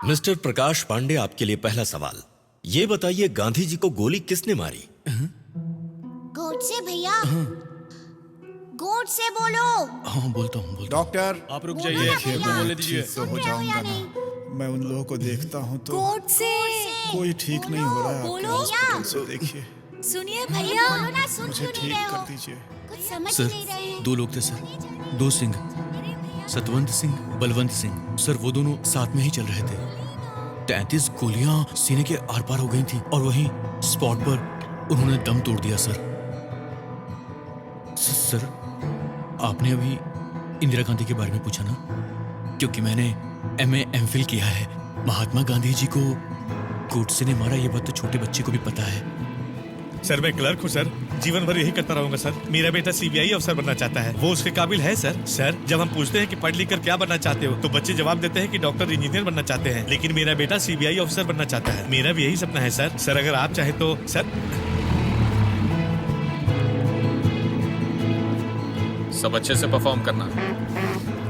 Mister Prakash Pandey, आपके लिए पहला सवाल। ये बताइए, गांधी जी को गोली किसने मारी? गोडसे भैया, गोडसे बोलो। हाँ बोलता हूँ। डॉक्टर आप रुक बोलो जाइए, ना भैया। बोलने दीजिए। ठीक तो हो जाऊंगा ना। मैं उन लोगों को देखता हूँ तो गोडसे कोई ठीक नहीं हो रहा है। आपके बोलो हॉस्पिटल से भैया। देखिए, सुनिए भैया, बोलो ना, सुन मुझे क्यों नहीं ठीक रहे कर हो? दीजिए। कुछ समझ सर, नहीं रहे हैं। 2 लोग थे सर, 2 सिंह, सतवंत सिंह, बलवंत सिंह। सर वो दोनों साथ में ही चल रहे थे। 33 गोलियां सीने के आर पार हो गई थी और वहीं स्पॉट पर उन्होंने दम तोड़ दिया सर। सर, आपने अभी इंदिरा गांधी के बारे में पूछा ना? क्योंकि मैंने MA MPhil किया है। महात्मा गांधी जी को गोडसे ने मारा, ये बात तो छोटे बच्चे को भी पता है। सर मैं क्लर्क हूँ सर, जीवन भर यही करता रहूंगा सर। मेरा बेटा CBI अफसर बनना चाहता है, वो उसके काबिल है सर। सर जब हम पूछते हैं कि पढ़ लिख कर क्या बनना चाहते हो, तो बच्चे जवाब देते हैं कि डॉक्टर इंजीनियर बनना चाहते हैं। लेकिन मेरा बेटा CBI अफसर बनना चाहता है। मेरा भी यही सपना है सर। सर अगर आप चाहे तो सर। सब अच्छे से परफॉर्म करना।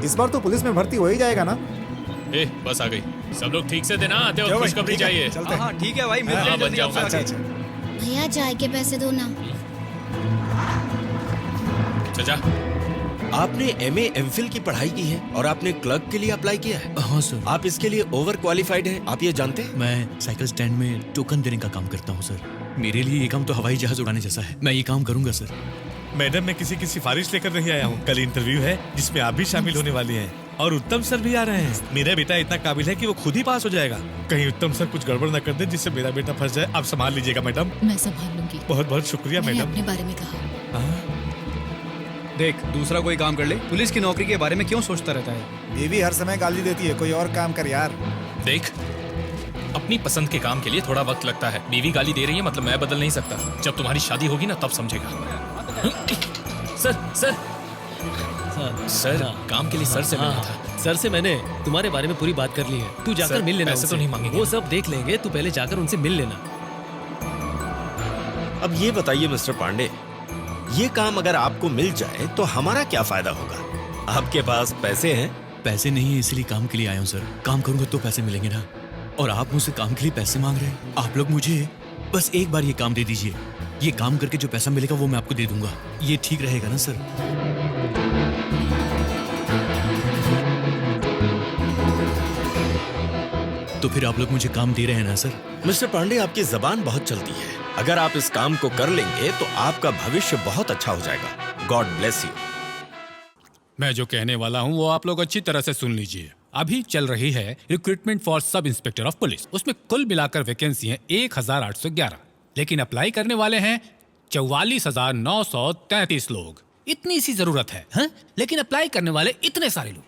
इस बार तो पुलिस में भर्ती हो ही जाएगा ना? बस आ गई। सब लोग ठीक से देना, आते हो खुशखबरी चाहिए। चलते हैं। हाँ ठीक है भाई, मिलते हैं हाँ, बन जल्दी जाऊंगा। आपसे। अच्छा। भैया चाय के पैसे दो ना। चाचा, आपने MA MPhil की पढ़ाई की है और आपने क्लर्क के लिए अप्लाई किया है। हाँ सर। आप इसके लिए ओवर क्वालिफाइड हैं, आप ये जानते हैं? मैं साइकिल स्टैंड में टोकन देने का काम करता हूँ सर। मेरे लिए ये काम तो हवाई जहाज उड़ाने जैसा है। मैं ये काम करूंगा सर। मैडम मैं किसी की सिफारिश लेकर नहीं आया हूँ। कल इंटरव्यू है जिसमें आप भी शामिल होने वाली हैं और उत्तम सर भी आ रहे हैं। मेरा बेटा इतना काबिल है कि वो खुद ही पास हो जाएगा। कहीं उत्तम सर कुछ गड़बड़ न कर दे जिससे मेरा बेटा फंस जाए। आप संभाल लीजिएगा मैडम। मैं संभाल लूंगी। बहुत बहुत शुक्रिया मैंने मैडम। अपने बारे में कहा। देख, दूसरा कोई काम कर ले। पुलिस की नौकरी के बारे में क्यों सोचता रहता है? बीवी हर समय गाली देती है, कोई और काम कर यार। देख, अपनी पसंद के काम के लिए थोड़ा वक्त लगता है। बीवी गाली दे रही है मतलब मैं बदल नहीं सकता। जब तुम्हारी शादी होगी ना तब समझेगा। सर सर सर, काम के लिए सर से मिलना था। सर से मैंने तुम्हारे बारे में पूरी बात कर ली है। तू जाकर सर, मिल लेना पैसे तो उनसे। नहीं मांगेंगे। वो सब देख लेंगे, तू पहले जाकर उनसे मिल लेना। अब ये बताइए मिस्टर पांडे, ये काम अगर आपको मिल जाए तो हमारा क्या फायदा होगा? आपके पास पैसे हैं? पैसे नहीं है इसलिए काम के लिए आया हूँ सर। काम करूंगा तो पैसे मिलेंगे ना। और आप मुझसे काम के लिए पैसे मांग रहे हैं। आप लोग मुझे बस एक बार ये काम दे दीजिए। ये काम करके जो पैसा मिलेगा वो मैं आपको दे दूंगा। ये ठीक रहेगा ना सर? तो फिर आप लोग मुझे काम दे रहे हैं ना सर? मिस्टर पांडे, आपकी जबान बहुत चलती है। अगर आप इस काम को कर लेंगे तो आपका भविष्य बहुत अच्छा हो जाएगा। God bless you. मैं जो कहने वाला हूँ वो आप लोग अच्छी तरह से सुन लीजिए। अभी चल रही है recruitment for sub inspector of police. उसमें कुल मिलाकर वैकेंसी है 1811, लेकिन अप्लाई करने वाले हैं 44,933 लोग। इतनी सी जरूरत है, हाँ? लेकिन अप्लाई करने वाले इतने सारे लोग।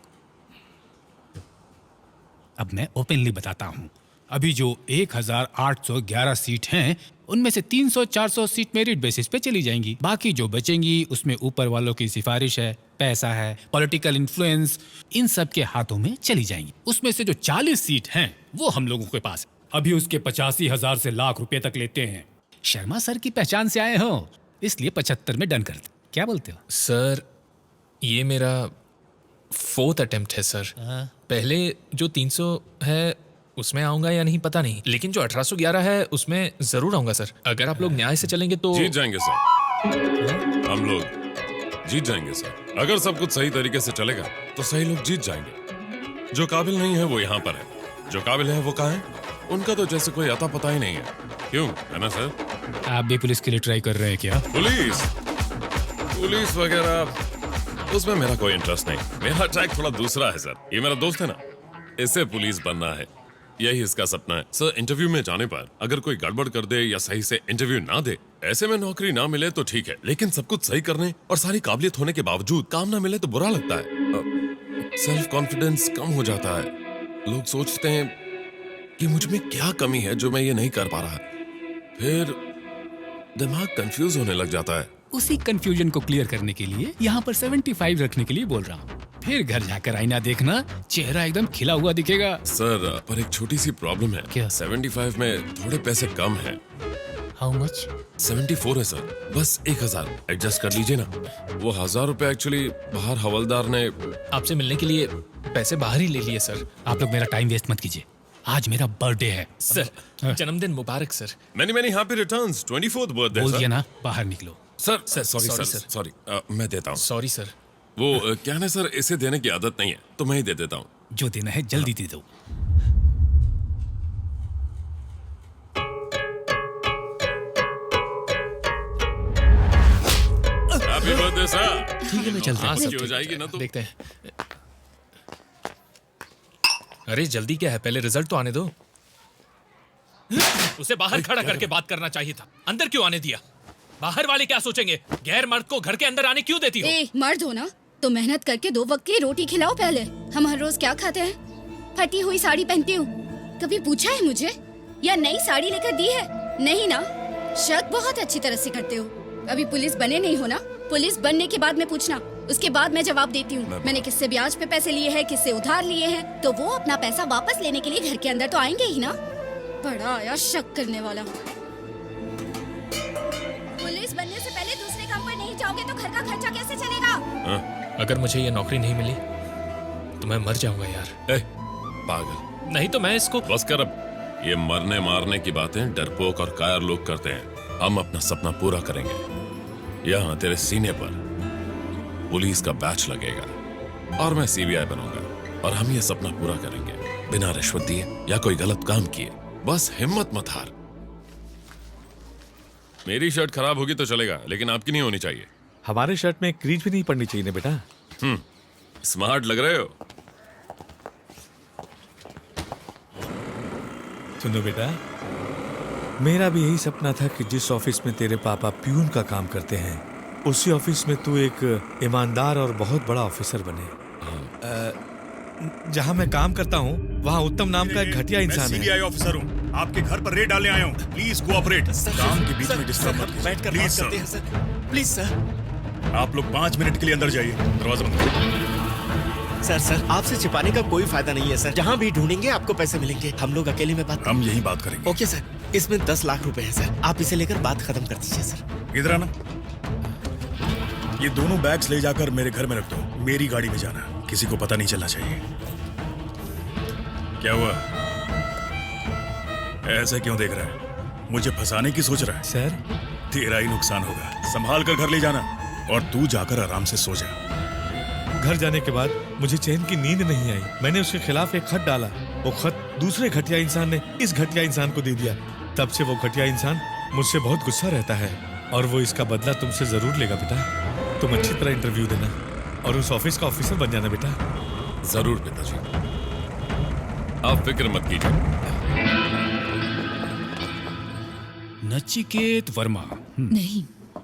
अब मैं ओपनली बताता हूँ, अभी जो 1811 सीट हैं उनमें से 300-400 सीट मेरिट बेसिस पे चली जाएंगी। बाकी जो बचेंगी उसमें ऊपर वालों की सिफारिश है, पैसा है, पॉलिटिकल इन्फ्लुएंस, इन सब के हाथों में चली जाएंगी। उसमें से जो 40 सीट हैं वो हम लोगों के पास है। अभी उसके 85,000 से लाख रुपए तक लेते हैं। शर्मा सर की पहचान से आए हो इसलिए 75 में डन कर दे। क्या बोलते हो? सर ये मेरा 4th अटेम्प्ट है सर। पहले जो 300 है उसमें आऊंगा या नहीं पता नहीं, लेकिन जो 1811 है उसमें जरूर आऊंगा सर। अगर आप लोग न्याय से चलेंगे तो जीत जाएंगे सर। हम लोग जीत जाएंगे सर। अगर सब कुछ सही तरीके से चलेगा तो सही लोग जीत जाएंगे। जो काबिल नहीं है वो यहाँ पर है, जो काबिल है वो कहाँ है? उनका तो जैसे कोई अता पता ही नहीं है। क्यों, है ना सर? आप भी पुलिस के लिए ट्राई कर रहे हैं क्या? पुलिस वगैरह उसमें मेरा कोई इंटरेस्ट नहीं। मेरा ट्रैक थोड़ा दूसरा है सर। ये मेरा दोस्त है ना, इसे पुलिस बनना है, यही इसका सपना है। सर इंटरव्यू में जाने पर अगर कोई गड़बड़ कर दे या सही से इंटरव्यू ना दे, ऐसे में नौकरी ना मिले तो ठीक है, लेकिन सब कुछ सही करने और सारी काबिलियत होने के बावजूद काम ना मिले तो बुरा लगता है। सेल्फ कॉन्फिडेंस कम हो जाता है। लोग सोचते हैं कि मुझ में क्या कमी है जो मैं ये नहीं कर पा रहा। फिर दिमाग कंफ्यूज होने लग जाता है। उसी कंफ्यूजन को क्लियर करने के लिए यहाँ पर 75 रखने के लिए बोल रहा हूँ। फिर घर जाकर आईना देखना, चेहरा एकदम खिला हुआ दिखेगा। सर पर एक छोटी सी प्रॉब्लम है। क्या? 75 में थोड़े पैसे कम हैं। How much? 74 है सर, बस 1000 एडजस्ट कर लीजिए ना। वो 1000 रुपए एक्चुअली बाहर हवलदार ने आपसे मिलने के लिए पैसे बाहर ही ले लिए सर। आप लोग मेरा टाइम वेस्ट मत कीजिए। आज मेरा बर्थडे है। सर जन्मदिन मुबारक sir. Many many happy returns, 24th birthday बोल सर। दिया ना, बाहर निकलो। Sir sir, sorry sorry, sir, sir. Sorry मैं देता हूँ। Sorry sir. वो क्या है ना सर, इसे देने की आदत नहीं है तो मैं ही दे देता हूँ। जो देना है जल्दी दे दो। Happy birthday sir. ठीक है, मैं चलता हूँ। आज की हो जाएगी ना तो। देखते हैं। अरे जल्दी क्या है, पहले रिजल्ट तो आने दो। उसे बाहर खड़ा करके बात करना चाहिए था, अंदर क्यों आने दिया? बाहर वाले क्या सोचेंगे? गैर मर्द को घर के अंदर आने क्यों देती हो? मर्द हो ना तो मेहनत करके 2 वक्त की रोटी खिलाओ पहले। हम हर रोज क्या खाते हैं? फटी हुई साड़ी पहनती हूँ। कभी पूछा है मुझे या नई साड़ी लेकर दी है? नहीं ना। शक बहुत अच्छी तरह से करते हो। अभी पुलिस बने नहीं हो ना? पुलिस बनने के बाद में पूछना, उसके बाद मैं जवाब देती हूँ। मैंने किससे ब्याज पे पैसे लिए हैं, किससे उधार लिए हैं, तो वो अपना पैसा वापस लेने के लिए घर के अंदर तो आएंगे ही ना। बड़ा आया शक करने वाला। पुलिस बनने से पहले दूसरे काम पर नहीं जाओगे तो घर का खर्चा कैसे चलेगा? अगर मुझे ये नौकरी नहीं मिली तो मैं मर जाऊंगा यार। ए, पागल। नहीं तो मैं इसको। बस कर अब। ये मरने मारने की बातें डरपोक और कायर लोग करते हैं। हम अपना सपना पूरा करेंगे। यहाँ तेरे सीने पर पुलिस का बैच लगेगा और मैं सीबीआई बनूंगा और हम ये सपना पूरा करेंगे बिना रिश्वत दिए या कोई गलत काम किए। बस हिम्मत मत हार। मेरी शर्ट खराब होगी तो चलेगा, लेकिन आपकी नहीं होनी चाहिए। हमारे शर्ट में क्रीज भी नहीं पड़नी चाहिए ना बेटा। स्मार्ट लग रहे हो। सुनो बेटा, मेरा भी यही सपना था कि जिस ऑफिस में तेरे पापा प्यून का काम करते हैं उसी ऑफिस में तू एक ईमानदार और बहुत बड़ा ऑफिसर बने। जहां मैं काम करता हूं वहां उत्तम नाम का एक घटिया इंसान है। सीबीआई ऑफिसर हूँ, आपके घर पर रेड डालने आया हूँ। Please cooperate. काम के बीच में डिस्टर्ब मत कीजिए। Please sir. Please sir. आप लोग 5 मिनट के लिए अंदर जाइए। दरवाजा बंद करो। सर आपसे छिपाने का कोई फायदा नहीं है सर। जहाँ भी ढूंढेंगे आपको पैसे मिलेंगे। हम लोग अकेले में बात। हम यही बात करेंगे। ओके सर, इसमें 10 लाख रुपए है सर। आप इसे लेकर बात खत्म कर दीजिए सर। इधर आना। ये दोनों बैग्स ले जाकर मेरे घर में रख दो। मेरी गाड़ी में जाना, किसी को पता नहीं चलना चाहिए। क्या हुआ? ऐसे क्यों देख रहा है? मुझे फंसाने की सोच रहा है? सर तेरा ही नुकसान होगा। संभाल कर घर ले जाना और तू जाकर आराम से सो जा। घर जाने के बाद मुझे चैन की नींद नहीं आई। मैंने उसके खिलाफ एक खत डाला। वो खत दूसरे घटिया इंसान ने इस घटिया इंसान को दे दिया। तब से वो घटिया इंसान मुझसे बहुत गुस्सा रहता है और वो इसका बदला तुमसे जरूर लेगा बेटा। तुम अच्छी तरह इंटरव्यू देना और उस ऑफिस का ऑफिसर बन जाना बेटा। जरूर पिताजी, आप फिक्र मत कीजिए। नचिकेत वर्मा। नहीं,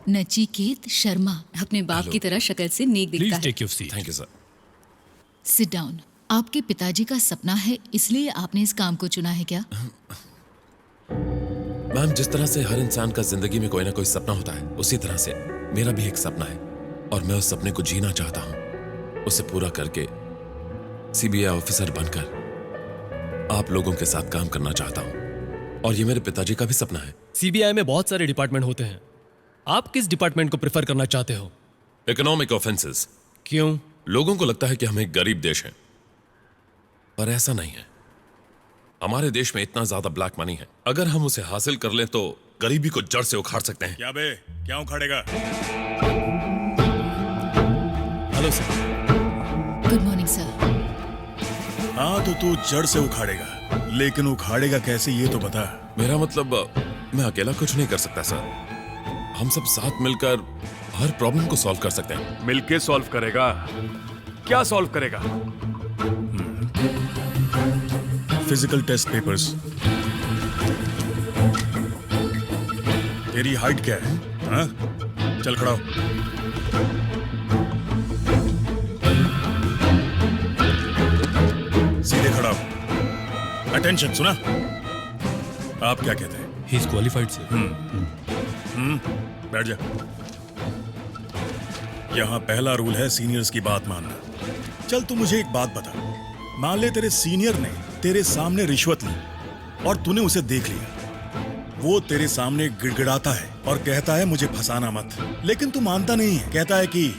नचिकेत शर्मा। अपने बाप की तरह शक्ल से नेक दिखता प्लीज है। Take your seat. Thank you sir. Sit down. आपके पिताजी का सपना है इसलिए आपने इस काम को चुना है क्या? मैम, जिस तरह से हर इंसान का जिंदगी में कोई ना कोई सपना होता है, उसी तरह से मेरा भी एक सपना है और मैं उस सपने को जीना चाहता हूँ। उसे पूरा करके सीबीआई ऑफिसर बनकर आप लोगों के साथ काम करना चाहता हूँ और ये मेरे पिताजी का भी सपना है। सीबीआई में बहुत सारे डिपार्टमेंट होते हैं, आप किस डिपार्टमेंट को प्रेफर करना चाहते हो? Economic offences. क्यों? लोगों को लगता है कि हम एक गरीब देश हैं, पर ऐसा नहीं है। हमारे देश में इतना ज्यादा ब्लैक मनी है, अगर हम उसे हासिल कर लें तो गरीबी को जड़ से उखाड़ सकते हैं। क्या बे, क्या उखाड़ेगा? Hello sir. Good morning sir. हाँ तो तू जड़ से उखाड़ेगा, लेकिन उखाड़ेगा कैसे ये तो बता। मेरा मतलब मैं अकेला कुछ नहीं कर सकता सर। हम सब साथ मिलकर हर प्रॉब्लम को सॉल्व कर सकते हैं। मिलके सॉल्व करेगा? क्या सॉल्व करेगा? Physical test papers. तेरी हाइट क्या है? हाँ? चल खड़ा हो। सीधे खड़ा हो। अटेंशन, सुना? आप क्या कहते हैं? He is qualified sir. बैठ जा। यहाँ पहला रूल है सीनियर्स की बात मानना। चल तू मुझे एक बात बता, मान ले तेरे सीनियर ने तेरे सामने रिश्वत ली और तूने उसे देख लिया। वो तेरे सामने गिड़गिड़ाता है और कहता है मुझे फंसाना मत, लेकिन तू मानता नहीं है। कहता है कि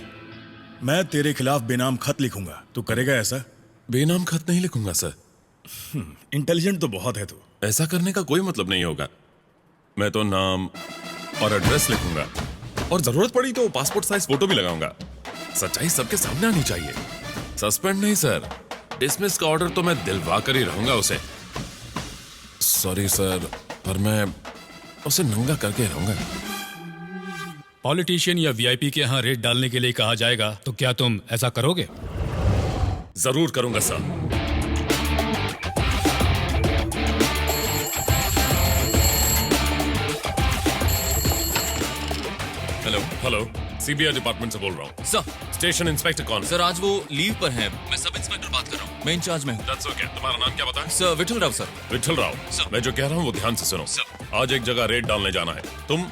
मैं तेरे खिलाफ बेनाम खत लिखूंगा। तू करेगा ऐसा? बेनाम खत नहीं लिखूंगा सर, इंटेलिजेंट तो बहुत है तू। ऐसा करने का कोई मतलब नहीं होगा। मैं तो नाम और एड्रेस लिखूंगा और जरूरत पड़ी तो पासपोर्ट साइज फोटो भी लगाऊंगा। सच्चाई सबके सामने आनी चाहिए। सस्पेंड नहीं सर, डिसमिस का ऑर्डर तो मैं दिलवा कर ही रहूंगा उसे। सॉरी सर, पर मैं उसे नंगा करके रहूंगा। पॉलिटिशियन या वीआईपी के यहाँ रेड डालने के लिए कहा जाएगा तो क्या तुम ऐसा करोगे? जरूर करूंगा sir. Hello hello, CBI department से बोल रहा हूँ। सर, स्टेशन इंस्पेक्टर कौन है? सर आज वो लीव पर हैं। मैं सब इंस्पेक्टर बात कर रहा हूँ। मैं इंचार्ज में हूँ। That's okay. तुम्हारा नाम क्या बताएं? Sir Vitthal Rao sir. Vitthal Rao. Sir. मैं जो कह रहा हूँ वो ध्यान से सुनो। आज एक जगह रेड डालने जाना है। तुम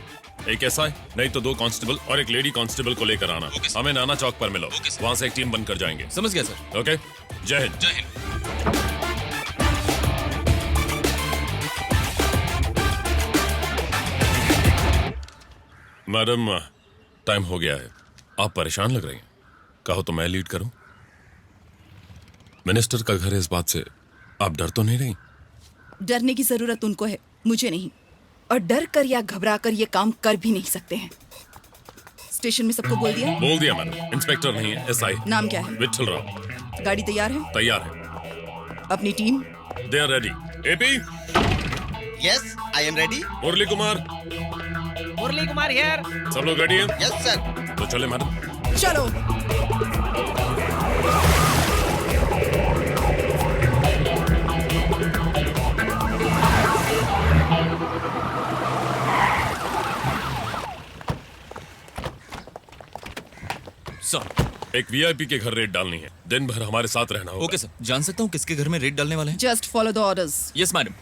एक एसआई नहीं तो 2 कांस्टेबल और एक लेडी कांस्टेबल को लेकर आना। हमें नाना चौक पर मिलो। वहाँ से एक टीम बनकर जाएंगे। समझ गया सर। ओके, जय हिंद। जय हिंद। मैडम, टाइम हो गया है। आप परेशान लग रही हैं। कहो तो मैं लीड करूं। मिनिस्टर का घर है, इस बात से आप डर तो नहीं रही? डरने की जरूरत उनको है, मुझे नहीं। और डर कर या घबरा कर ये काम कर भी नहीं सकते हैं। स्टेशन में सबको बोल दिया? बोल दिया मैडम। इंस्पेक्टर नहीं है, एसआई। नाम क्या है? विठल राव। गाड़ी तैयार है? तैयार है। अपनी team? They are ready. AP? Yes, I am ready. Murali Kumar? Murali Kumar here. सब लोग रेडी हैं? Yes sir. तो चले मैडम। चलो। सर, एक वीआईपी के घर रेड डालनी है। दिन भर हमारे साथ रहना होगा। Okay sir. जान सकता हूँ किसके घर में रेड डालने वाले हैं? Just follow the orders. Yes madam.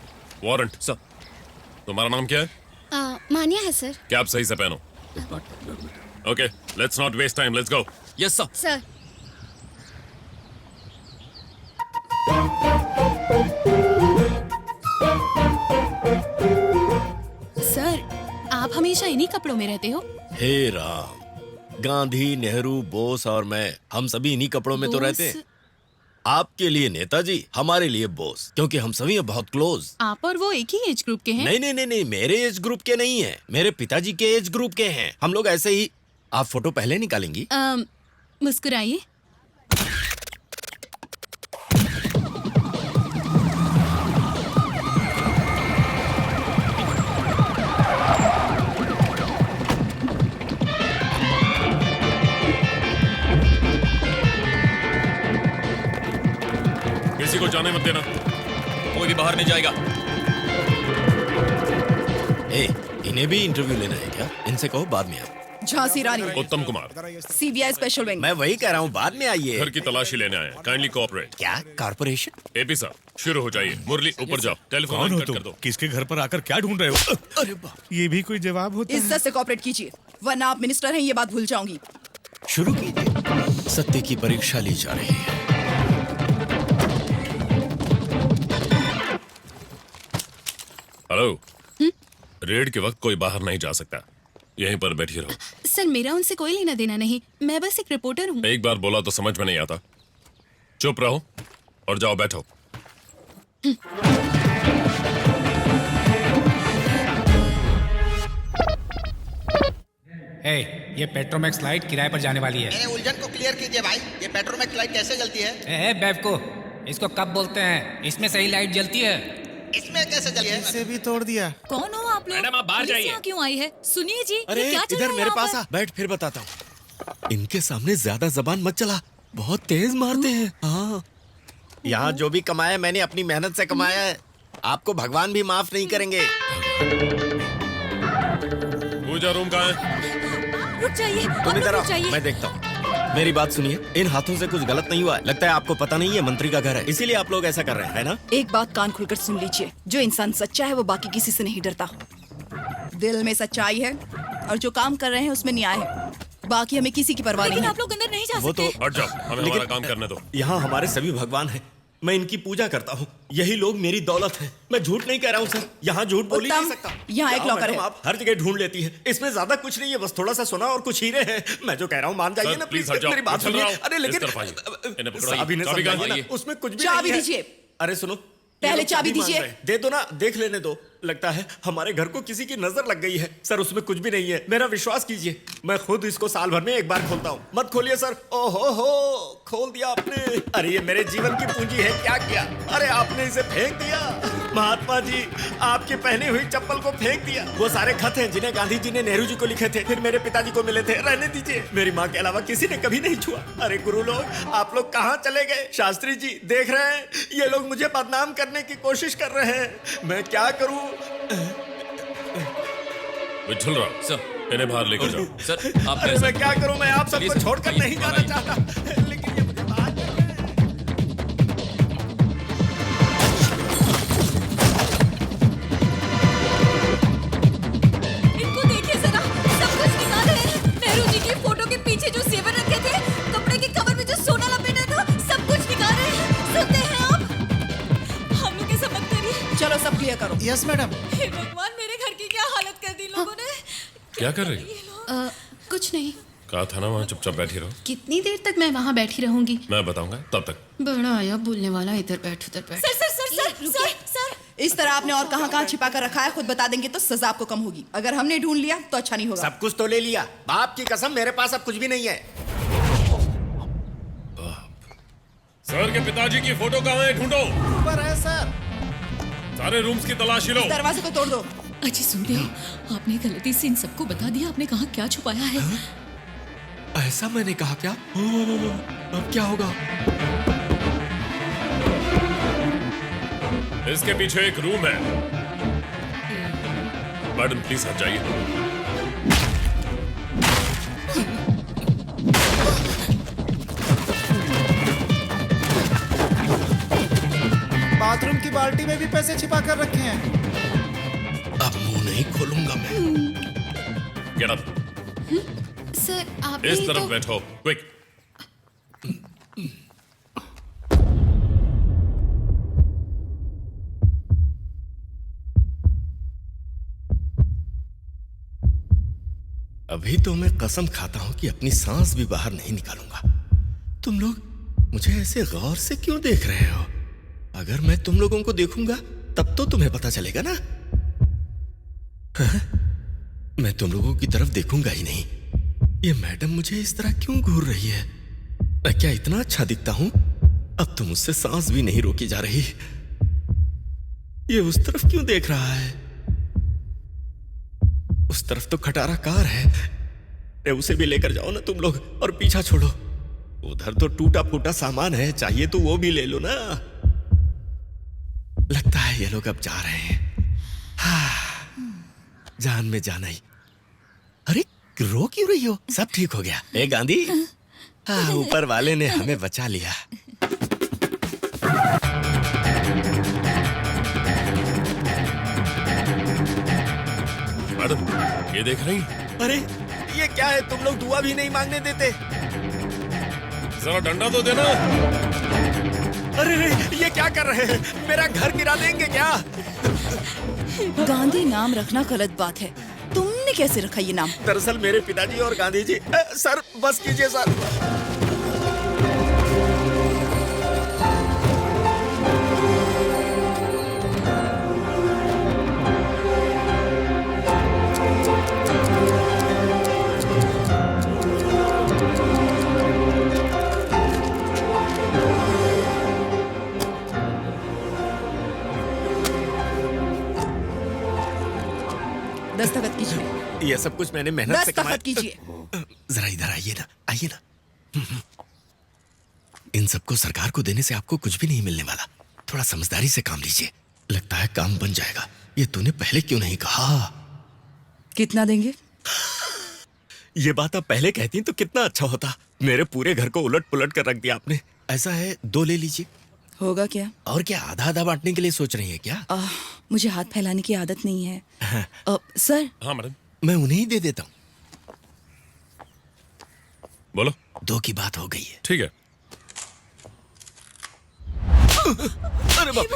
Warrant? Sir. तुम्हारा नाम क्या है? मानिया है सर। कैप सही से पहनो। Okay, let's not waste time, let's go. Yes sir. Sir, sir आप हमेशा इन्हीं कपड़ों में रहते हो? हे राम, गांधी, नेहरू, बोस और मैं, हम सभी इन्हीं कपड़ों में तो रहते हैं। आपके लिए नेताजी, हमारे लिए बोस, क्योंकि हम सभी हैं बहुत क्लोज। आप और वो एक ही एज ग्रुप के हैं? नहीं नहीं नहीं नहीं, मेरे एज ग्रुप के नहीं है, मेरे पिताजी के एज ग्रुप के हैं। हम लोग ऐसे ही। आप फोटो पहले निकालेंगी? मुस्कुराइए। किसी को जाने मत देना। कोई भी बाहर नहीं जाएगा। इन्हें भी इंटरव्यू लेना है क्या? इनसे कहो बाद में आओ। Jhansi Rani. Uttam Kumar. CBI special wing. मैं वही कह रहा हूँ, बाद में आइए। घर की तलाशी लेने आए। Kindly cooperate. क्या कॉर्पोरेशन? एपी साहब शुरू हो जाइए। मुरली ऊपर जाओ। टेलीफोन कौन हो कट तुम? कर दो। किसके घर पर आकर क्या ढूंढ रहे हो? अरे बाप, ये भी कोई जवाब होता है? इज्जत से कोऑपरेट कीजिए, वरना आप मिनिस्टर हैं ये बात भूल जाऊंगी। शुरू कीजिए। सत्य की परीक्षा ली जा रही है। हेलो। रेड के वक्त कोई बाहर नहीं जा सकता। यहीं पर बैठी रहो। सर मेरा उनसे कोई लेना देना नहीं, मैं बस एक रिपोर्टर हूँ। एक बार बोला तो समझ में नहीं आता। चुप रहो और जाओ बैठो। ये पेट्रोमैक्स लाइट किराए पर जाने वाली है। मेरे उलझन को क्लियर कीजिए भाई, ये पेट्रोमैक्स लाइट कैसे जलती है? बेवकूफ, इसको कब बोलते हैं? इसमें सही लाइट जलती है। इसमें कैसे जली है? इसे भी तोड़ दिया। कौन हो आप लोग? मैडम, आप बाहर पुलिस जाइए। यहाँ क्यों आई है? सुनिए जी, अरे ये क्या चल इधर रहा है मेरे यहाँ पास पर? आ, बैठ फिर बताता हूँ। इनके सामने ज्यादा जबान मत चला, बहुत तेज मारते हैं। हाँ, यहाँ जो भी कमाया मैंने अपनी मेहनत से कमाया है। आपको भगवान भी माफ नहीं करेंगे। पूजा रूम कहाँ है? रुक जाइए, तुम आप इधर रुक आओ, जाइए। मैं देखता हूँ। मेरी बात सुनिए, इन हाथों से कुछ गलत नहीं हुआ है। लगता है आपको पता नहीं है मंत्री का घर है, इसीलिए आप लोग ऐसा कर रहे हैं, है ना? एक बात कान खुलकर सुन लीजिए, जो इंसान सच्चा है वो बाकी किसी से नहीं डरता। दिल में सच्चाई है और जो काम कर रहे हैं उसमें न्याय है। बाकी हमें किसी की परवाह नहीं लेकिन है। आप लोग अंदर नहीं जा वो सकते। तो हट जाओ, हमें हमारा काम करने दो। यहाँ हमारे सभी भगवान हैं। मैं इनकी पूजा करता हूँ। यही लोग मेरी दौलत है। मैं झूठ नहीं कह रहा हूँ सर, यहाँ झूठ बोल ही नहीं सकता। यहाँ एक क्या लॉकर मैडम, है। आप हर जगह ढूंढ लेती है। इसमें ज्यादा कुछ नहीं है, बस थोड़ा सा सोना और कुछ हीरे हैं। मैं जो कह रहा हूँ मान जाइए सर, ना प्लीज प्लीज, हट जाओ। मेरी बात चल सुनिए। रहा हूँ। अरे इस लेकिन तरफ आइए। इन्हें पकड़ो। साहब इन्हें चाबी कहाँ समझाइए है? ना, उसमें कुछ भी चाबी नहीं है। दीजिए। अरे सुनो, पहले चाबी मांग दीजिए। रहे हैं। दे दो ना, देख लेने दो। लगता है हमारे घर को किसी की नजर लग गई है। सर उसमें कुछ भी नहीं है, मेरा विश्वास कीजिए। मैं खुद इसको साल भर में एक बार खोलता हूँ। मत खोलिए सर। ओहो हो, खोल दिया आपने। अरे ये मेरे जीवन की पूंजी है, क्या किया? अरे आपने इसे फेंक दिया। महात्मा जी, आपकी पहनी हुई चप्पल को फेंक दिया। वो सारे खत हैं जिन्हें गांधी जी ने नेहरू जी को लिखे थे, फिर मेरे पिताजी को मिले थे। रहने दीजिए, मेरी माँ के अलावा किसी ने कभी नहीं छुआ। अरे गुरु लोग, आप लोग कहाँ चले गए? शास्त्री जी देख रहे हैं, ये लोग मुझे बदनाम करने की कोशिश कर रहे हैं। मैं क्या करूं? विठल राव सर, इन्हें बाहर लेकर जाओ। सर आप अरे मैं क्या करूं? मैं आप सबको छोड़कर नहीं जाना चाहता, लेकिन ये मुझे बाहर इनको देखिए जरा, सब कुछ निकाल रहे हैं। नेहरू जी की फोटो के पीछे जो जेवर रखे थे, कपड़े के कवर में जो सोना लपेटा था, सब कुछ निकाल रहे हैं। सुनते हैं आप? हम लोग ऐसा मत करिए। चलो सब क्लियर करो। Yes madam. हे भगवान, मेरे घर की क्या हालत कर दी लोगों ने। क्या कर रही हो? कुछ नहीं। कहा था ना वहाँ चुपचाप बैठी रहो। कितनी देर तक मैं वहाँ बैठी रहूंगी? मैं बताऊंगा तब तक। बड़ा आया बोलने वाला, इधर बैठ उधर बैठ। Sir sir sir sir sir sir, इस तरह आपने और कहाँ छिपा कर रखा है, खुद बता देंगे तो सजा आपको कम होगी। अगर हमने ढूंढ लिया तो अच्छा नहीं होगा। सब कुछ तो ले लिया। बाप की कसम, मेरे पास अब कुछ भी नहीं है। सर के पिताजी की फोटो कहाँ है? ढूंढो। ऊपर है सर। सारे रूम्स की तलाशी लो। दरवाजे को तोड़ दो। अजी सुनते हो, आपने गलती से इन सबको बता दिया आपने कहा क्या छुपाया है। ऐसा मैंने कहा क्या? अब क्या होगा? इसके पीछे एक रूम है। मैडम प्लीज हट जाइए। बाथरूम की बाल्टी में भी पैसे छिपा कर रखे हैं। अब मुंह नहीं खोलूंगा मैं। Get up. सर आप इस ही तरफ तो... बैठो, क्विक। अभी तो मैं कसम खाता हूं कि अपनी सांस भी बाहर नहीं निकालूंगा। तुम लोग मुझे ऐसे गौर से क्यों देख रहे हो? अगर मैं तुम लोगों को देखूंगा तब तो तुम्हें पता चलेगा ना। हाँ? मैं तुम लोगों की तरफ देखूंगा ही नहीं। ये मैडम मुझे इस तरह क्यों घूर रही है? मैं क्या इतना अच्छा दिखता हूं? अब तो मुझसे सांस भी नहीं रोकी जा रही। ये उस तरफ क्यों देख रहा है? उस तरफ तो खटारा कार है। अरे उसे भी लेकर जाओ ना तुम लोग, और पीछा छोड़ो। उधर तो टूटा फूटा सामान है, चाहिए तो वो भी ले लो ना। लगता है ये लोग अब जा रहे हैं। हाँ, जान में जाना ही। अरे रो क्यों रही हो? सब ठीक हो गया। ए गांधी, हाँ, ऊपर वाले ने हमें बचा लिया। मैडम ये देख रही? अरे ये क्या है? तुम लोग दुआ भी नहीं मांगने देते। जरा डंडा तो देना। अरे ये क्या कर रहे हैं? मेरा घर गिरा देंगे क्या? गांधी नाम रखना गलत बात है। तुमने कैसे रखा ये नाम? दरअसल मेरे पिताजी और गांधी जी। सर बस कीजिए सर। दस्तखत कीजिए। ये सब कुछ मैंने मेहनत से कमाया। दस्तखत कीजिए। जरा इधर आइए ना, आइए ना। इन सबको सरकार को देने से आपको कुछ भी नहीं मिलने वाला। थोड़ा समझदारी से काम लीजिए, लगता है काम बन जाएगा। ये तूने पहले क्यों नहीं कहा? कितना देंगे? ये बात आप पहले कहती तो कितना अच्छा होता। मेरे पूरे घर को उलट पुलट कर रख दिया आपने। ऐसा है, 2 ले लीजिए। होगा क्या? और क्या, आधा आधा बांटने के लिए सोच रही है क्या? मुझे हाथ फैलाने की आदत नहीं है। सर। हाँ मैडम। मैं उन्हें ही दे देता हूँ। बोलो। 2 की बात हो गई है। ठीक है। अरे बाप।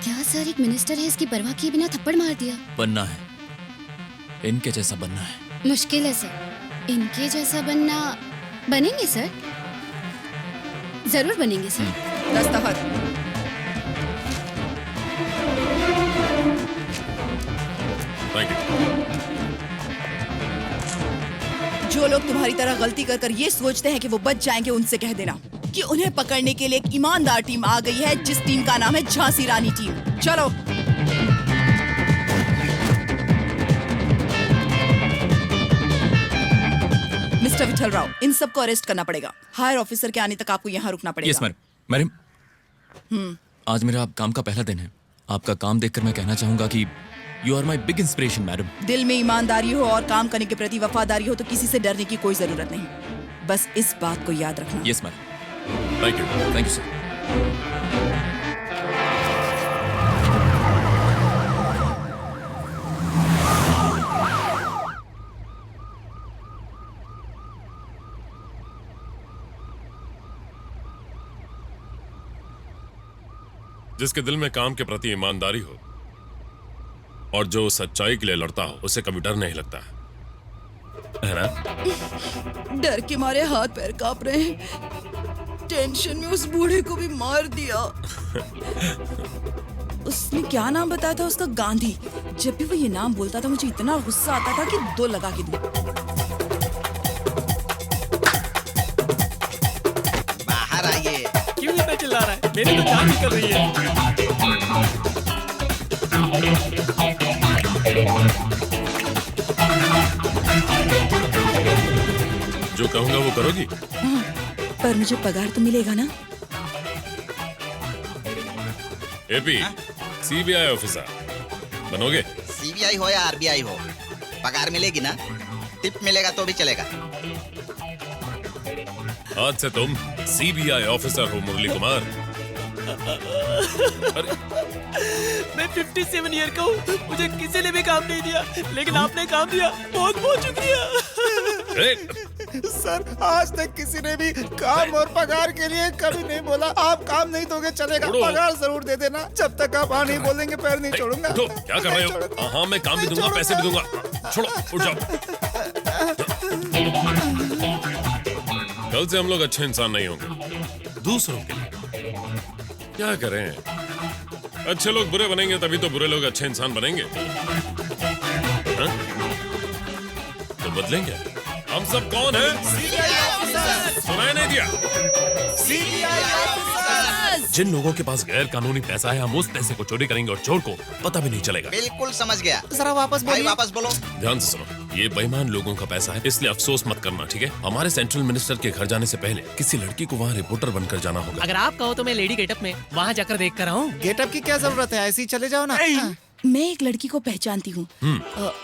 क्या सर, एक मिनिस्टर है, इसकी परवाह किए बिना थप्पड़ मार दिया। बनना है, इनके जैसा बनना है। मुश्किल है सर, इनके जैसा बनना। बनेंगे सर, जरूर बनेंगे सर। दस्तखत। जो लोग तुम्हारी तरह गलती कर ये सोचते हैं कि वो बच जाएंगे, उनसे कह देना कि उन्हें पकड़ने के लिए एक ईमानदार टीम आ गई है, जिस टीम का नाम है झांसी रानी टीम। चलो। मिस्टर विठल राव, इन सबको अरेस्ट करना पड़ेगा। हायर ऑफिसर के आने तक आपको यहाँ रुकना पड़ेगा। Yes madam. आज मेरा काम का पहला दिन है। आपका काम देखकर मैं कहना चाहूंगा कि you are my big inspiration madam. दिल में ईमानदारी हो और काम करने के प्रति वफादारी हो तो किसी से डरने की कोई जरूरत नहीं। बस इस बात को याद रखना। Yes madam. Thank you sir. जिसके दिल में काम के प्रति ईमानदारी हो और जो सच्चाई के लिए लड़ता हो, उसे कभी डर नहीं लगता है ना? डर के मारे हाथ पैर कांप रहे हैं। टेंशन में उस बूढ़े को भी मार दिया। उसने क्या नाम बताया था उसका? गांधी। जब भी वो ये नाम बोलता था मुझे इतना गुस्सा आता था कि 2 लगा के दूं। बाहर आइए। क्यों इतना चिल्ला रहा है? मेरी तो जान निकल रही है। जो कहूंगा वो करोगी? पर मुझे पगार तो मिलेगा ना? एपी, सीबीआई ऑफिसर बनोगे? सीबीआई हो या आरबीआई हो, पगार मिलेगी ना? टिप मिलेगा तो भी चलेगा। आज से तुम सीबीआई ऑफिसर हो मुरली कुमार। मैं 57 ईयर का हूँ, मुझे किसी ने भी काम नहीं दिया, लेकिन आपने काम दिया। बहुत बहुत शुक्रिया। सर, आज तक किसी ने भी काम और पगार के लिए कभी नहीं बोला आप काम नहीं दोगे चलेगा, पगार जरूर दे देना। जब तक आप हाँ नहीं बोलेंगे पैर नहीं छोड़ूंगा। क्या कर रहे हो? हाँ, मैं काम भी दूंगा, पैसे भी दूंगा। छोड़ो, उठ जाओ। कल से हम लोग अच्छे इंसान नहीं होंगे दूसरों के लिए। क्या करें? अच्छे लोग बुरे बनेंगे तभी तो बुरे लोग अच्छे इंसान बनेंगे। हा? तो बदलेंगे। हम सब कौन हैं? सुनाई नहीं दिया? जिन लोगों के पास गैर कानूनी पैसा है, हम उस पैसे को चोरी करेंगे और चोर को पता भी नहीं चलेगा। बिल्कुल समझ गया। जरा वापस बोलिए। वापस बोलो। ध्यान से सुनो, ये बेईमान लोगों का पैसा है, इसलिए अफसोस मत करना, ठीक है? हमारे सेंट्रल मिनिस्टर के घर जाने से पहले किसी लड़की को वहाँ रिपोर्टर बनकर जाना होगा। अगर आप कहो तो मैं लेडी गेटअप में वहाँ जाकर देख कर आऊँ। गेटअप की क्या जरूरत है? ऐसे ही चले जाओ ना। मैं एक लड़की को पहचानती हूँ,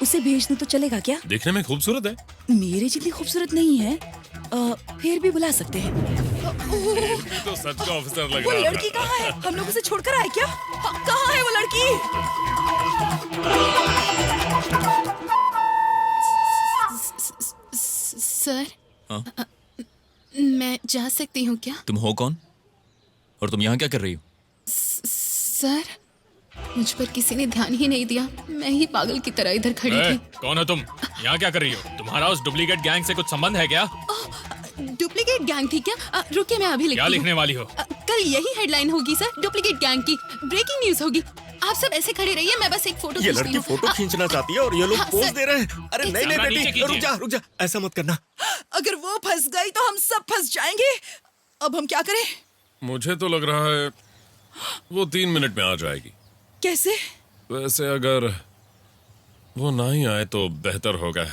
उसे भेज दूं तो चलेगा क्या? देखने में खूबसूरत है। मेरे जितनी खूबसूरत नहीं है, फिर भी बुला सकते हैं। तो सच का ऑफिसर लग वो रहा है। लड़की कहाँ है? हम लोग उसे छोड़कर आए क्या? कहाँ है वो लड़की? सर, हाँ? मैं जा सकती हूँ क्या? तुम हो कौन और तुम यहाँ क्या कर रही हो? सर, मुझ पर किसी ने ध्यान ही नहीं दिया। मैं ही पागल की तरह इधर खड़ी थी। कौन हो तुम? यहाँ क्या कर रही हो? तुम्हारा उस डुप्लीकेट गैंग से कुछ संबंध है क्या? डुप्लीकेट गैंग थी क्या? रुकिए, मैं अभी लिखती क्या हूँ। लिखने वाली हो? कल यही हेडलाइन होगी सर, डुप्लीकेट गैंग की ब्रेकिंग न्यूज होगी। आप सब ऐसे खड़े रहिए, मैं बस एक फोटो ये लड़की फोटो खींचना चाहती है और ये लोग हाँ, पोज सर। दे रहे हैं। अरे नहीं नहीं बेटी, रुक जा, ऐसा मत करना। अगर वो फंस गई तो हम सब फंस जाएंगे। अब हम क्या करें? मुझे तो लग रहा है वो 3 मिनट में आ जाएगी। कैसे? वैसे अगर वो ना ही आए तो बेहतर होगा।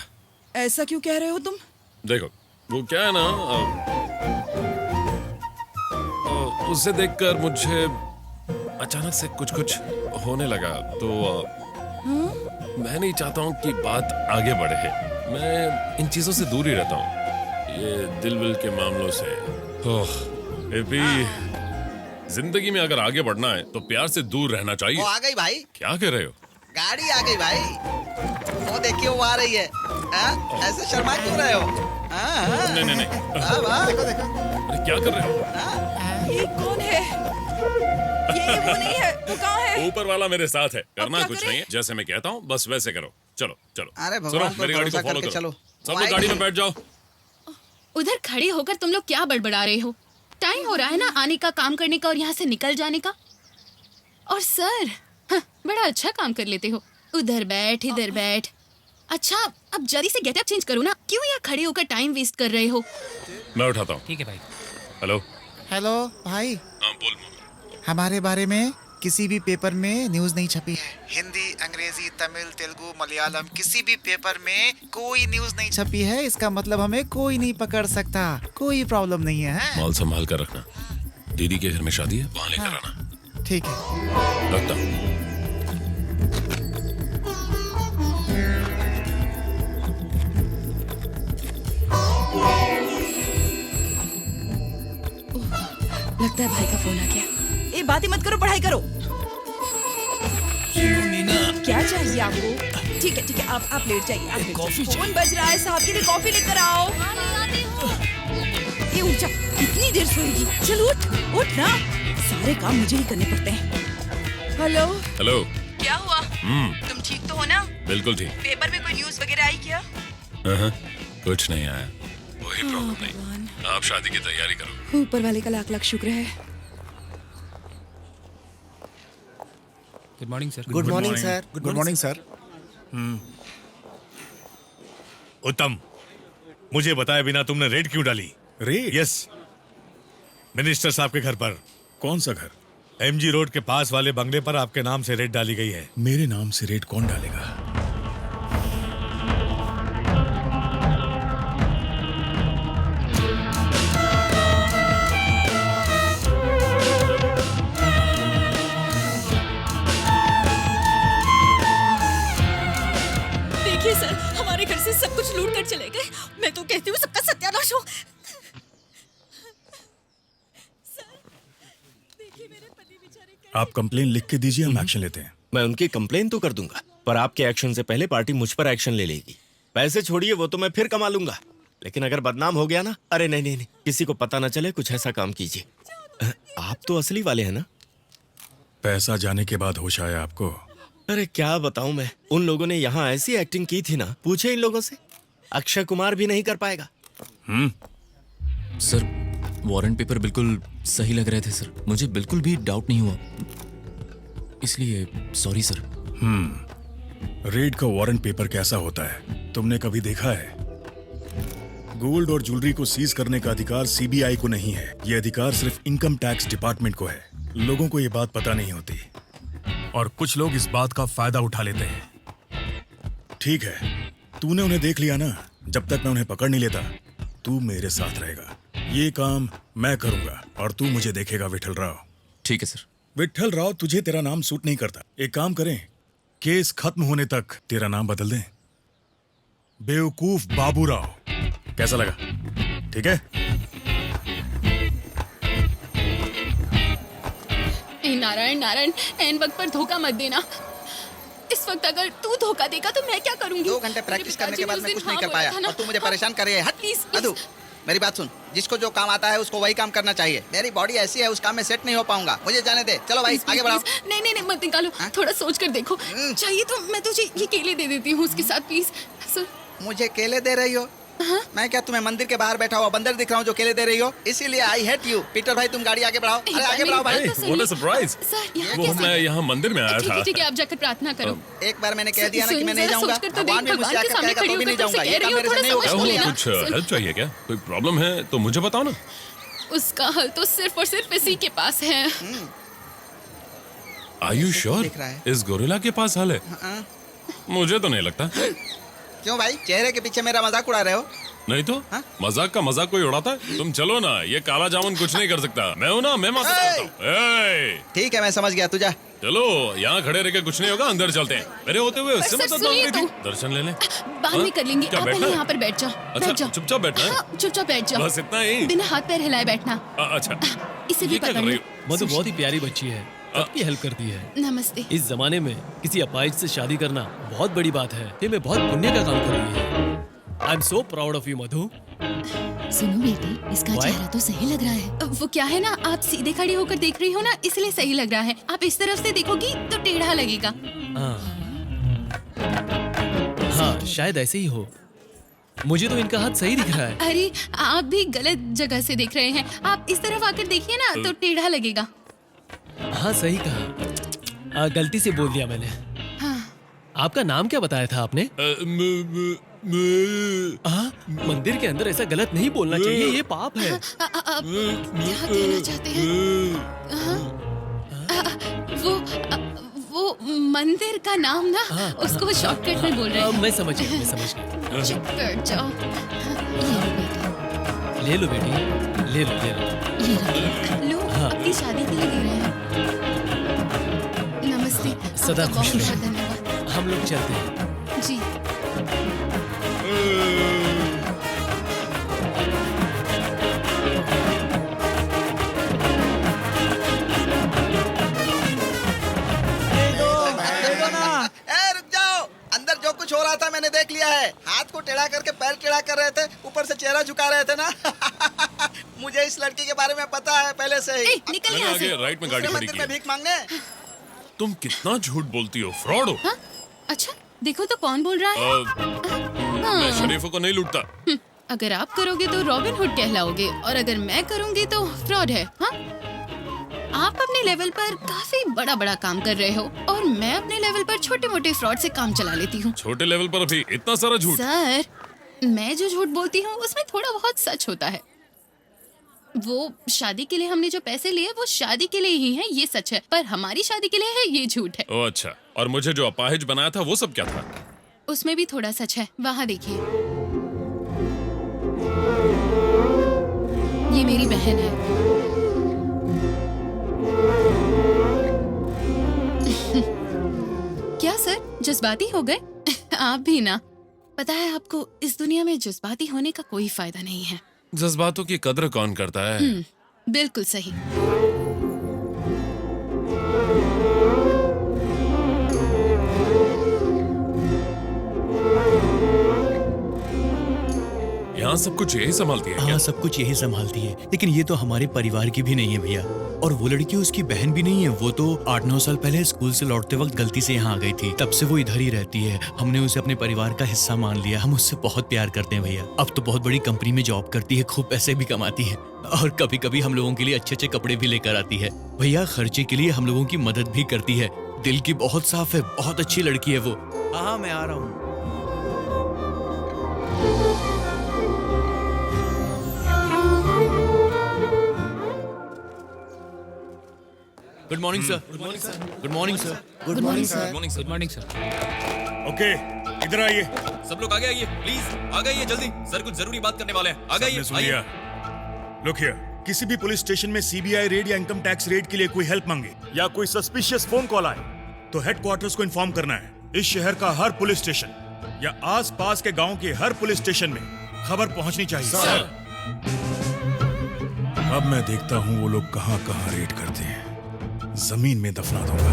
ऐसा क्यों कह रहे हो तुम? देखो, वो क्या है ना, उसे देखकर मुझे अचानक से कुछ होने लगा, तो मैं नहीं चाहता हूँ कि बात आगे बढ़े। मैं इन चीजों से दूर ही रहता हूँ, ये दिल विल के मामलों से। जिंदगी में अगर आगे बढ़ना है तो प्यार से दूर रहना चाहिए। वो आ गई भाई। क्या कर रहे हो? गाड़ी आ गई भाई। वो देखिए, वो आ रही है। ऐसे शर्मा क्यों रहे हो? नहीं। देखो देखो। अरे क्या कर रहे हो? ये कौन है? ये वो नहीं है, वो कहाँ है? ऊपर वाला मेरे साथ है। करना कुछ नहीं है, जैसे मैं कहता हूँ बस वैसे करो। चलो चलो। अरे भगवान सुनो, मेरी गाड़ी को फॉलो करो। चलो। सब लोग गाड़ी में बैठ जाओ। उधर खड़े होकर तुम लोग क्या बड़बड़ा रहे हो? टाइम हो रहा है ना आने का, काम करने का और यहाँ से निकल जाने का। और सर, बड़ा अच्छा काम कर लेते हो। उधर बैठ, इधर बैठ। अच्छा अब जल्दी से गेटअप चेंज करो ना, क्यों यहाँ खड़े होकर टाइम वेस्ट कर रहे हो? मैं उठाता हूँ। ठीक है भाई। हेलो। हेलो भाई, हाँ बोल। हमारे बारे में किसी भी पेपर में न्यूज़ नहीं छपी है। हिंदी, अंग्रेजी, तमिल, तेलुगु, मलयालम, किसी भी पेपर में कोई न्यूज़ नहीं छपी है। इसका मतलब हमें कोई नहीं पकड़ सकता, कोई प्रॉब्लम नहीं है, हैं? माल संभाल कर रखना। दीदी के घर में शादी है, वहाँ लेकर आना। ठीक है। रखता हूँ। लगता है भाई का फोन आ गया। ए बात ही मत करो, पढ़ाई करो। क्या चाहिए आपको? ठीक है आप लेट जाइए। आप कॉफी फोन बज रहा है, साहब के लिए कॉफी लेकर आओ। ये उठ जा, कितनी देर सोएगी? चल उठ ना, सारे काम मुझे ही करने पड़ते हैं। हेलो। क्या हुआ? तुम ठीक तो हो ना? बिल्कुल ठीक। पेपर में कोई न्यूज़ वगैरह आई क्या? कुछ नहीं आया। कोई प्रॉब्लम नहीं। आप शादी की तैयारी करो। ऊपर वाले का लाख लाख शुक्र है। Good morning sir. Good morning sir. Good morning sir. उत्तम, मुझे बताए बिना तुमने रेड क्यों डाली? रेड? यस, मिनिस्टर साहब के घर पर। कौन सा घर? एमजी रोड के पास वाले बंगले पर आपके नाम से रेड डाली गई है। मेरे नाम से रेड कौन डालेगा? देखिए सर, हमारे घर से सब कुछ लूट कर चले गए। मैं तो कहती हूँ सबका सत्यानाश हो। आप कंप्लेन लिख के दीजिए, हम एक्शन लेते हैं। मैं उनकी कंप्लेन तो कर दूंगा, पर आपके एक्शन से पहले पार्टी मुझ पर एक्शन ले लेगी। पैसे छोड़िए, वो तो मैं फिर कमा लूंगा, लेकिन अगर बदनाम हो गया ना, अरे नहीं, किसी को पता ना चले, कुछ ऐसा काम कीजिए। आप तो असली वाले हैं ना? पैसा जाने के बाद होश आया आपको? अरे क्या बताऊं मैं, उन लोगों ने यहाँ ऐसी एक्टिंग की थी ना, पूछे इन लोगों से, अक्षय कुमार भी नहीं कर पाएगा। सर, वारंट पेपर बिल्कुल सही लग रहे थे सर, मुझे बिल्कुल भी डाउट नहीं हुआ, इसलिए सॉरी सर। रेड का वारंट पेपर कैसा होता है तुमने कभी देखा है? गोल्ड और ज्वेलरी को सीज करने का अधिकार सीबीआई को नहीं है, ये अधिकार सिर्फ इनकम टैक्स डिपार्टमेंट को है। लोगों को ये बात पता नहीं होती और कुछ लोग इस बात का फायदा उठा लेते हैं। ठीक है, तूने उन्हें देख लिया ना, जब तक मैं उन्हें पकड़ नहीं लेता तू मेरे साथ रहेगा। ये काम मैं करूंगा और तू मुझे देखेगा विठल राव। ठीक है सर। विठल राव, तुझे तेरा नाम सूट नहीं करता। एक काम करें, केस खत्म होने तक तेरा नाम बदल दें, बेवकूफ बाबूराव। कैसा लगा? ठीक है? नारायण नारायण, एन वक्त पर धोखा मत देना। इस वक्त अगर तू धोखा देगा तो मैं क्या करूंगी? 2 घंटे प्रैक्टिस करने के बाद मैं कुछ नहीं कर पाया और तू मुझे परेशान कर रही है। हट मधु, मेरी बात सुन, जिसको जो काम आता है उसको वही काम करना चाहिए। मेरी बॉडी ऐसी है, उस काम में सेट नहीं हो पाऊंगा, मुझे जाने दे। चलो भाई आगे बढ़ाओ। नहीं मत निकालो, थोड़ा सोच कर देखो। चाहिए तो मैं तुझे ये केले दे देती हूँ उसके साथ, प्लीज। मुझे केले दे रही हो? मैं क्या तुम्हें मंदिर के बाहर बैठा हुआ बंदर दिख रहा हूँ जो केले दे रही हो? इसीलिए आई हेट यू। पीटर भाई तुम गाड़ी आगे बढ़ाओ। अरे आगे बढ़ाओ भाई। What a surprise! वो मैं यहाँ मंदिर में आया था। ठीक है, आप जाकर प्रार्थना करो। एक बार मैंने कह दिया ना कि मैं नहीं जाऊंगा, भगवान भी मुझसे आकर कहेगा तो भी नहीं जाऊंगा। ये काम मेरे से नहीं होगा। कुछ हेल्प चाहिए क्या? कोई प्रॉब्लम है तो मुझे बताओ ना। उसका हल तो सिर्फ और सिर्फ इसी के पास है। Are you sure? इस गोरिल्ला के पास हल है? मुझे तो नहीं लगता। क्यों भाई, चेहरे के पीछे मेरा मजाक उड़ा रहे हो? नहीं तो मजाक का मजाक कोई उड़ाता है? तुम चलो ना, ये काला जामुन कुछ नहीं कर सकता। मैं हूं ना, मैं माफ करता हूं। ठीक है, मैं समझ गया, तू जा। चलो, यहाँ खड़े रह के कुछ नहीं होगा, अंदर चलते हैं। मेरे होते हुए उससे मदद मांग रही थी। दर्शन ले ले, बाद में कर लेंगे। आप पहले यहाँ पर बैठ जाओ। अच्छा, चुपचाप बैठना है? चुपचाप बैठ जाओ, बस इतना ही? बिना हाथ पैर हिलाए बैठना। अच्छा, इसे भी पकड़ लो। मधु बहुत ही प्यारी बच्ची है, सबकी हेल्प करती है। नमस्ते। इस जमाने में किसी अपाहिज से शादी करना बहुत बड़ी बात है। ये मैं बहुत पुण्य का काम कर रही है। I am so proud of you Madhu. सुनो बेटी, इसका चेहरा तो सही लग रहा है। वो क्या है ना, आप सीधे खड़ी होकर देख रही हो ना, इसलिए सही लग रहा है। आप इस तरफ से देखोगी तो टेढ़ा लगेगा। हाँ, शायद ऐसे ही हो। मुझे तो इनका हाथ सही दिख रहा है। अरे आप भी गलत जगह से देख रहे हैं। आप इस तरफ आकर देखिए ना तो टेढ़ा लगेगा। हाँ, सही कहा। गलती से बोल दिया मैंने। हाँ। आपका नाम क्या बताया था आपने? मंदिर के अंदर ऐसा गलत नहीं बोलना चाहिए, ये पाप है। आप क्या कहना चाहते हैं? वो मंदिर का नाम ना, उसको शॉर्टकट में बोल रहे हैं। मैं समझ गया। चुप कर जाओ। ले लो बेटी, ले लो। लो, अपनी शादी के लिए दे रहे हैं। नमस्ते। सदा आपका खुश बहुत-बहुत रहें। धन्यवाद। हम लोग चलते हैं। जी। ए, रुक जाओ। अंदर जो कुछ हो रहा था मैंने देख लिया है। हाथ को टेढ़ा करके पैर टेढ़ा कर रहे थे, ऊपर से चेहरा झुका रहे थे ना। मुझे इस लड़की के बारे में पता है पहले से ही। निकल यहाँ से। राइट में गाड़ी खड़ी मंदिर की में है। भीख मांगने। तुम कितना झूठ बोलती हो, फ्रॉड हो। अच्छा, देखो तो कौन बोल रहा है। मैं शरीफों को नहीं लूटता। अगर आप करोगे तो रॉबिन हुड कहलाओगे, और अगर मैं करूंगी तो फ्रॉड है। हाँ, आप अपने लेवल पर काफी बड़ा बड़ा काम कर रहे हो, और मैं अपने लेवल पर छोटे मोटे फ्रॉड से काम चला लेती हूँ। छोटे लेवल पर भी इतना सारा झूठ। सर, मैं जो झूठ बोलती हूँ उसमें थोड़ा बहुत सच होता है। वो शादी के लिए हमने जो पैसे लिए वो शादी के लिए ही हैं, ये सच है, पर हमारी शादी के लिए है, ये झूठ है। ओ अच्छा, और मुझे जो अपाहिज बनाया था वो सब क्या था? उसमें भी थोड़ा सच है। वहाँ देखिए, ये मेरी बहन है। क्या सर, जज्बाती हो गए? आप भी ना। पता है आपको, इस दुनिया में जज्बाती होने का कोई फायदा नहीं है। जज्बातों की कद्र कौन करता है? बिल्कुल सही। यहाँ सब कुछ यही संभालती है? हाँ, सब कुछ यही संभालती है, लेकिन ये तो हमारे परिवार की भी नहीं है भैया। और वो लड़की उसकी बहन भी नहीं है। वो तो 8-9 साल पहले स्कूल से लौटते वक्त गलती से यहाँ आ गई थी, तब से वो इधर ही रहती है। हमने उसे अपने परिवार का हिस्सा मान लिया। हम उससे बहुत प्यार करते हैं भैया। अब तो बहुत बड़ी कंपनी में जॉब करती है, खूब पैसे भी कमाती है, और कभी कभी हम लोगों के लिए अच्छे अच्छे कपड़े भी लेकर आती है। भैया, खर्चे के लिए हम लोगों की मदद भी करती है। दिल की बहुत साफ है, बहुत अच्छी लड़की है वो। हाँ, मैं आ रहा हूँ। Good morning sir. Good morning sir. Good morning sir. Good morning sir. Good morning sir. Good morning sir. Okay, इधर आइए। सब लोग आगे आइए, प्लीज आगे आइए जल्दी। सर कुछ जरूरी बात करने वाले हैं, आगे आइए। सुन लिया। लुक हियर, किसी भी पुलिस स्टेशन में सीबीआई रेड या इनकम टैक्स रेड के लिए कोई हेल्प मांगे या कोई सस्पिशियस फोन कॉल आए तो हेडक्वार्टर्स को इन्फॉर्म करना है। इस शहर का हर पुलिस स्टेशन या आसपास के गांव के हर पुलिस स्टेशन में खबर पहुंचनी चाहिए। सर। अब मैं देखता हूं वो लोग कहां कहां रेड करते हैं। जमीन में दफना दूंगा।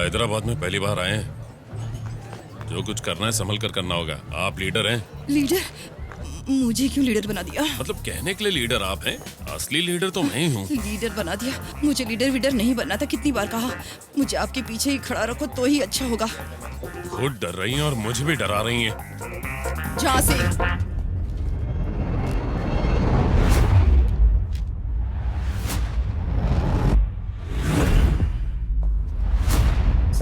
हैदराबाद में पहली बार आए हैं। जो कुछ करना है संभल कर करना होगा। आप लीडर हैं। लीडर? मुझे क्यों लीडर बना दिया? मतलब कहने के लिए लीडर आप हैं, असली लीडर तो मैं ही हूँ। लीडर बना दिया? मुझे लीडर वीडर नहीं बनना था। कितनी बार कहा, मुझे आपके पीछे ही खड़ा रखो तो ही अच्छा होगा। खुद डर रही हैं और मुझे भी डरा रही हैं। जहाँ से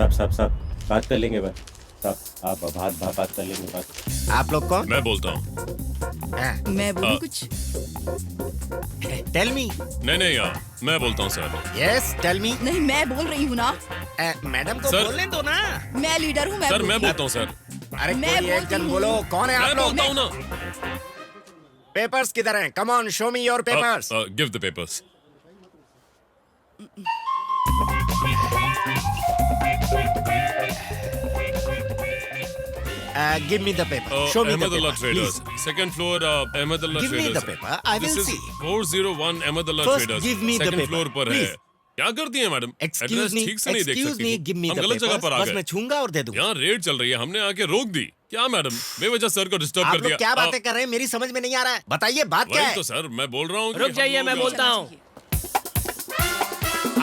सब बात कर लेंगे बस। सब आप बात कर लेंगे बस। आप लोग कौन? मैं बोलता हूँ। मैं बोलूं कुछ? Tell me. नहीं यार, मैं बोलता हूँ सर। Yes tell me. नहीं, मैं बोल रही हूँ ना। मैडम को सर। बोलने दो ना। मैं लीडर हूँ। सर मैं बोलता हूँ सर। अरे मैं कोई एक जन बोलो, कौन है आप मैं लोग? बोलता हूँ ना। पेपर्स किधर हैं? Come on, show me your papers. Give the papers. Give me the paper show me the Ahmedullah paper Traders. Second floor, Ahmedullah Give me Traders. the paper, I will This is see. 401 Ahmedullah First, Traders. give me the Second paper, floor पर है। please. क्या करती है madam? Excuse address me, ठीक से नहीं देख excuse सकती me, थी। give me हम the गलत जगह papers, पर आ बस गए। मैं छूंगा और दे दूंगा। यहाँ रेड चल रही है, हमने आके रोक दी। क्या मैडम? बेवजह सर को डिस्टर्ब आप कर लोग दिया। क्या बातें कर रहे हैं मेरी समझ में नहीं आ रहा है बताइए बात क्या वही है तो सर मैं बोल रहा हूँ कि रुक हम जाइए, मैं लोग- बोलता हूँ।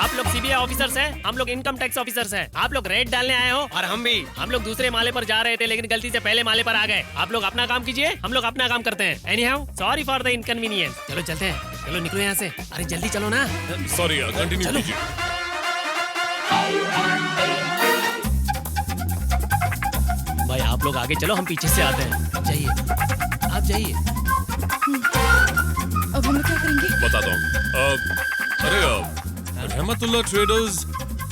आप लोग सीबीआई ऑफिसर्स हैं, हम लोग इनकम टैक्स ऑफिसर्स हैं। आप लोग रेड डालने आए हो और हम लोग दूसरे माले पर जा रहे थे लेकिन गलती से पहले माले पर आ गए। आप लोग अपना काम कीजिए, हम लोग अपना काम करते हैं। Anyhow sorry for the inconvenience. चलो चलते हैं, चलो निकलो यहाँ से। अरे जल्दी चलो ना। सॉरी कंटिन्यू कीजिए। भाई आप लोग आगे चलो, हम पीछे से आते हैं। जाइए, आप जाइए। अब हम लोग क्या करेंगे? बताता हूँ। अरे रहमतुल्लाह ट्रेडर्स।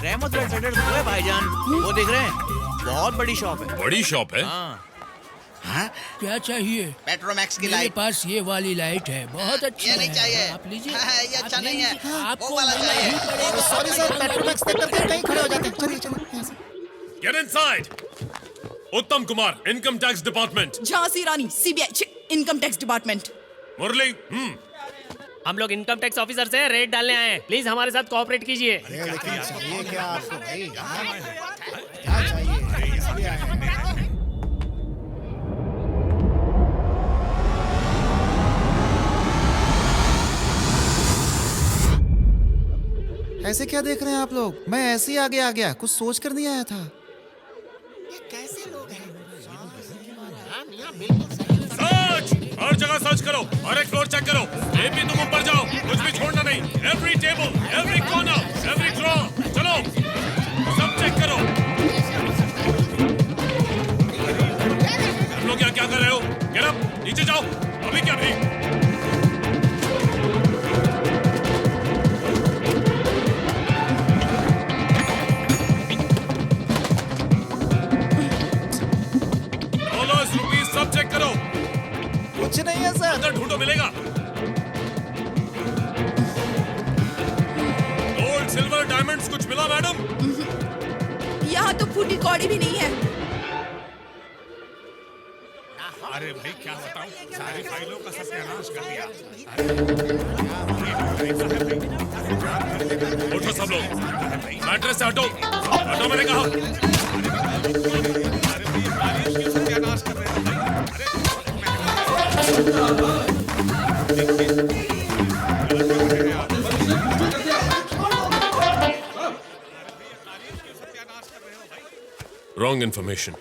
रहमतुल्लाह ट्रेडर्स वो है भाईजान, वो देख रहे हैं, बहुत बड़ी शॉप है। बड़ी शॉप है। हाँ? क्या चाहिए? पेट्रोमैक्स की मेरे लाइट। पास ये वाली लाइट है, बहुत अच्छी ये नहीं है। चाहिए। आप लीजिए। ये अच्छा नहीं है। आपको वो वाला लेना चाहिए। ही पड़ेगा। सॉरी सर, पेट्रोमैक्स देख करके कहीं खड़े हो जाते हैं। चलिए चलिए यहाँ से। Get inside. Uttam Kumar, income tax department. Jhansi Rani, CBI, income tax department. Murali. हम लोग इनकम टैक्स ऑफिसर से रेड डालने आए हैं। प्लीज हमारे साथ कोऑपरेट कीजिए। चाहिए क्या आपको भाई? ऐसे क्या देख रहे हैं आप लोग? मैं ऐसे ही आगे आ गया, कुछ सोच कर नहीं आया था। सर्च, हर जगह सर्च करो, हर एक फ्लोर चेक करो। ये भी तुम ऊपर जाओ, कुछ भी छोड़ना नहीं। Every table, every corner, every drawer, चलो सब चेक करो। तुम लोग क्या क्या कर रहे हो? गेट अप, नीचे जाओ, अभी क्या अभी? ₹, सब चेक करो। कुछ नहीं है सर। अंदर ढूंढो, मिलेगा। गोल्ड, सिल्वर, डायमंड्स कुछ मिला मैडम? यहाँ तो फूटी कौड़ी भी नहीं है। अरे भाई क्या बताऊं, सारी फाइलों का सत्यानाश कर दिया। उठो सब लोग, मैट्रेस से हटो, हटो मैंने कहा। सत्यानाश कर रहे हैं। Wrong information.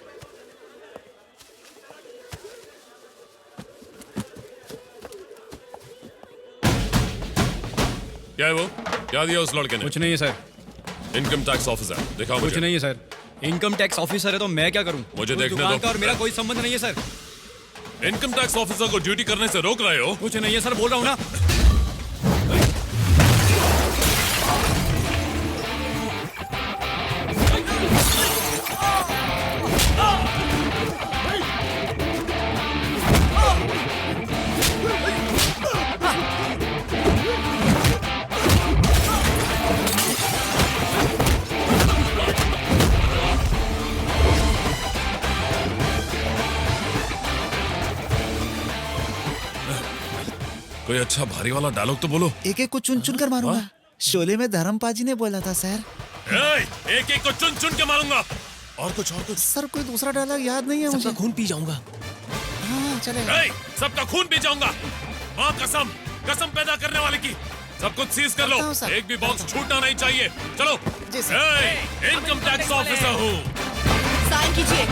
क्या है वो? क्या दिया उस लड़के ने? कुछ नहीं है सर। इनकम टैक्स ऑफिसर, दिखाओ कुछ मुझे। नहीं है सर। इनकम टैक्स ऑफिसर है तो मैं क्या करूं? मुझे उस देखने दुकान दो। का और मेरा कोई संबंध नहीं है सर। इनकम टैक्स ऑफिसर को ड्यूटी करने से रोक रहे हो? कुछ नहीं है सर, बोल रहा हूं ना। कोई अच्छा भारी वाला डायलॉग तो बोलो। एक एक को चुन चुन कर मारूंगा। शोले में धर्मपाजी ने बोला था सर। एक एक को चुन चुन के मारूंगा। और कुछ सर कोई दूसरा डायलॉग याद नहीं है मुझे। सबका खून पी जाऊंगा। हाँ चलेगा। सबका खून पी जाऊंगा। माँ कसम, कसम पैदा करने वाले की। सब कुछ सीज कर लो, एक भी बॉक्स छूटना नहीं चाहिए। चलो। इनकम टैक्स ऑफिसर हूँ। साइन कीजिए।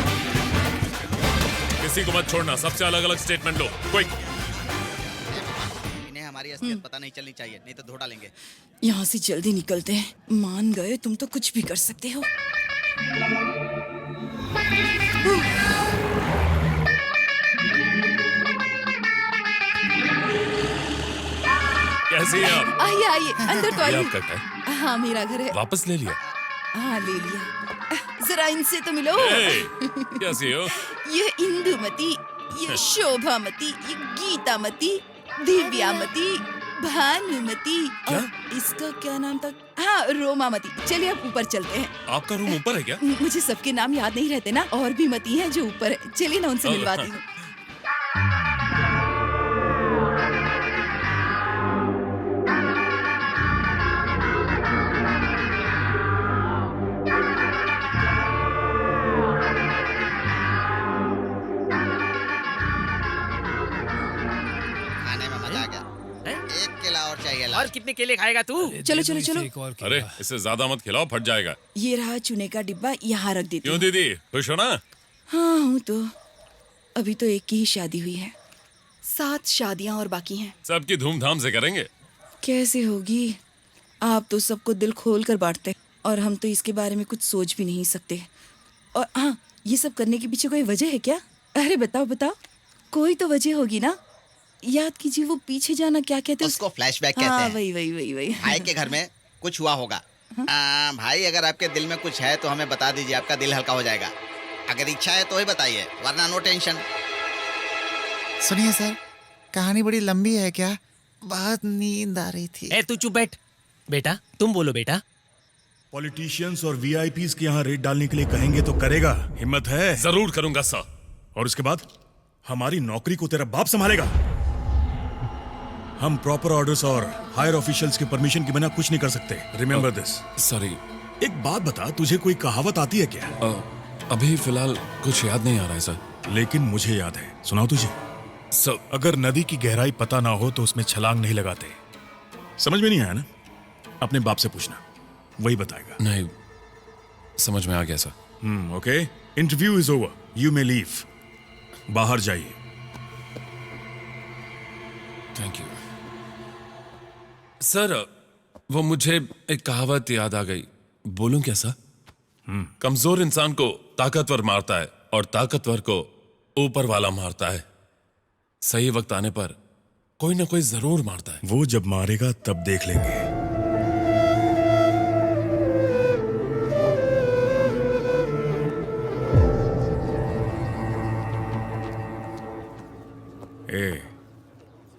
किसी को मत छोड़ना, सबसे अलग अलग स्टेटमेंट लो। क्विक। इन्हें हमारी असलियत पता नहीं चलनी चाहिए, नहीं तो धो डालेंगे। यहाँ से जल्दी निकलते हैं। मान गए तुम तो कुछ भी कर सकते हो। कैसी है आप? आइए आइए, अंदर तो ये आइए। आपका घर है? हाँ मेरा घर है। वापस ले लिया? हाँ ले लिया। जरा इनसे तो मिलो। कैसी हो? ये इंदुमती, ये शोभामती, ये गीतामती, दिव्यामती, भानुमती। और इसका क्या नाम था? हाँ हाँ रोमामती, चलिए अब ऊपर चलते हैं। आपका रूम ऊपर है क्या? मुझे सबके नाम याद नहीं रहते ना, और भी मती हैं जो ऊपर है। चलिए ना उनसे मिलवाती हूँ। खाने में मजा आ गया। एक केला और चाहिए। और कितने केले खाएगा तू? चलो चलो चलो। अरे इसे ज्यादा मत खिलाओ, फट जाएगा। ये रहा चूने का डिब्बा, यहाँ रख देती क्यों हूँ। दीदी, खुश हो ना? हाँ हूँ तो। अभी तो एक की ही शादी हुई है, 7 शादियाँ और बाकी हैं। सबकी धूमधाम से करेंगे। कैसे होगी? आप तो सबको दिल खोल कर बांटते, और हम तो इसके बारे में कुछ सोच भी नहीं सकते। और हाँ, ये सब करने के पीछे कोई वजह है क्या? अरे बताओ बताओ, कोई तो वजह होगी ना। याद कीजिए, वो पीछे जाना क्या कहते हैं उसको फ्लैशबैक कहते हाँ, हैं। वही भाई के घर में कुछ हुआ होगा। भाई अगर आपके दिल में कुछ है तो हमें बता दीजिए, आपका दिल हल्का हो जाएगा। अगर इच्छा है तो ही बताइए, वरना नो टेंशन। सुनिए सर, कहानी बड़ी लंबी है क्या? बहुत नींद आ रही थी। ए तू चुप बैठ। बेटा तुम बोलो बेटा। पॉलिटिशियंस और वीआईपीज के यहाँ रेड डालने के लिए कहेंगे तो करेगा? हिम्मत है? जरूर करूंगा सर। और उसके बाद हमारी नौकरी को तेरा बाप संभालेगा। हम प्रॉपर ऑर्डर्स और हायर ऑफिशियल्स के परमिशन के बिना कुछ नहीं कर सकते। Remember this. सॉरी। एक बात बता, तुझे कोई कहावत आती है क्या? अभी फिलहाल कुछ याद नहीं आ रहा है सर। लेकिन मुझे याद है, सुनाओ तुझे। सर अगर नदी की गहराई पता ना हो तो उसमें छलांग नहीं लगाते। समझ में नहीं आया ना? अपने बाप से पूछना, वही बताएगा। नहीं, समझ में आ गया sir. Okay, interview is over, you may leave. बाहर जाइए। Thank you sir. वो मुझे एक कहावत याद आ गई, बोलूं क्या सर? कमजोर इंसान को ताकतवर मारता है और ताकतवर को ऊपर वाला मारता है। सही वक्त आने पर कोई ना कोई जरूर मारता है। वो जब मारेगा तब देख लेंगे।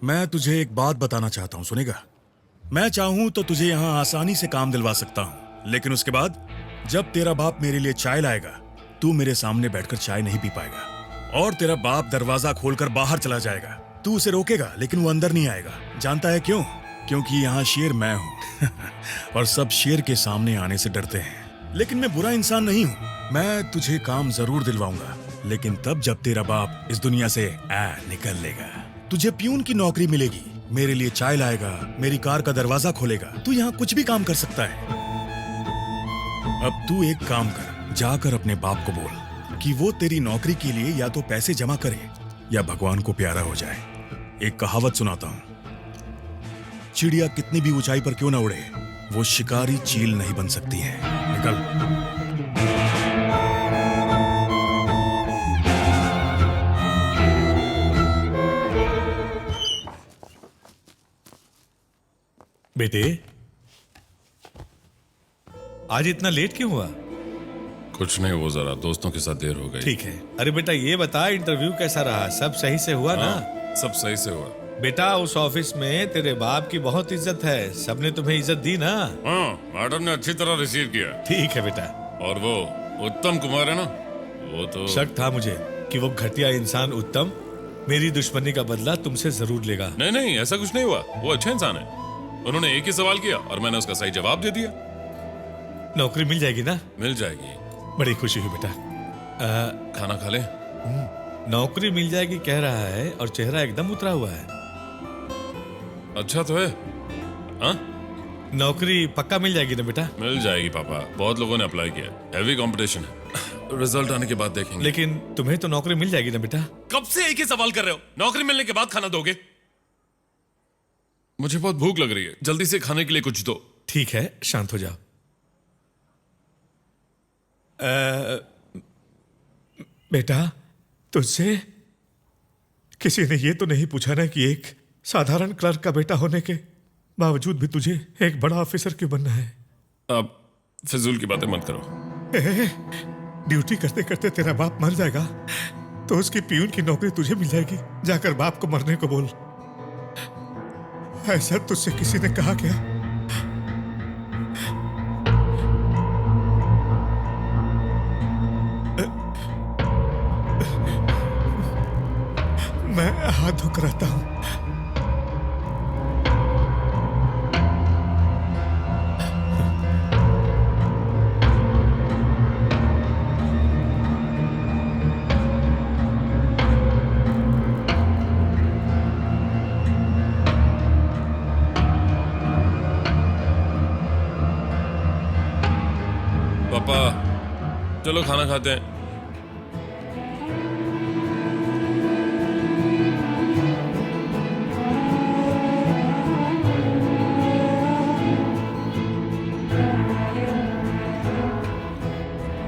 मैं तुझे एक बात बताना चाहता हूं, सुनेगा? मैं चाहूं तो तुझे यहां आसानी से काम दिलवा सकता हूं, लेकिन उसके बाद जब तेरा बाप मेरे लिए चाय लाएगा, तू मेरे सामने बैठकर चाय नहीं पी पाएगा। और तेरा बाप दरवाजा खोलकर बाहर चला जाएगा, तू उसे रोकेगा लेकिन वो अंदर नहीं आएगा। जानता है क्यों? क्योंकि यहाँ शेर मैं हूँ और सब शेर के सामने आने से डरते हैं। लेकिन मैं बुरा इंसान नहीं हूँ। मैं तुझे काम जरूर दिलवाऊंगा, लेकिन तब जब तेरा बाप इस दुनिया से निकल लेगा। तुझे प्यून की नौकरी मिलेगी, मेरे लिए चाय लाएगा, मेरी कार का दरवाजा खोलेगा। तू यहाँ कुछ भी काम कर सकता है। अब तू एक काम कर, जाकर अपने बाप को बोल कि वो तेरी नौकरी के लिए या तो पैसे जमा करे या भगवान को प्यारा हो जाए। एक कहावत सुनाता हूँ, चिड़िया कितनी भी ऊंचाई पर क्यों ना उड़े, वो शिकारी चील नहीं बन सकती है। निकल। बेटे, आज इतना लेट क्यों हुआ? कुछ नहीं, वो जरा दोस्तों के साथ देर हो गई। ठीक है। अरे बेटा ये बता, इंटरव्यू कैसा रहा? सब सही से हुआ ना? सब सही से हुआ। बेटा उस ऑफिस में तेरे बाप की बहुत इज्जत है, सबने तुम्हें इज्जत दी ना? हाँ, मैडम ने अच्छी तरह रिसीव किया। ठीक है बेटा। और वो उत्तम कुमार है ना, वो तो शक था मुझे कि वो घटिया इंसान उत्तम मेरी दुश्मनी का बदला तुमसे जरूर लेगा। नहीं नहीं, ऐसा कुछ नहीं हुआ। वो अच्छा इंसान है। उन्होंने एक ही सवाल किया और मैंने उसका सही जवाब दे दिया। नौकरी मिल जाएगी ना? मिल जाएगी। बड़ी खुशी हुई बेटा। खाना खा ले। नौकरी मिल जाएगी कह रहा है और चेहरा एकदम उतरा हुआ है। अच्छा तो है। हाँ, नौकरी पक्का मिल जाएगी ना बेटा? मिल जाएगी पापा, बहुत लोगों ने अप्लाई किया। हैवी कंपटीशन है। रिजल्ट आने के बाद देखेंगे। लेकिन तुम्हें तो नौकरी मिल जाएगी ना बेटा? कब से एक ही सवाल कर रहे हो? नौकरी मिलने के बाद खाना दोगे? मुझे बहुत भूख लग रही है, जल्दी से खाने के लिए कुछ दो। ठीक है, शांत हो जाओ। बेटा, तुझसे किसी ने ये तो नहीं पूछा ना कि एक साधारण क्लर्क का बेटा होने के बावजूद भी तुझे एक बड़ा ऑफिसर क्यों बनना है? अब फिजूल की बातें मत करो। ड्यूटी करते करते तेरा बाप मर जाएगा तो उसकी प्यून की नौकरी तुझे मिल जाएगी। जाकर बाप को मरने को बोल। ऐसा तुझसे किसी ने कहा क्या? चलो खाना खाते हैं।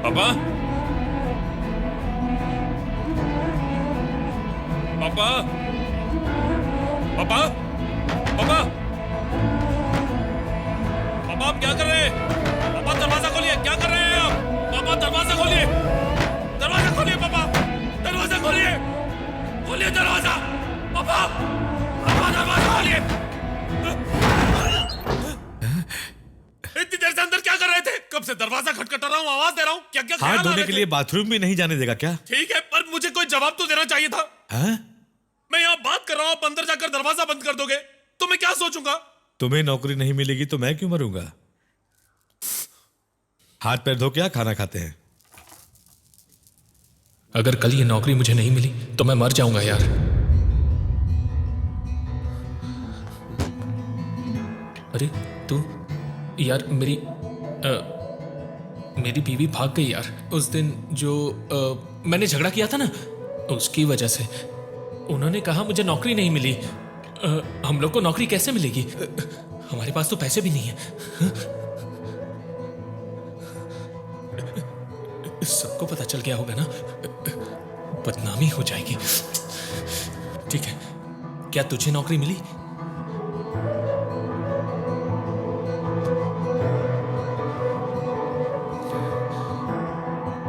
पापा, पापा, पापा, पापा, पापा, आप क्या कर रहे हैं? पापा दरवाजा खोलिए, क्या कर रहे हैं आप? पापा दरवाजा खोलिए, दरवाजा खोलिए, पापा दरवाजा खोलिए, खोलिए दरवाजा, पापा, पापा दरवाजा खोलिए। इतनी देर से अंदर क्या कर रहे थे? कब से दरवाजा खटखटा रहा हूँ, आवाज दे रहा हूँ, क्या क्या हाथ धोने के लिए बाथरूम भी नहीं जाने देगा क्या? ठीक है, पर मुझे कोई जवाब तो देना चाहिए था। हाँ? मैं यहाँ बात कर रहा हूँ, आप अंदर जाकर दरवाजा बंद कर दोगे तो मैं क्या सोचूंगा? तुम्हें नौकरी नहीं मिलेगी तो मैं क्यों मरूंगा? हाथ पैर धो क्या खाना खाते हैं? अगर कल ये नौकरी मुझे नहीं मिली तो मैं मर जाऊंगा यार। अरे तू यार, मेरी बीवी भाग गई यार। उस दिन जो मैंने झगड़ा किया था ना, उसकी वजह से उन्होंने कहा मुझे नौकरी नहीं मिली। हम लोग को नौकरी कैसे मिलेगी? हमारे पास तो पैसे भी नहीं है। सबको पता चल गया होगा ना, बदनामी हो जाएगी। ठीक है, क्या तुझे नौकरी मिली?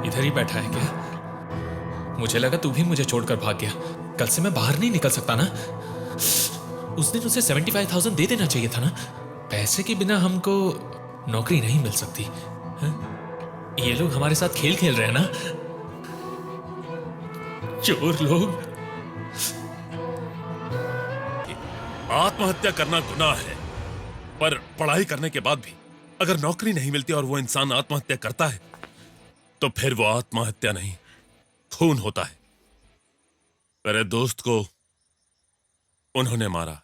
इधर ही बैठा है क्या? मुझे लगा तू भी मुझे छोड़कर भाग गया। कल से मैं बाहर नहीं निकल सकता ना। उस दिन उसे 75,000 दे देना चाहिए था ना। पैसे के बिना हमको नौकरी नहीं मिल सकती है? ये लोग हमारे साथ खेल खेल रहे हैं ना, चोर लोग। आत्महत्या करना गुनाह है, पर पढ़ाई करने के बाद भी अगर नौकरी नहीं मिलती और वो इंसान आत्महत्या करता है तो फिर वो आत्महत्या नहीं, खून होता है। मेरे दोस्त को उन्होंने मारा,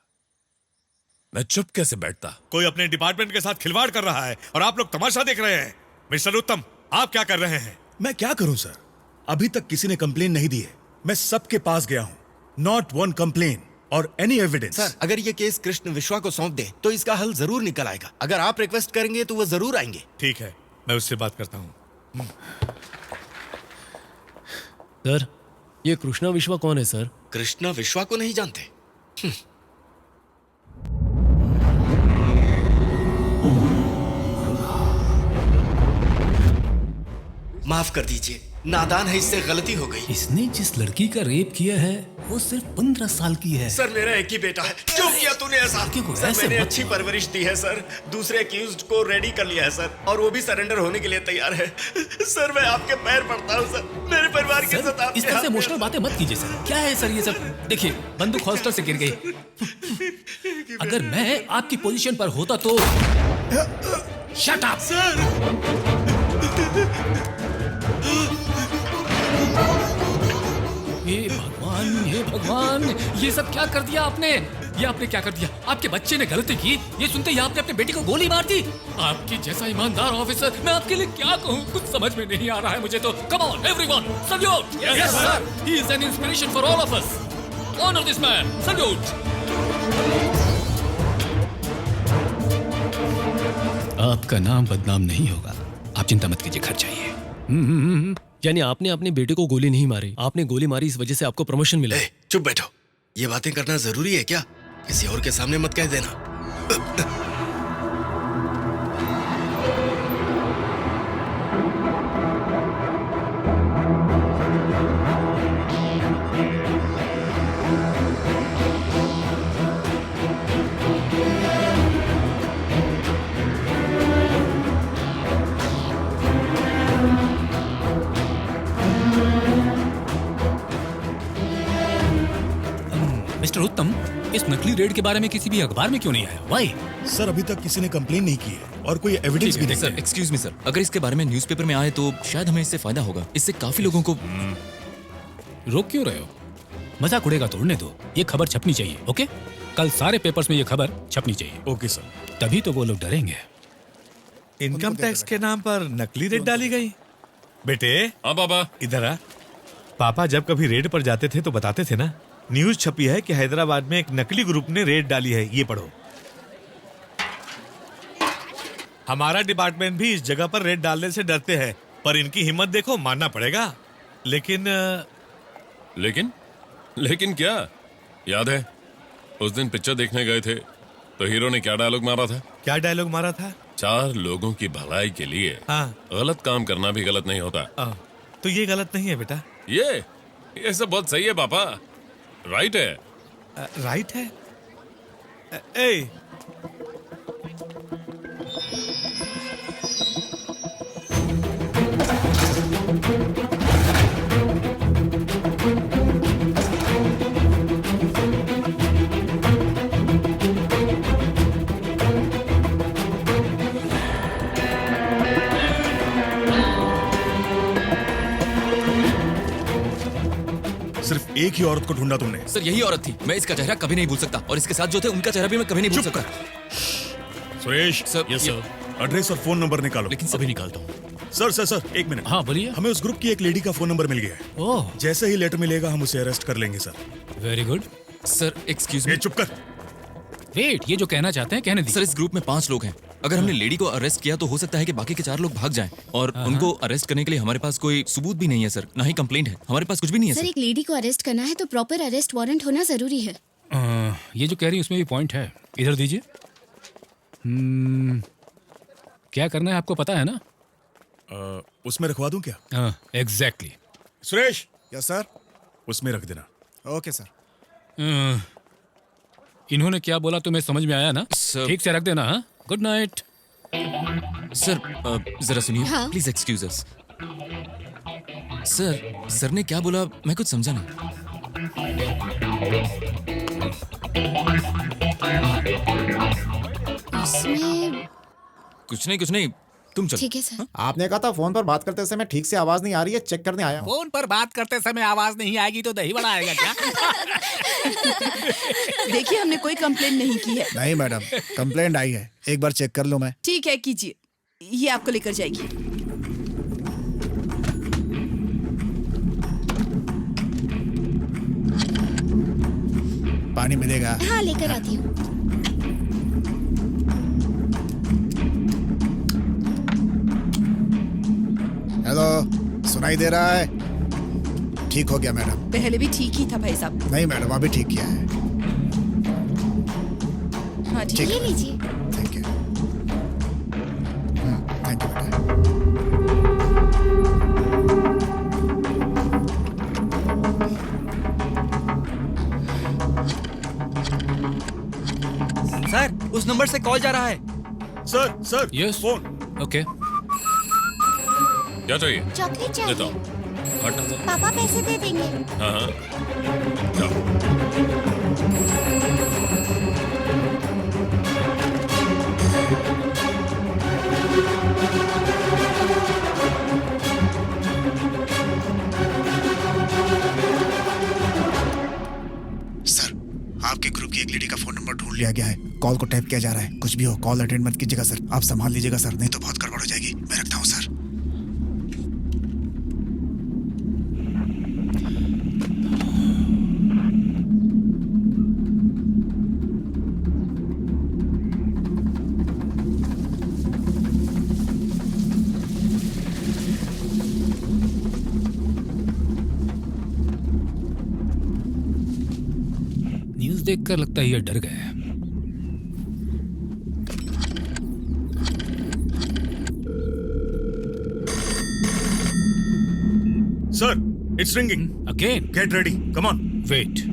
मैं चुप कैसे बैठता? कोई अपने डिपार्टमेंट के साथ खिलवाड़ कर रहा है और आप लोग तमाशा देख रहे हैं। मिस्टर उत्तम, आप क्या कर रहे हैं? मैं क्या करूं सर, अभी तक किसी ने कंप्लेन नहीं दी है। मैं सबके पास गया हूं, नॉट वन कंप्लेन और एनी एविडेंस। सर, अगर ये केस कृष्ण विश्वा को सौंप दे तो इसका हल जरूर निकल आएगा। अगर आप रिक्वेस्ट करेंगे तो वो जरूर आएंगे। ठीक है, मैं उससे बात करता हूँ। सर, ये कृष्णा विश्वा कौन है सर? कृष्णा विश्वा को नहीं जानते? माफ कर दीजिए, नादान है, इससे गलती हो गई। इसने जिस लड़की का रेप किया है वो सिर्फ 15 साल की है। सर, मेरा एक ही बेटा है। क्यों किया तूने ऐसा? सर, मैंने अच्छी परवरिश दी है सर, दूसरे एक्यूज्ड को रेडी कर लिया है सर, और वो भी सरेंडर होने के लिए तैयार है। सर, मैं आपके पैर पड़ता हूँ सर, मेरे परिवार की इज्जत आपके इस तरह हाथ से में है। इमोशनल बातें मत कीजिए सर। क्या है सर ये सब? देखिए, बंदूक हॉस्टल से गिर गई। अगर मैं आपकी पोजीशन पर होता तो शट अप सर। हे भगवान, ये सब क्या कर दिया आपने? ये आपने क्या कर दिया? आपके बच्चे ने गलती की, ये सुनते ही आपने अपने बेटी को गोली मार दी। आपकी जैसा ईमानदार ऑफिसर मैं आपके लिए क्या कहूँ, कुछ समझ में नहीं आ रहा है मुझे तो। Come on everyone, salute! Yes sir, he is an inspiration for all of us. Honour this man, salute! आपका नाम बदनाम नहीं होगा, आप चिंता मत कीजिए, घर चाहिए। यानी आपने अपने बेटे को गोली नहीं मारी, आपने गोली मारी इस वजह से आपको प्रमोशन मिला। चुप बैठो, ये बातें करना जरूरी है क्या? किसी और के सामने मत कह देना। मिस्टर उत्तम, इस नकली रेड के बारे में किसी भी अखबार में क्यों नहीं आया? वाई? सर, अभी तक किसी ने कंप्लेन नहीं की है और कोई एविडेंस भी नहीं सर, एक्सक्यूज मी सर, अगर इसके बारे में न्यूज़पेपर में आए तो शायद हमें इससे फायदा होगा। इससे काफी लोगों को। रोक क्यों रहे हो? मजाक उड़ेगा तो उड़ने दो, ये खबर छपनी चाहिए। ओके, कल सारे पेपर्स में ये खबर छपनी चाहिए। Okay sir. तभी तो वो लोग डरेंगे। इनकम टैक्स के नाम पर नकली रेट डाली गई। बेटे। हाँ पापा। इधर आ। पापा जब कभी रेड पर जाते थे तो बताते थे ना, न्यूज छपी है कि हैदराबाद में एक नकली ग्रुप ने रेड डाली है। ये पढ़ो। हमारा डिपार्टमेंट भी इस जगह पर रेड डालने से डरते हैं, पर इनकी हिम्मत देखो, मानना पड़ेगा। लेकिन क्या? याद है उस दिन पिक्चर देखने गए थे तो हीरो ने क्या डायलॉग मारा था? क्या डायलॉग मारा था? 4 लोगों की भलाई के लिए गलत काम करना भी गलत नहीं होता। तो ये गलत नहीं है बेटा। ये सब बहुत सही है पापा, राइट है। राइट है। ए सिर्फ एक ही औरत को ढूंढा तुमने? सर यही औरत थी। मैं इसका चेहरा कभी नहीं भूल सकता और इसके साथ जो थे उनका चेहरा भी मैं कभी नहीं भूल सकता। Suresh. Sir. Yes sir. Address और फोन नंबर निकालो। लेकिन सभी निकालता हूँ। सर एक मिनट। हाँ बोलिए। हमें उस ग्रुप की एक लेडी का फोन नंबर मिल गया है। ओह। जैसे ही लेटर मिलेगा हम उसे अरेस्ट कर लेंगे sir. Very good. Sir excuse me. चुप कर। वेट, ये जो कहना चाहते हैं कहने दीजिए। सर इस ग्रुप में 5 लोग हैं। अगर हमने लेडी को अरेस्ट किया तो हो सकता है कि बाकी के 4 लोग भाग जाएं और उनको अरेस्ट करने के लिए हमारे पास कोई सबूत भी नहीं है सर, ना ही कंप्लेंट है। हमारे पास कुछ भी नहीं है सर। एक लेडी को अरेस्ट करना है तो प्रॉपर अरेस्ट वारंट होना जरूरी है। ये जो कह रही है उसमें भी पॉइंट है। इधर दीजिए। क्या करना है आपको पता है ना? उसमें रखवा दूं क्या? एग्जैक्टली। सुरेश। Yes sir. उसमें रख देना। Okay sir. इन्होंने क्या बोला तुम्हें समझ में आया ना? ठीक से रख देना। हाँ, गुड नाइट। सर जरा सुनिए। हाँ? Please excuse us. सर ने क्या बोला मैं कुछ समझा नहीं। इसमें कुछ नहीं तुम चलो। ठीक है सर। आपने कहा था फोन पर बात करते समय ठीक से आवाज नहीं आ रही है, चेक करने आया हूं। फोन पर बात करते समय आवाज नहीं आएगी तो दही बड़ा आएगा क्या? देखिए हमने कोई कंप्लेन नहीं की है। नहीं मैडम, कंप्लेंट आई है, एक बार चेक कर लूं मैं। ठीक है कीजिए, ये आपको लेकर जाएगी। पानी मिलेगा? हाँ लेकर आती हूँ। हेलो, सुनाई दे रहा है? ठीक हो गया मैडम। पहले भी ठीक ही था भाई साहब। नहीं मैडम, अभी ठीक किया है। हाँ ठीक है। लीजिए। Thank you. थैंक यू बेटा। सर उस नंबर से कॉल जा रहा है। Sir yes phone. ओके। क्या चाहिए? चॉकलेट चाहिए। देता हूँ। हटना सर। पापा पैसे दे देंगे। हाँ जाओ। सर, आपके ग्रुप की एक लेडी का फोन नंबर ढूंढ लिया गया है। कॉल को टैप किया जा रहा है। कुछ भी हो कॉल अटेंड मत कीजिएगा सर। आप संभाल लीजिएगा सर, नहीं तो बहुत गड़बड़ हो जाएगी। मैं रखता हूँ सर। न्यूज देखकर लगता है ये डर गए। Sir, it's ringing. Again? Get ready. Come on. Wait.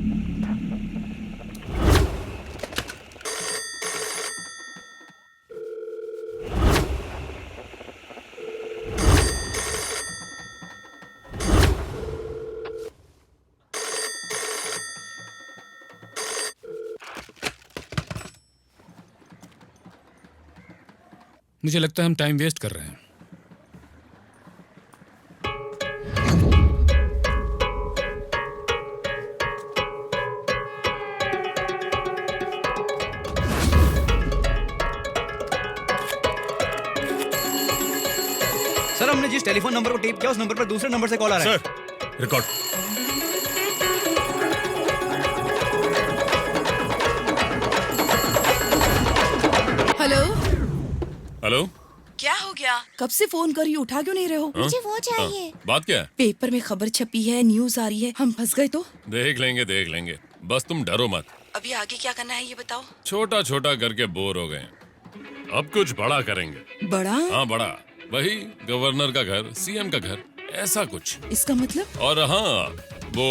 मुझे लगता है हम टाइम वेस्ट कर रहे हैं। सर हमने जिस टेलीफोन नंबर को टेप किया उस नंबर पर दूसरे नंबर से कॉल आ रहा है। Sir record. हेलो। हेलो। क्या हो गया? कब से फोन कर रही हूँ, उठा क्यों नहीं रहे हो? हाँ? मुझे वो चाहिए। हाँ, बात क्या है? पेपर में खबर छपी है, न्यूज आ रही है, हम फंस गए तो? देख लेंगे, बस तुम डरो मत। अभी आगे क्या करना है ये बताओ। छोटा छोटा करके बोर हो गए, अब कुछ बड़ा करेंगे। बड़ा? हाँ बड़ा, वही गवर्नर का घर, सीएम का घर, ऐसा कुछ। इसका मतलब? और हाँ, वो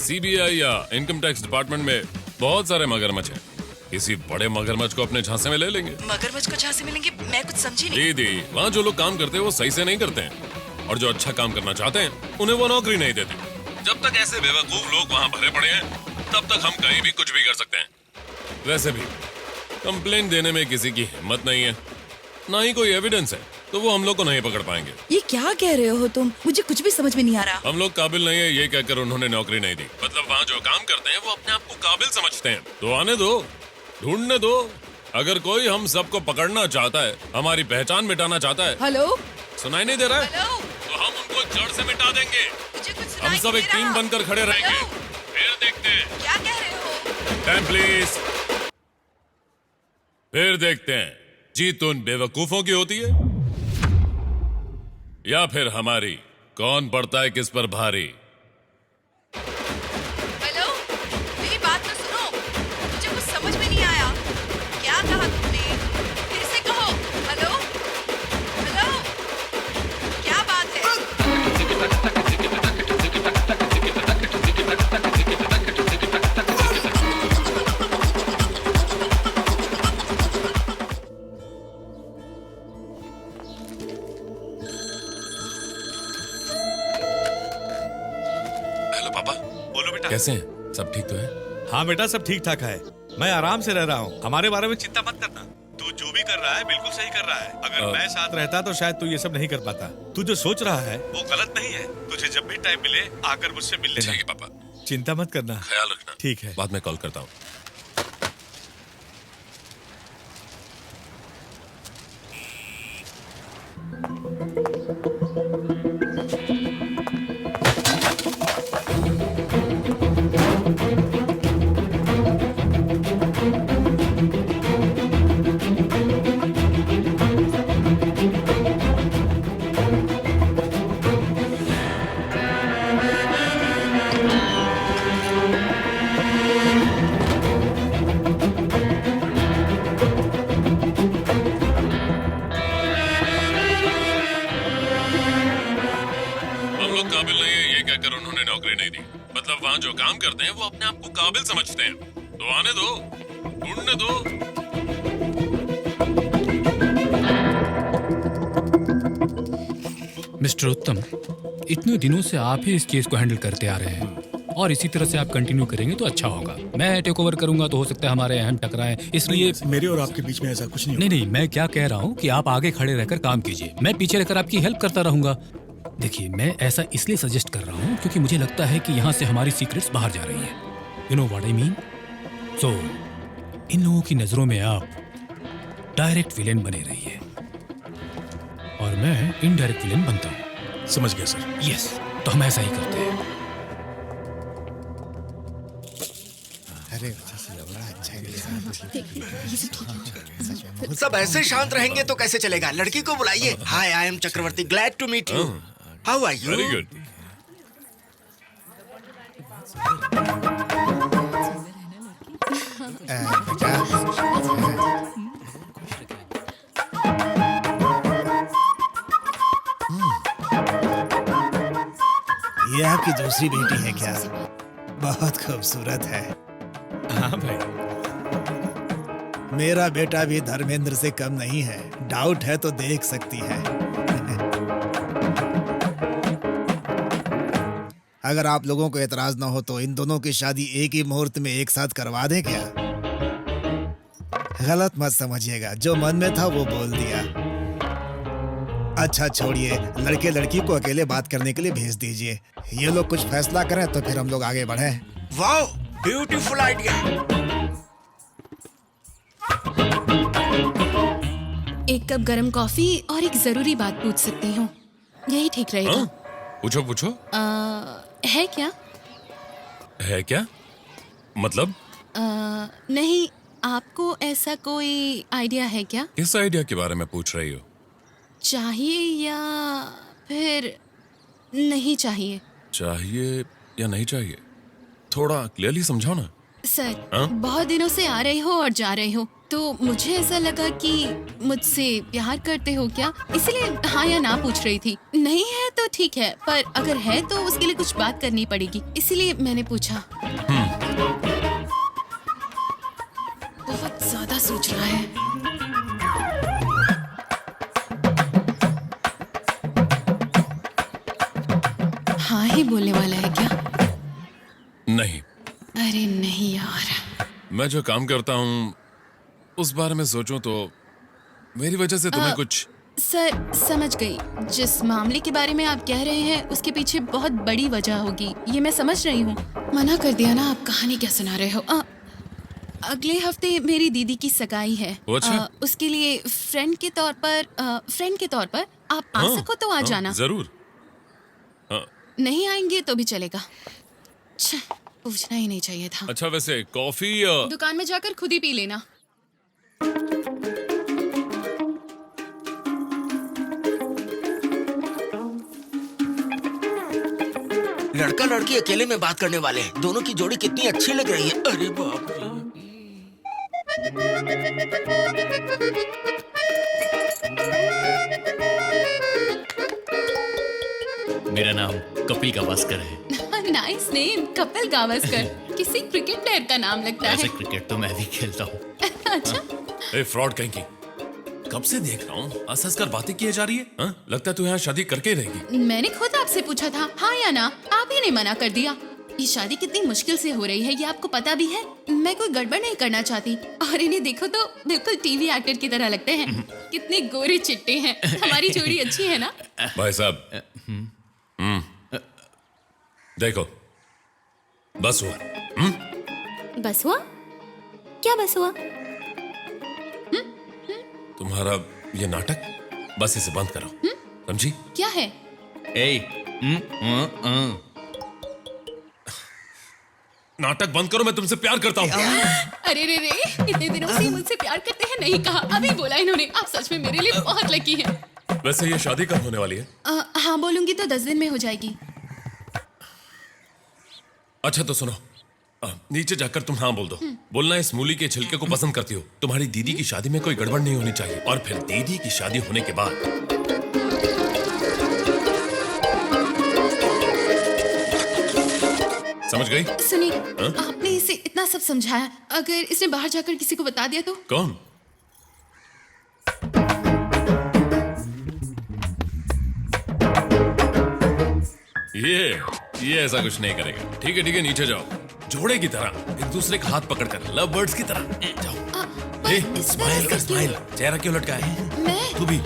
सीबीआई या इनकम टैक्स डिपार्टमेंट में बहुत सारे मगरमच्छ हैं। किसी बड़े मगरमच्छ को अपने झांसे में ले लेंगे। मगरमच्छ को झांसे में लेंगे? मैं कुछ समझी नहीं। दीदी, वहाँ जो लोग काम करते हैं वो सही से नहीं करते हैं, और जो अच्छा काम करना चाहते हैं उन्हें वो नौकरी नहीं देते। जब तक ऐसे बेवकूफ लोग वहाँ भरे पड़े हैं, तब तक हम कहीं भी कुछ भी कर सकते हैं। वैसे भी कंप्लेंट देने में किसी की हिम्मत नहीं है, ना ही कोई एविडेंस है, तो वो हम लोग को नहीं पकड़ पाएंगे। ये क्या कह रहे हो तुम? मुझे कुछ भी समझ में नहीं आ रहा। हम लोग काबिल नहीं है ये कहकर उन्होंने नौकरी नहीं दी। मतलब वहाँ जो काम करते हैं वो अपने आप को काबिल समझते हैं। तो आने दो, ढूंढने दो। अगर कोई हम सबको पकड़ना चाहता है, हमारी पहचान मिटाना चाहता है। हेलो, सुनाई नहीं दे रहा है? तो हम उनको जड़ से मिटा देंगे। हम सब एक टीम बनकर खड़े रहेंगे, फिर देखते हैं। क्या कह रहे हो? Time please. फिर देखते हैं जीत उन बेवकूफों की होती है या फिर हमारी। कौन पड़ता है किस पर भारी। हेलो, मेरी बात तो सुनो, मुझे कुछ समझ में नहीं आया। क्या कहा तुमने? फिर से कहो। हेलो, हेलो, क्या बात है? हेलो पापा। बोलो बेटा। कैसे हैं? सब ठीक तो है? हाँ बेटा, सब ठीक ठाक है। मैं आराम से रह रहा हूँ, हमारे बारे में चिंता मत करना। तू जो भी कर रहा है बिल्कुल सही कर रहा है। अगर मैं साथ रहता तो शायद तू ये सब नहीं कर पाता। तू जो सोच रहा है वो गलत नहीं है। तुझे जब भी टाइम मिले आकर मुझसे मिल लेना। ठीक है पापा, चिंता मत करना। ख्याल रखना। ठीक है, बाद में कॉल करता हूँ। मतलब वहाँ जो काम करते हैं वो अपने आप को काबिल समझते हैं। तो आने दो, ढूंढने दो। मिस्टर उत्तम, इतने दिनों से आप ही इस केस को हैंडल करते आ रहे हैं और इसी तरह से आप कंटिन्यू करेंगे तो अच्छा होगा। मैं टेक ओवर करूंगा तो हो सकता है हमारे अहम टकराएं, इसलिए मेरे और आपके बीच में ऐसा कुछ नहीं। नहीं, मैं क्या कह रहा हूँ कि आप आगे खड़े रहकर काम कीजिए, मैं पीछे रहकर आपकी हेल्प करता रहूंगा। देखिए, मैं ऐसा इसलिए सजेस्ट कर रहा हूँ क्योंकि मुझे लगता है कि यहाँ से हमारी सीक्रेट्स बाहर जा रही हैं। You know what I mean? So इन लोगों की नजरों में आप डायरेक्ट विलेन बने रहिए और मैं इनडायरेक्ट विलेन बनता हूँ। समझ गया सर। यस, तो हम ऐसा ही करते हैं। अरे सब ऐसे शांत रहेंगे तो कैसे चलेगा? लड़की को बुलाइए। Hi, I am Chakraborty, glad to meet you. How are you? Very good. ये आपकी दूसरी बेटी है क्या? बहुत खूबसूरत है। हाँ भाई, मेरा बेटा भी धर्मेंद्र से कम नहीं है। डाउट है तो देख सकती है। अगर आप लोगों को एतराज ना हो तो इन दोनों की शादी एक ही मुहूर्त में एक साथ करवा दें क्या? गलत मत समझिएगा, जो मन में था वो बोल दिया। अच्छा छोड़िए, लड़के लड़की को अकेले बात करने के लिए भेज दीजिए। ये लोग कुछ फैसला करें तो फिर हम लोग आगे बढ़े। Wow, beautiful idea. एक कप गरम कॉफी और एक जरूरी बात पूछ सकती हूँ? यही ठीक रहेगा। हाँ? पूछो पूछो। है क्या? है क्या मतलब? नहीं, आपको ऐसा कोई आइडिया है क्या? किस आइडिया के बारे में पूछ रही हो? चाहिए या फिर नहीं चाहिए? चाहिए या नहीं चाहिए, थोड़ा क्लियरली समझाओ ना। सर, हाँ? बहुत दिनों से आ रहे हो और जा रहे हो, तो मुझे ऐसा लगा कि मुझसे प्यार करते हो क्या, इसलिए हाँ या ना पूछ रही थी। नहीं है तो ठीक है, पर अगर है तो उसके लिए कुछ बात करनी पड़ेगी, इसलिए मैंने पूछा। बहुत ज्यादा सोच रहा है। हाँ ही बोलने वाला है क्या? नहीं। अरे नहीं यार। मैं जो काम करता हूँ उस बारे में सोचूं तो मेरी वजह से तुम्हें कुछ। सर, समझ गई। जिस मामले के बारे में आप कह रहे हैं उसके पीछे बहुत बड़ी वजह होगी, ये मैं समझ रही हूँ। मना कर दिया ना, आप कहानी क्या सुना रहे हो। अगले हफ्ते मेरी दीदी की सगाई है। अच्छा? उसके लिए फ्रेंड के तौर पर आप आ सको तो आ जाना। जरूर। नहीं आएंगे तो भी चलेगा। पूछना ही नहीं चाहिए था। अच्छा, वैसे कॉफी दुकान में जाकर खुद ही पी लेना। लड़का लड़की अकेले में बात करने वाले हैं। दोनों की जोड़ी कितनी अच्छी लग रही है। अरे बाप रे। मेरा नाम कपिल गावस्कर है। Nice name, Kapil Gavaskar. किसी क्रिकेट प्लेयर का नाम लगता ऐसे है। क्रिकेट तो मैं भी खेलता हूँ। अच्छा। ए फ्रॉड कहीं की, कब से देख रहा हूँ हंस हंस कर बातें किए जा रही है। हाँ? लगता है तू यहाँ शादी करके ही रहेगी। मैंने खुद आपसे पूछा था हाँ या ना, आप ही ने मना कर दिया। ये शादी कितनी मुश्किल से हो रही है ये आपको पता भी है। मैं कोई गड़बड़ नहीं करना चाहती, और इन्हें देखो तो बिल्कुल टीवी एक्टर की तरह लगते हैं। कितने गोरे चिट्टे हैं। हमारी जोड़ी अच्छी है ना? भाई साहब, देखो, बस हुआ। बस हुआ? क्या बस हुआ? तुम्हारा ये नाटक बस इसे बंद करो, समझी? क्या है? नाटक बंद करो, मैं तुमसे प्यार करता हूँ। अरे रे रे, इतने दिनों से मुझसे प्यार करते हैं नहीं कहा, अभी बोला इन्होंने। आप सच में मेरे लिए बहुत लकी हैं। वैसे ये शादी कब होने वाली है? हाँ बोलूंगी तो 10 दिन में हो जाएगी। अच्छा तो सुनो, नीचे जाकर तुम हाँ बोल दो। बोलना इस मूली के छिलके को पसंद करती हो। तुम्हारी दीदी की शादी में कोई गड़बड़ नहीं होनी चाहिए। और फिर दीदी की शादी होने के बाद समझ गई? सुनिए, आपने इसे इतना सब समझाया, अगर इसने बाहर जाकर किसी को बता दिया तो? कौन? ये ऐसा कुछ नहीं करेगा। ठीक है, नीचे जाओ, जोड़े की तरह, एक दूसरे का हाथ पकड़कर, लव बर्ड्स की तरह। जाओ। स्माइल कर, स्माइल। चेहरा क्यों लटका है? मैं? तू भी।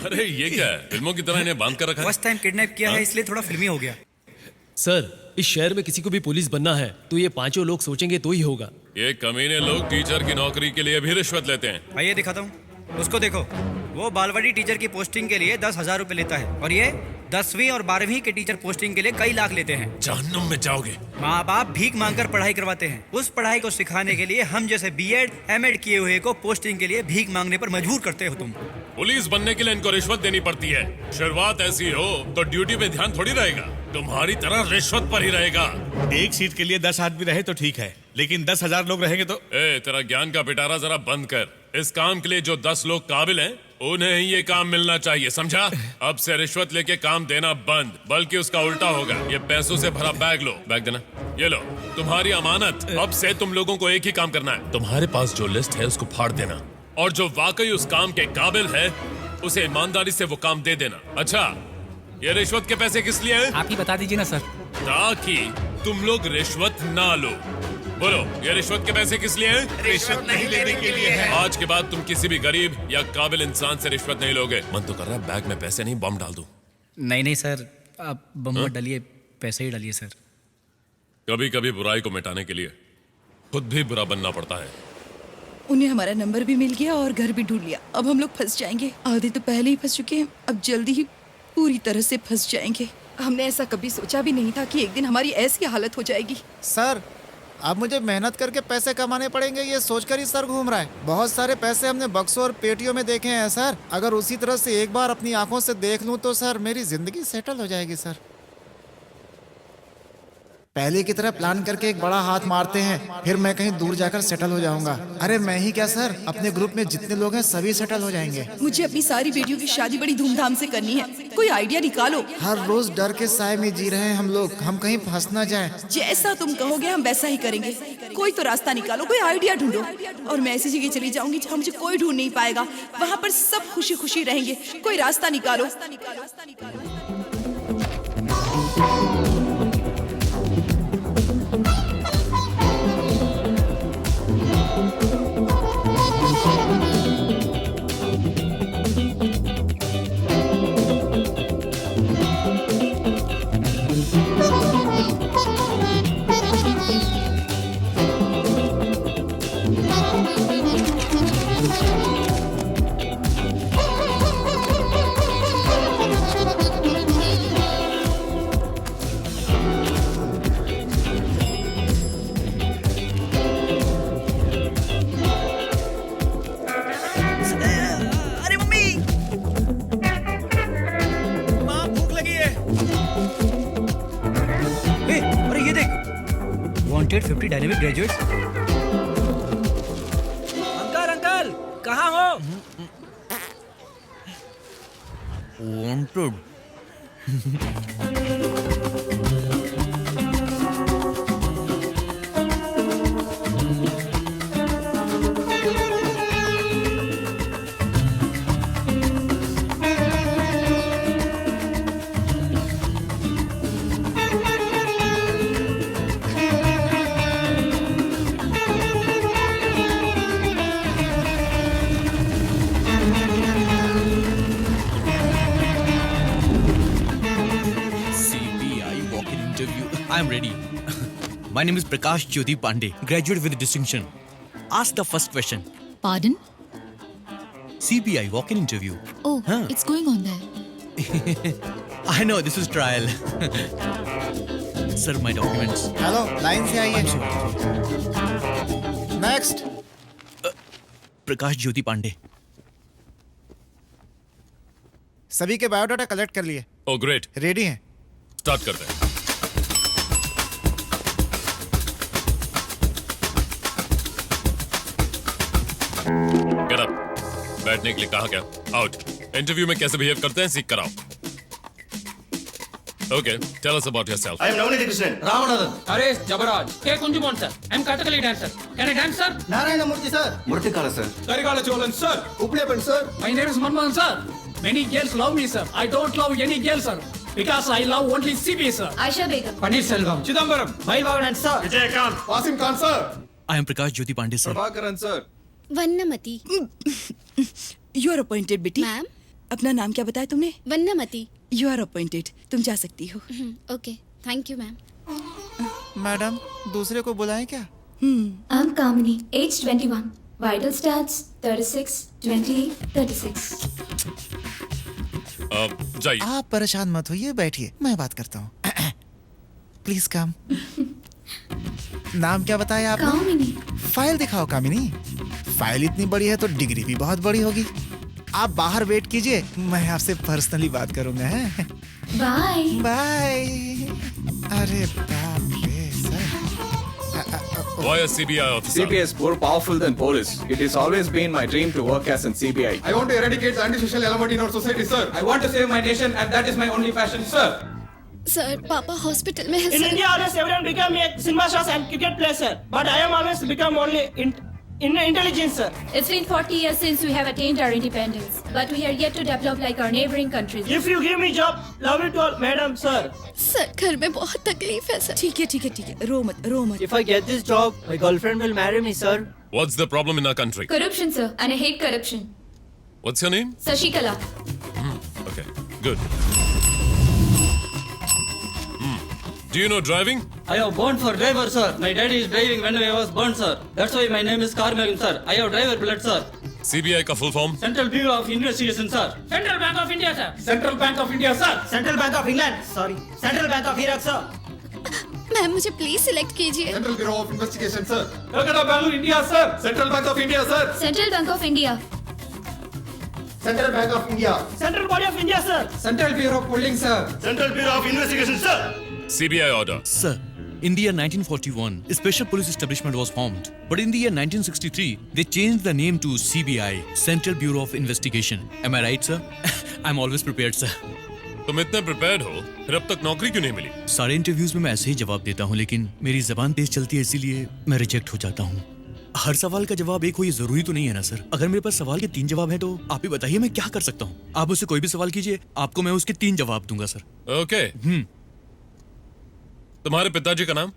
अरे ये क्या है? फिल्मों की तरह इन्हें बांध कर रखा है। फर्स्ट टाइम किडनैप किया है, इसलिए थोड़ा फिल्मी हो गया। सर, इस शहर में किसी को भी पुलिस बनना है तो ये पांचों लोग सोचेंगे तो ही होगा। ये कमीने लोग टीचर की नौकरी के लिए भी रिश्वत लेते हैं। आइए दिखाता हूँ, उसको देखो। वो बालवाड़ी टीचर की पोस्टिंग के लिए 10,000 रुपए लेता है, और ये 10वीं और 12वीं के टीचर पोस्टिंग के लिए कई लाख लेते हैं। जहन्नुम में जाओगे। माँ बाप भीख मांगकर पढ़ाई करवाते हैं। उस पढ़ाई को सिखाने के लिए हम जैसे बीएड, एमएड किए हुए को पोस्टिंग के लिए भीख मांगने पर मजबूर करते हो तुम। पुलिस बनने के लिए इनको रिश्वत देनी पड़ती है। शुरुआत ऐसी हो तो ड्यूटी पे ध्यान थोड़ी रहेगा, तुम्हारी तरह रिश्वत पर ही रहेगा। एक सीट के लिए 10 आदमी रहे तो ठीक है, लेकिन 10,000 लोग रहेंगे तो। तेरा ज्ञान का पिटारा जरा बंद कर। इस काम के लिए जो 10 लोग काबिल हैं, उन्हें ही ये काम मिलना चाहिए, समझा? अब से रिश्वत लेके काम देना बंद, बल्कि उसका उल्टा होगा। ये पैसों से भरा बैग लो, बैग देना। ये लो तुम्हारी अमानत। अब से तुम लोगों को एक ही काम करना है। तुम्हारे पास जो लिस्ट है उसको फाड़ देना, और जो वाकई उस काम के काबिल है उसे ईमानदारी से वो काम दे देना। अच्छा, ये रिश्वत के पैसे किस लिए हैं? आप ही बता दीजिए ना सर। ताकि तुम लोग रिश्वत ना लो। बोलो, ये रिश्वत के पैसे किस लिए हैं? रिश्वत नहीं लेने के लिए है। आज के बाद तुम किसी भी गरीब या काबिल इंसान से रिश्वत नहीं लोगे। मन तो कर रहा है बैग में पैसे नहीं बम डाल दूं। नहीं सर, आप बम मत डालिए, पैसे ही डालिए सर। कभी कभी बुराई को मिटाने के लिए खुद भी बुरा बनना पड़ता है। उन्हें हमारा नंबर भी मिल गया और घर भी ढूंढ लिया। अब हम लोग फंस जाएंगे। आधे तो पहले ही फंस चुके हैं, अब जल्दी ही पूरी तरह से फंस जाएंगे। हमने ऐसा कभी सोचा भी नहीं था कि एक दिन हमारी ऐसी हालत हो जाएगी। सर अब मुझे मेहनत करके पैसे कमाने पड़ेंगे, ये सोचकर ही सर घूम रहा है। बहुत सारे पैसे हमने बक्सों और पेटियों में देखे हैं सर। अगर उसी तरह से एक बार अपनी आंखों से देख लूं तो सर मेरी जिंदगी सेटल हो जाएगी सर। पहले की तरह प्लान करके एक बड़ा हाथ मारते हैं, फिर मैं कहीं दूर जाकर सेटल हो जाऊंगा। अरे मैं ही क्या सर, अपने ग्रुप में जितने लोग हैं सभी सेटल हो जाएंगे। मुझे अपनी सारी बेटियों की शादी बड़ी धूमधाम से करनी है, कोई आइडिया निकालो। हर रोज डर के साए में जी रहे हैं हम लोग, हम कहीं फंस ना जाएं। जैसा तुम कहोगे हम वैसा ही करेंगे। कोई तो रास्ता निकालो, कोई आइडिया ढूंढो। और मैं ऐसी जगह चली जाऊंगी जहाँ मुझे कोई ढूंढ नहीं पाएगा, वहाँ पर सब खुशी खुशी रहेंगे। कोई रास्ता निकालो। अरे मम्मी, माँ भूख लगी है। अरे ये देख, wanted 50 dynamic graduates. Uncle uncle कहाँ हो? Wanted. I am ready. My name is Prakash Jyoti Pandey, graduate with distinction. Ask the first question. Pardon? CBI walk-in interview. Oh, Huh. it's going on there. I know this is trial. Sir, my documents. Hello, line से आइए। Next. प्रकाश ज्योति पांडे। सभी के biodata collect कर लिए। ओ great, ready हैं। Start करते हैं। Get up. बैठने के लिए कहा क्या? आउट। इंटरव्यू में कैसे बिहेव करते हैं सीख कर आओ। Okay, tell us about yourself. I am Navneet Krishnan, Ramanadan. Aresh Jabaraj, K. Kunjumon sir. I am Kathakali dancer. Can I dance sir? Narayana Murthy sir. Murtikala sir. Karigala Cholan sir. Uplepan sir. My name is Manmohan sir. Many girls love me sir. I don't love any girl sir. Because I love only CB sir. Aisha Begum. Paneer Selvam. Chidambaram. Bhai Bhavanan sir. Vijayakant. Wasim Khan sir. I am Prakash Jyoti Pandey, sir. Prabhakaran sir. Vannamathi. You are appointed बेटी। Ma'am, अपना नाम क्या बताया तुमने? वन्नमती। You are appointed, तुम जा सकती हो। Okay, thank you ma'am. Madam दूसरे को बुलाएं क्या? I'm Kamini, age 21. Vital stats 36, 28, 36. जाइए। आप परेशान मत होइए, बैठिए, मैं बात करता हूँ। Please come. नाम क्या बताया आपने? कामिनी। फाइल दिखाओ कामिनी। फाइल इतनी बड़ी है तो डिग्री भी बहुत बड़ी होगी। आप बाहर वेट कीजिए, मैं आपसे पर्सनली बात करूंगा। हैं? Bye. बाय। अरे बाप रे sir. Why a CBI officer? CBI is more powerful than police. It has always been my dream to work as an CBI. I want to eradicate the antisocial element in our society, sir. I want to save my nation and that is my only passion sir. Sir, पापा hospital में है In sir. India, always everyone become a cinema stars and cricket player, sir. But I am always become only in intelligence, sir. It's been 40 years since we have attained our independence, but we are yet to develop like our neighboring countries. If you give me job, love it all, madam, sir. Sir, घर में बहुत तकलीफ है sir. ठीक है ठीक है ठीक है, रो मत रो मत। If I get this job, my girlfriend will marry me, sir. What's the problem in our country? Corruption, sir, and I hate corruption. What's your name? Sashikala. Okay, good. Do you know driving? I have born for driver, sir. My daddy is driving when I was born, sir. That's why my name is Carmagan, sir. I have driver blood, sir. CBI का full form? Central Bureau of Investigation, sir. Central Bank of India, sir. Central Bank of India, sir. Central Bank of England. Sorry. Central Bank of Iraq, sir. Ma'am मुझे please select कीजिए। Central Bureau of Investigation, sir. Calcutta, Bangalore, India, sir. Central Bank of India, sir. Central Bank of India. Central Bank of India. Central Body of India, sir. Central Bureau of Polling, sir. Central Bureau of Investigation, sir. CBI order. Sir, in the year 1941, a special police establishment was formed. But in the year 1963, they changed the name to CBI, Central Bureau of Investigation. Am I right, sir? I'm always prepared, sir. तुम इतने prepared हो, फिर अब तक नौकरी क्यों नहीं मिली? सारे इंटरव्यूज में मैं ऐसे ही जवाब देता हूँ, लेकिन मेरी जबान तेज चलती है, इसीलिए मैं रिजेक्ट हो जाता हूँ। हर सवाल का जवाब एक हो ये जरूरी तो नहीं है ना सर। अगर मेरे पास सवाल के 3 जवाब हैं तो आप ही बताइए मैं क्या कर सकता हूँ। आप मुझसे कोई भी सवाल कीजिए, आपको मैं उसके 3 जवाब दूंगा सर। ओके। तुम्हारे पिताजी का नाम?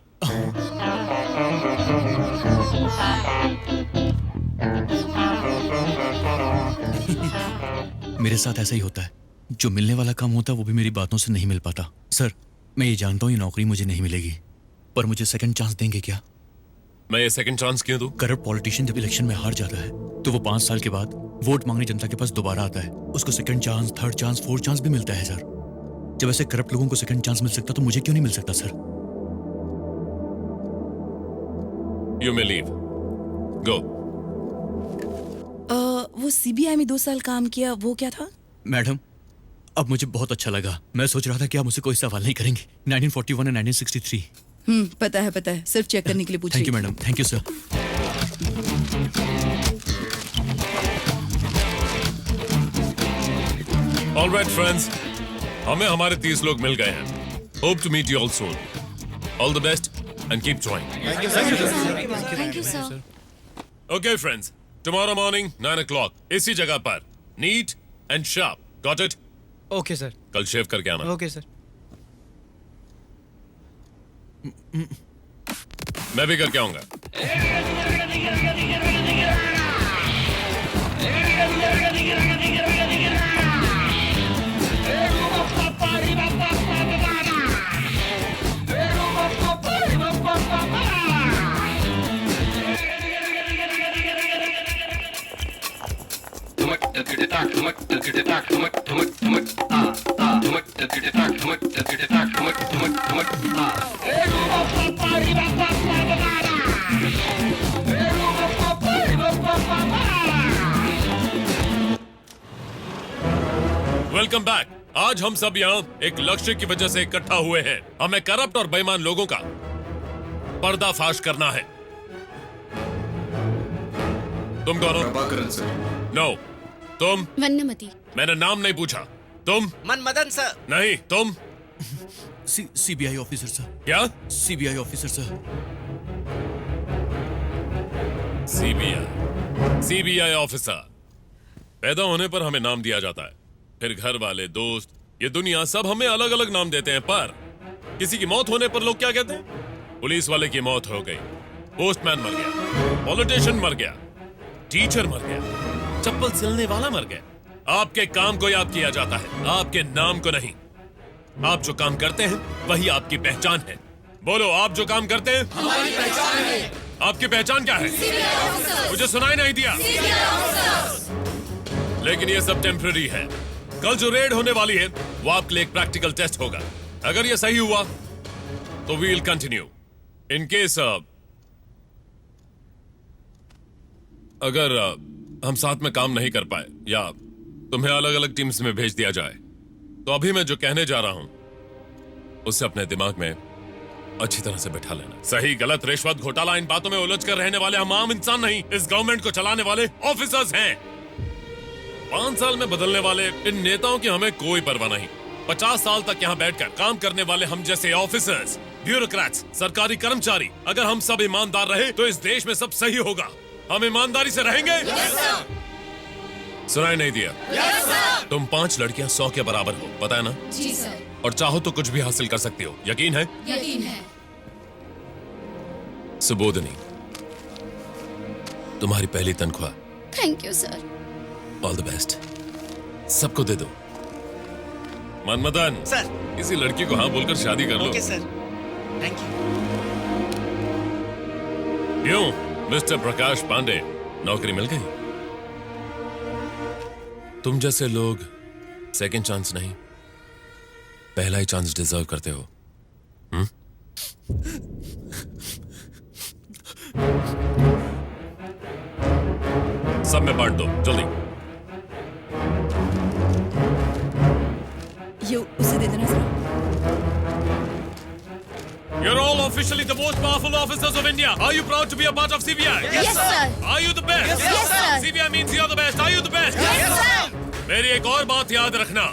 मेरे साथ ऐसा ही होता है, जो मिलने वाला काम होता है वो भी मेरी बातों से नहीं मिल पाता। सर, मैं ये जानता हूँ ये नौकरी मुझे नहीं मिलेगी, पर मुझे सेकंड चांस देंगे क्या? मैं ये सेकंड चांस क्यों दूं? करप्ट पॉलिटिशियन जब इलेक्शन में हार जाता है तो वो 5 साल के बाद वोट मांगने जनता के पास दोबारा आता है। उसको second chance, third chance, fourth chance भी मिलता है सर। जब ऐसे करप्ट लोगों को सेकंड चांस मिल सकता तो मुझे क्यों नहीं मिल सकता sir? You may leave. Go. वो सीबीआई में 2 साल काम किया, वो क्या था? मैडम, अब मुझे बहुत अच्छा लगा। मैं सोच रहा था कि आप मुझसे कोई सवाल नहीं करेंगे। 1941 और 1963। पता है, सिर्फ चेक करने के लिए पूछिए। Thank you madam, thank you sir. All right, friends. हमें हमारे 30 लोग मिल गए हैं। Hope to meet you all soon. All the best and keep trying. Thank you, sir. Thank you, sir. Okay, friends. Tomorrow morning, 9 o'clock. इसी जगह पर. Neat and sharp. Got it? Okay, sir. कल शेव करके आना। Okay, sir. मैं भी करके आऊंगा। Welcome back. आज हम सब यहाँ एक लक्ष्य की वजह से इकट्ठा हुए हैं। हमें करप्ट और बेईमान लोगों का पर्दाफाश करना है। तुम कौन हो? प्रभाकरन सर। नो। तुम? वन्नमती। मैंने नाम नहीं पूछा। तुम? मनमदन सर। नहीं। तुम? CBI officer sir. क्या? CBI officer sir. CBI officer. पैदा होने पर हमें नाम दिया जाता है, फिर घर वाले, दोस्त, ये दुनिया सब हमें अलग अलग नाम देते हैं, पर किसी की मौत होने पर लोग क्या कहते हैं? पुलिस वाले की मौत हो गई, पोस्टमैन मर गया, पॉलिटिशियन मर गया, टीचर मर गया, चप्पल सिलने वाला मर गया। आपके काम को याद किया जाता है, आपके नाम को नहीं। आप जो काम करते हैं वही आपकी पहचान है। बोलो, आप जो काम करते हैं हमारी पहचान है। आपकी पहचान क्या है? मुझे सुनाई नहीं दिया। लेकिन ये सब टेम्पररी है। कल जो रेड होने वाली है वो आपके लिए एक प्रैक्टिकल टेस्ट होगा। अगर ये सही हुआ तो we will continue. In case अगर हम साथ में काम नहीं कर पाए या तुम्हें अलग अलग टीम्स में भेज दिया जाए, तो अभी मैं जो कहने जा रहा हूं उससे अपने दिमाग में अच्छी तरह से बैठा लेना। सही गलत, रिश्वत, घोटाला, इन बातों में उलझ कर रहने वाले हम आम इंसान नहीं, इस गवर्नमेंट को चलाने वाले ऑफिसर्स हैं। 5 साल में बदलने वाले इन नेताओं की हमें कोई परवाह नहीं। 50 साल तक यहाँ बैठकर काम करने वाले हम जैसे ऑफिसर्स, ब्यूरोक्रेट्स, सरकारी कर्मचारी, अगर हम सब ईमानदार रहे तो इस देश में सब सही होगा। हम ईमानदारी से रहेंगे। सुनाई नहीं दिया? तुम 5 लड़कियां 100 के बराबर हो, पता है ना? जी सर। और चाहो तो कुछ भी हासिल कर सकती हो, यकीन है? यकीन है। सुबोधनी, तुम्हारी पहली तनख्वाह। Thank you sir. All the best. सबको दे दो। मनमदन सर, किसी लड़की को हाँ बोलकर शादी कर लो। Okay sir. Thank you. क्यों मिस्टर प्रकाश पांडे, नौकरी मिल गई? तुम जैसे लोग सेकंड चांस नहीं, पहला ही चांस डिजर्व करते हो। सब में बांट दो जल्दी। ये उसे दे देना जरा। You're all officially the most powerful officers of India. Are you proud to be a part of CBI? Yes, sir. Are you the best? Yes, sir. CBI means you're the best. Are you the best? Yes, sir. मेरी एक और बात याद रखना,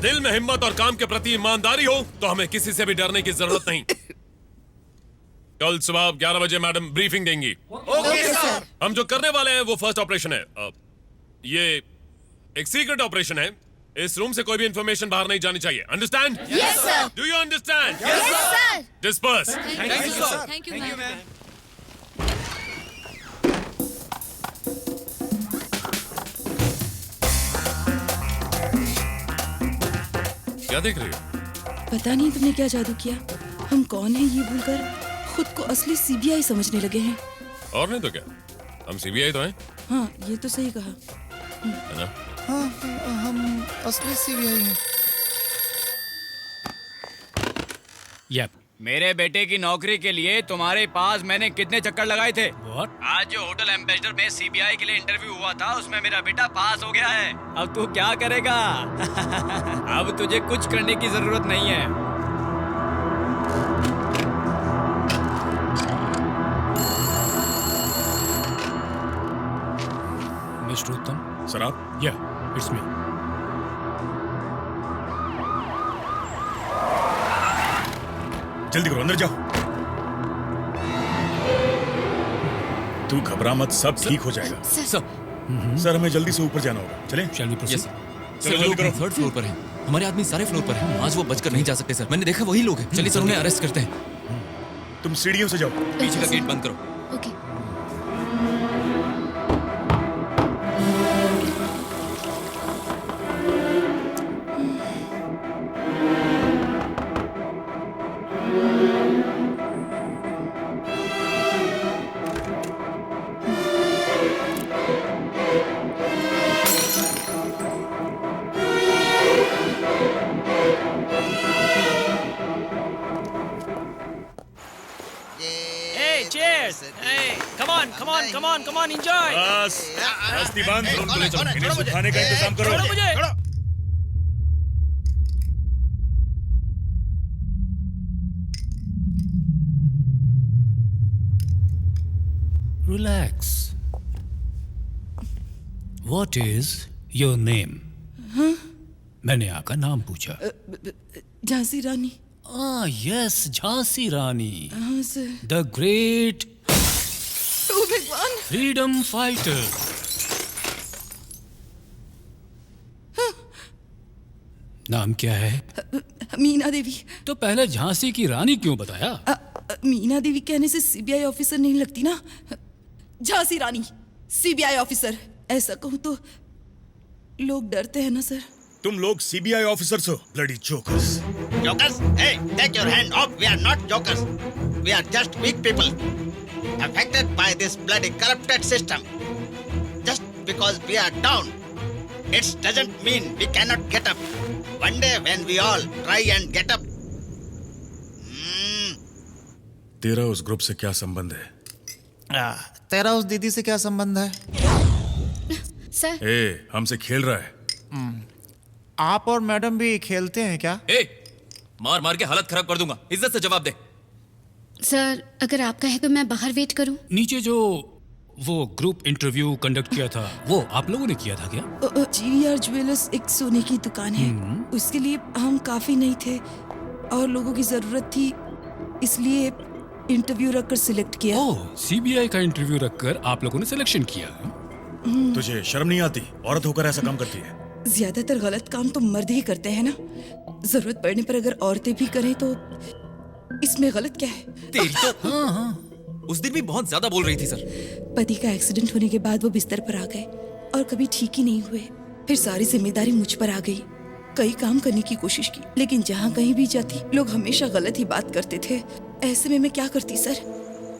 दिल में हिम्मत और काम के प्रति ईमानदारी हो तो हमें किसी से भी डरने की जरूरत नहीं। कल सुबह 11 बजे मैडम ब्रीफिंग देंगी। Okay sir. हम जो करने वाले हैं वो फर्स्ट ऑपरेशन है। ये एक सीक्रेट ऑपरेशन है। इस रूम से कोई भी इंफॉर्मेशन बाहर नहीं जानी चाहिए। Understand? Yes, sir. Do you understand? Yes, sir. Disperse. Thank you, sir. Thank you, ma'am. क्या देख रही हो? पता नहीं तुमने क्या जादू किया, हम कौन हैं ये भूलकर खुद को असली सीबीआई समझने लगे हैं। और नहीं तो क्या, हम सीबीआई तो हैं, हाँ ये तो सही कहा। है ना? हाँ, हम असली सीबीआई हैं। Yep. मेरे बेटे की नौकरी के लिए तुम्हारे पास मैंने कितने चक्कर लगाए थे? What? आज जो होटल एम्बेसडर में सीबीआई के लिए इंटरव्यू हुआ था उसमें मेरा बेटा पास हो गया है। अब तू क्या करेगा? अब तुझे कुछ करने की जरूरत नहीं है। Mr. Uttam? सर आप? Yeah, it's me. जल्दी करो, अंदर जाओ। तू घबरा मत, सब ठीक हो जाएगा। सर हमें जल्दी से ऊपर जाना होगा, चलें? Shall we proceed? चलो सर, जल्दी लोग करो। थर्ड फ्लोर पर हैं। हमारे आदमी सारे फ्लोर पर हैं। आज वो बचकर नहीं जा सकते सर। मैंने देखा वही लोग हैं। चलिए सर, उन्हें अरेस्ट करते हैं। तुम सीढ़ियों से जाओ। पीछे का गेट बंद करो। Okay. Hey, cheers. Hey, come on, come on, come on, come on, enjoy. बस, मस्ती बंद, उनको ले चलो। इन्हें सुखाने का इंतजाम करो। छोड़ो मुझे। Relax. What is your name? हाँ? मैंने आपका नाम पूछा। झांसी रानी। यस, झांसी रानी। हाँ सर। द ग्रेट ओ भगवान। Freedom fighter. नाम क्या है? मीना देवी। तो पहले झांसी की रानी क्यों बताया? मीना देवी कहने से सीबीआई ऑफिसर नहीं लगती ना। झांसी रानी, सीबीआई ऑफिसर, ऐसा कहूँ तो लोग डरते हैं ना सर। तुम लोग सीबीआई ऑफिसर्स हो, bloody jokers. Jokers? Hey, take your hand off. We are not jokers. We are just weak people, affected by this bloody corrupted system. Just because we are down, it doesn't mean we cannot get up. One day when we all try and get up. तेरा उस group से क्या संबंध है? तेरा उस दीदी से क्या संबंध है? सर। ए, हमसे खेल रहा है। आप और मैडम भी खेलते हैं क्या? मार मार के हालत खराब कर दूंगा। इज्जत से जवाब दे। सर, अगर आप कहें तो मैं बाहर वेट करूं? नीचे जो वो ग्रुप इंटरव्यू कंडक्ट किया था, वो आप लोगों ने किया था क्या? जीवीआर ज्वेलर्स एक सोने की दुकान है। उसके लिए हम काफी नहीं थे और लोगों की जरूरत थी, इसलिए इंटरव्यू रखकर सिलेक्ट किया। ओह, सीबीआई का इंटरव्यू रखकर आप लोगों ने सिलेक्शन किया। तुझे शर्म नहीं आती? औरत होकर ऐसा काम करती है। ज्यादातर गलत काम तो मर्द ही करते हैं ना। जरूरत पड़ने पर अगर औरतें भी करें तो इसमें गलत क्या है? तेरी तो हाँ। उस दिन भी बहुत ज्यादा बोल रही थी सर। पति का एक्सीडेंट होने के बाद वो बिस्तर पर आ गए और कभी ठीक ही नहीं हुए। फिर सारी जिम्मेदारी मुझ पर आ गई। कई काम करने की कोशिश की, लेकिन जहाँ कहीं भी जाती लोग हमेशा गलत ही बात करते थे। ऐसे में मैं क्या करती सर?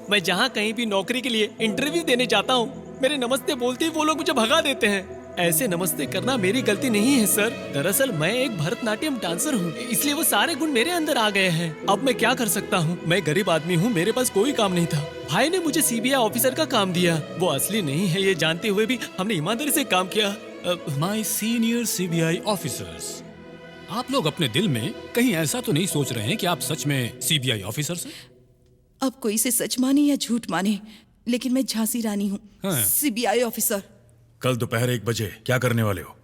मैं जहाँ कहीं भी नौकरी के लिए इंटरव्यू देने जाता हूँ, मेरे नमस्ते बोलते ही वो लोग मुझे भगा देते हैं। ऐसे नमस्ते करना मेरी गलती नहीं है सर। दरअसल मैं एक भरतनाट्यम डांसर हूँ, इसलिए वो सारे गुण मेरे अंदर आ गए हैं। अब मैं क्या कर सकता हूँ? मैं गरीब आदमी हूँ, मेरे पास कोई काम नहीं था। भाई ने मुझे सीबीआई ऑफिसर का काम दिया। वो असली नहीं है ये जानते हुए भी हमने ईमानदारी से काम किया। माय सीनियर सीबीआई ऑफिसर्स, आप लोग अपने दिल में कहीं ऐसा तो नहीं सोच रहे हैं कि आप सच में सीबीआई ऑफिसर्स हैं? अब कोई से सच माने या झूठ माने, लेकिन मैं झांसी रानी हूँ, हाँ। CBI officer. कल दोपहर 1 बजे क्या करने वाले हो?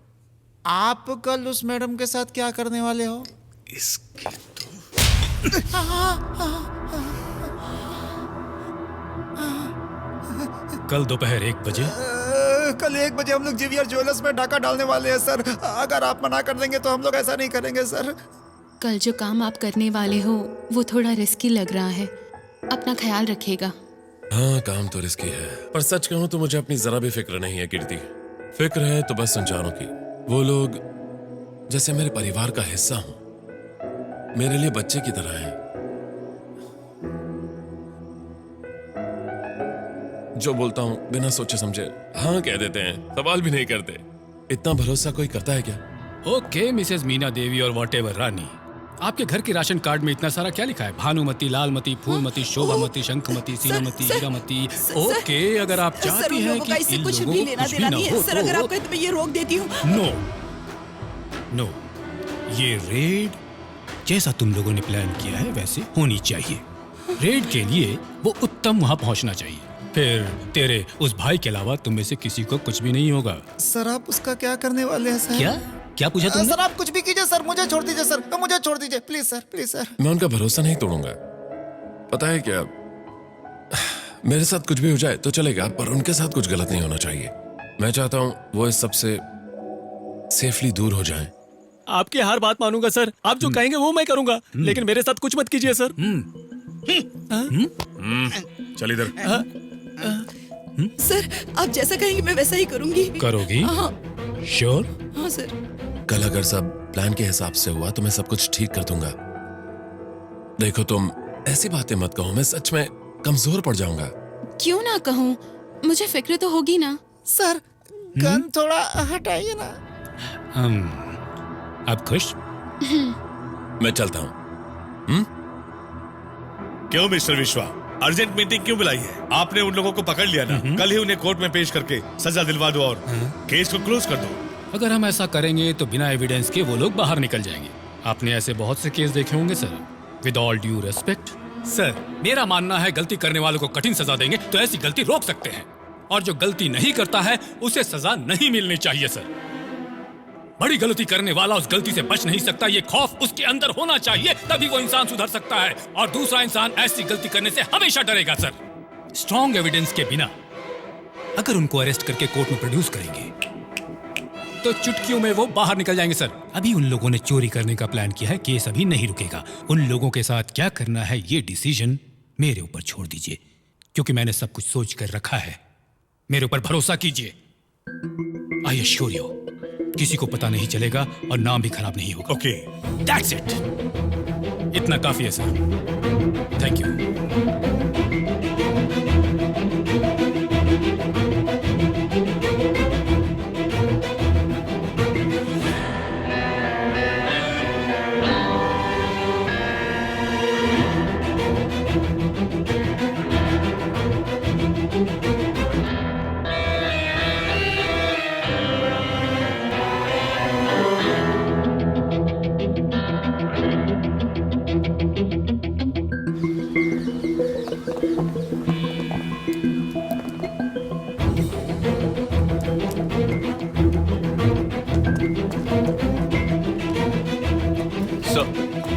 आप कल उस मैडम के साथ क्या करने वाले हो? इसकी कल दोपहर 1 बजे कल 1 बजे हम लोग जीवीआर ज्वेलर्स में डाका डालने वाले हैं सर। अगर आप मना कर देंगे तो हम लोग ऐसा नहीं करेंगे सर। कल जो काम आप करने वाले हो वो थोड़ा रिस्की लग रहा है, अपना ख्याल रखिएगा। हाँ, काम तो रिस्की है, पर सच कहूं तो मुझे अपनी जरा भी फिक्र नहीं है कीर्ति। फिक्र है तो बस अनजानों की। वो लोग जैसे मेरे परिवार का हिस्सा हों, मेरे लिए बच्चे की तरह हैं। जो बोलता हूँ बिना सोचे समझे हाँ कह देते हैं, सवाल भी नहीं करते। इतना भरोसा कोई करता है क्या? ओके मिसेस मीना देवी और वॉटेवर रानी, आपके घर के राशन कार्ड में इतना सारा क्या लिखा है? भानुमती, लालमती, फूलमती, शोभामती, शंखमती, सीनामती, हीरामती। ओके, अगर आप चाहती हैं कि इन कुछ लोगों भी को लेना कुछ भी देना ना नहीं हो है सर। अगर आप कहते मैं ये रोक देती हूँ। नो, ये रेड जैसा तुम लोगों ने प्लान किया है वैसे होनी चाहिए। रेड के लिए वो उत्तम वहाँ पहुँचना चाहिए। फिर तेरे उस भाई के अलावा तुम में से किसी को कुछ भी नहीं होगा। सर आप उसका क्या करने वाले हैं सर? क्या पूछा तुमने? सर आप कुछ भी कीजिए सर, मुझे छोड़ दीजिए सर, मुझे छोड़ दीजिए प्लीज सर, प्लीज सर। मैं उनका भरोसा नहीं तोड़ूंगा। पता है क्या, मेरे साथ कुछ भी हो जाए तो चलेगा, पर उनके साथ कुछ गलत नहीं होना चाहिए। मैं चाहता हूँ वो इस सबसे सेफली दूर हो जाएं। आपकी हर बात मानूंगा सर, आप जो कहेंगे वो मैं करूंगा, लेकिन मेरे साथ कुछ मत कीजिए सर। चल इधर। सर आप जैसा कहेंगे मैं वैसा ही करूंगी। करोगी? हाँ श्योर? हाँ सर। कल अगर सब प्लान के हिसाब से हुआ तो मैं सब कुछ ठीक कर दूंगा। देखो तुम ऐसी बातें मत कहो, मैं सच में कमजोर पड़ जाऊंगा। क्यों ना कहूँ, मुझे फिक्र तो होगी ना। सर गन थोड़ा हटाइए ना। अब खुश? मैं चलता हूँ। क्यों मिस्टर विश्वा, अर्जेंट मीटिंग क्यों बुलाई है? आपने उन लोगों को पकड़ लिया ना, कल ही उन्हें कोर्ट में पेश करके सजा दिलवा दो और केस को क्लोज कर दो। अगर हम ऐसा करेंगे तो बिना एविडेंस के वो लोग बाहर निकल जाएंगे। आपने ऐसे बहुत से केस देखे होंगे sir. With all due respect sir, मेरा मानना है गलती करने वालों को कठिन सजा देंगे तो ऐसी गलती रोक सकते हैं, और जो गलती नहीं करता है उसे सजा नहीं मिलनी चाहिए सर। बड़ी गलती करने वाला उस गलती से बच नहीं सकता, ये खौफ उसके अंदर होना चाहिए, तभी वो इंसान सुधर सकता है, और दूसरा इंसान ऐसी गलती करने से हमेशा डरेगा सर। स्ट्रॉन्ग एविडेंस के बिना अगर उनको अरेस्ट करके कोर्ट में प्रोड्यूस करेंगे तो चुटकियों में वो बाहर निकल जाएंगे सर। अभी उन लोगों ने चोरी करने का प्लान किया है, केस अभी नहीं रुकेगा। उन लोगों के साथ क्या करना है ये डिसीजन मेरे ऊपर छोड़ दीजिए, क्योंकि मैंने सब कुछ सोच कर रखा है। मेरे ऊपर भरोसा कीजिए। आई एश्योर यू, किसी को पता नहीं चलेगा और नाम भी खराब नहीं होगा। Okay, that's it. इतना काफी है सर। Thank you.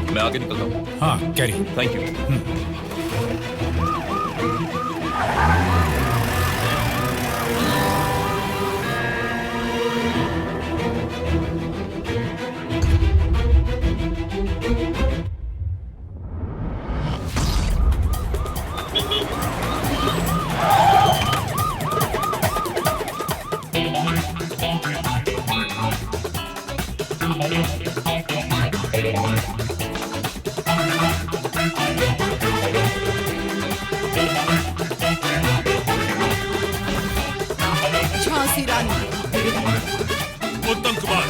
मैं आगे निकलता हूँ। हाँ carry. Thank you. Jhansi Rani. Uttam Kumar,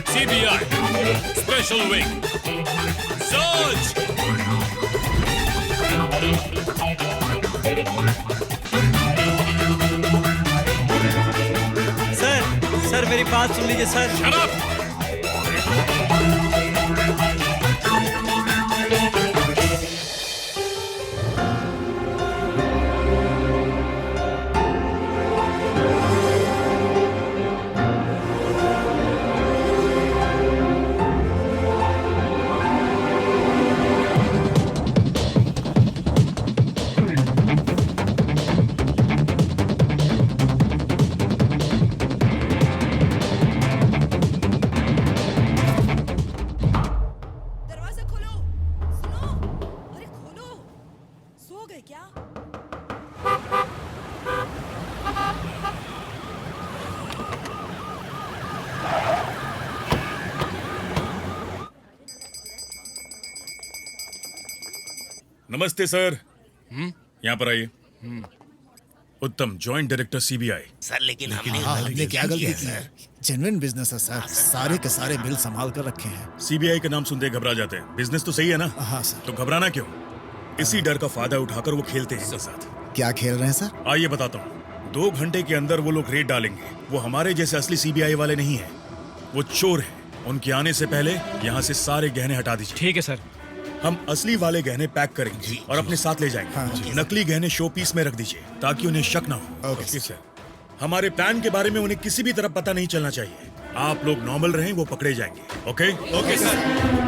CBI special wing, search. Sir मेरी बात सुन लीजिए सर। Shut up! सो गए क्या? नमस्ते सर। यहाँ पर आइए। उत्तम, जॉइंट डायरेक्टर सीबीआई। सर लेकिन हमने क्या गलती की सर? जेन्युइन बिजनेस है सर, सारे के सारे बिल संभाल कर रखे हैं। सीबीआई के नाम सुनते घबरा जाते हैं। बिजनेस तो सही है ना? हाँ सर। तो घबराना क्यों? इसी डर का फायदा उठाकर वो खेलते हैं साथ। क्या खेल रहे हैं सर? आइए बताता हूँ। 2 घंटे के अंदर वो लोग रेड डालेंगे। वो हमारे जैसे असली सीबीआई वाले नहीं है, वो चोर हैं। उनके आने से पहले यहाँ से सारे गहने हटा दीजिए। ठीक है सर। हम असली वाले गहने पैक करेंगे और अपने साथ ले जाएंगे। नकली गहने शो पीस में रख दीजिए ताकि उन्हें शक ना हो। Okay sir. हमारे प्लान के बारे में उन्हें किसी भी तरफ पता नहीं चलना चाहिए। आप लोग नॉर्मल रहें, वो पकड़े जाएंगे। Okay? Okay sir.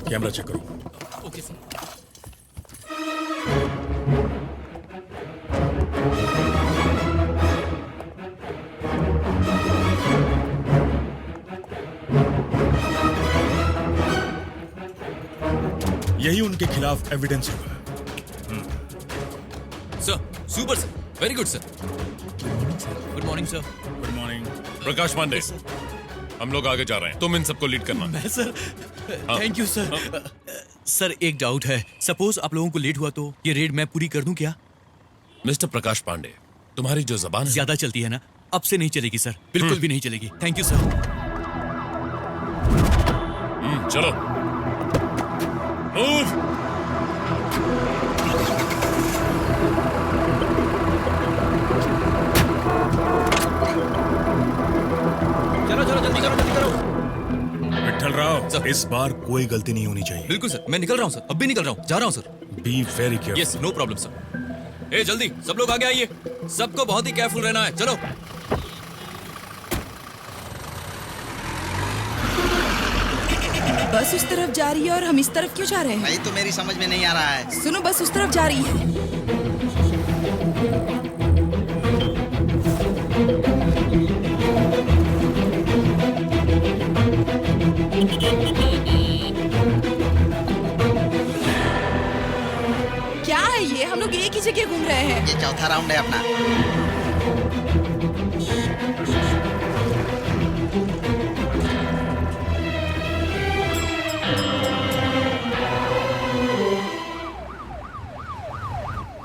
Camera check करो। Okay sir. यही उनके खिलाफ एविडेंस होगा। Sir, super sir, very good sir. Good morning sir. Good morning. Prakash Pandey, हम लोग आगे जा रहे हैं। तुम इन सबको लीड करना। मैं sir, thank you sir. Sir एक डाउट है, सपोज आप लोगों को लेट हुआ तो ये रेड मैं पूरी कर दूं क्या? मिस्टर प्रकाश पांडे, तुम्हारी जो जबान है ज्यादा चलती है ना, अब से नहीं चलेगी सर, बिल्कुल भी नहीं चलेगी। Thank you sir. चलो मूव। चलो चलो जल्दी करो जल्दी करो। विठल राव, इस बार कोई गलती नहीं होनी चाहिए। बिल्कुल सर, मैं निकल रहा हूँ सर, अब भी निकल रहा हूँ, जा रहा हूँ सर। Be very careful. Yes, no problem sir. ए जल्दी सब लोग आगे आइए, सबको बहुत ही केयरफुल रहना है। चलो। बस उस तरफ जा रही है और हम इस तरफ क्यों जा रहे हैं? भाई तो मेरी समझ में नहीं आ रहा है। सुनो, बस उस तरफ जा रही है। क्या है ये? हम लोग एक ही जगह घूम रहे हैं। ये चौथा राउंड है अपना।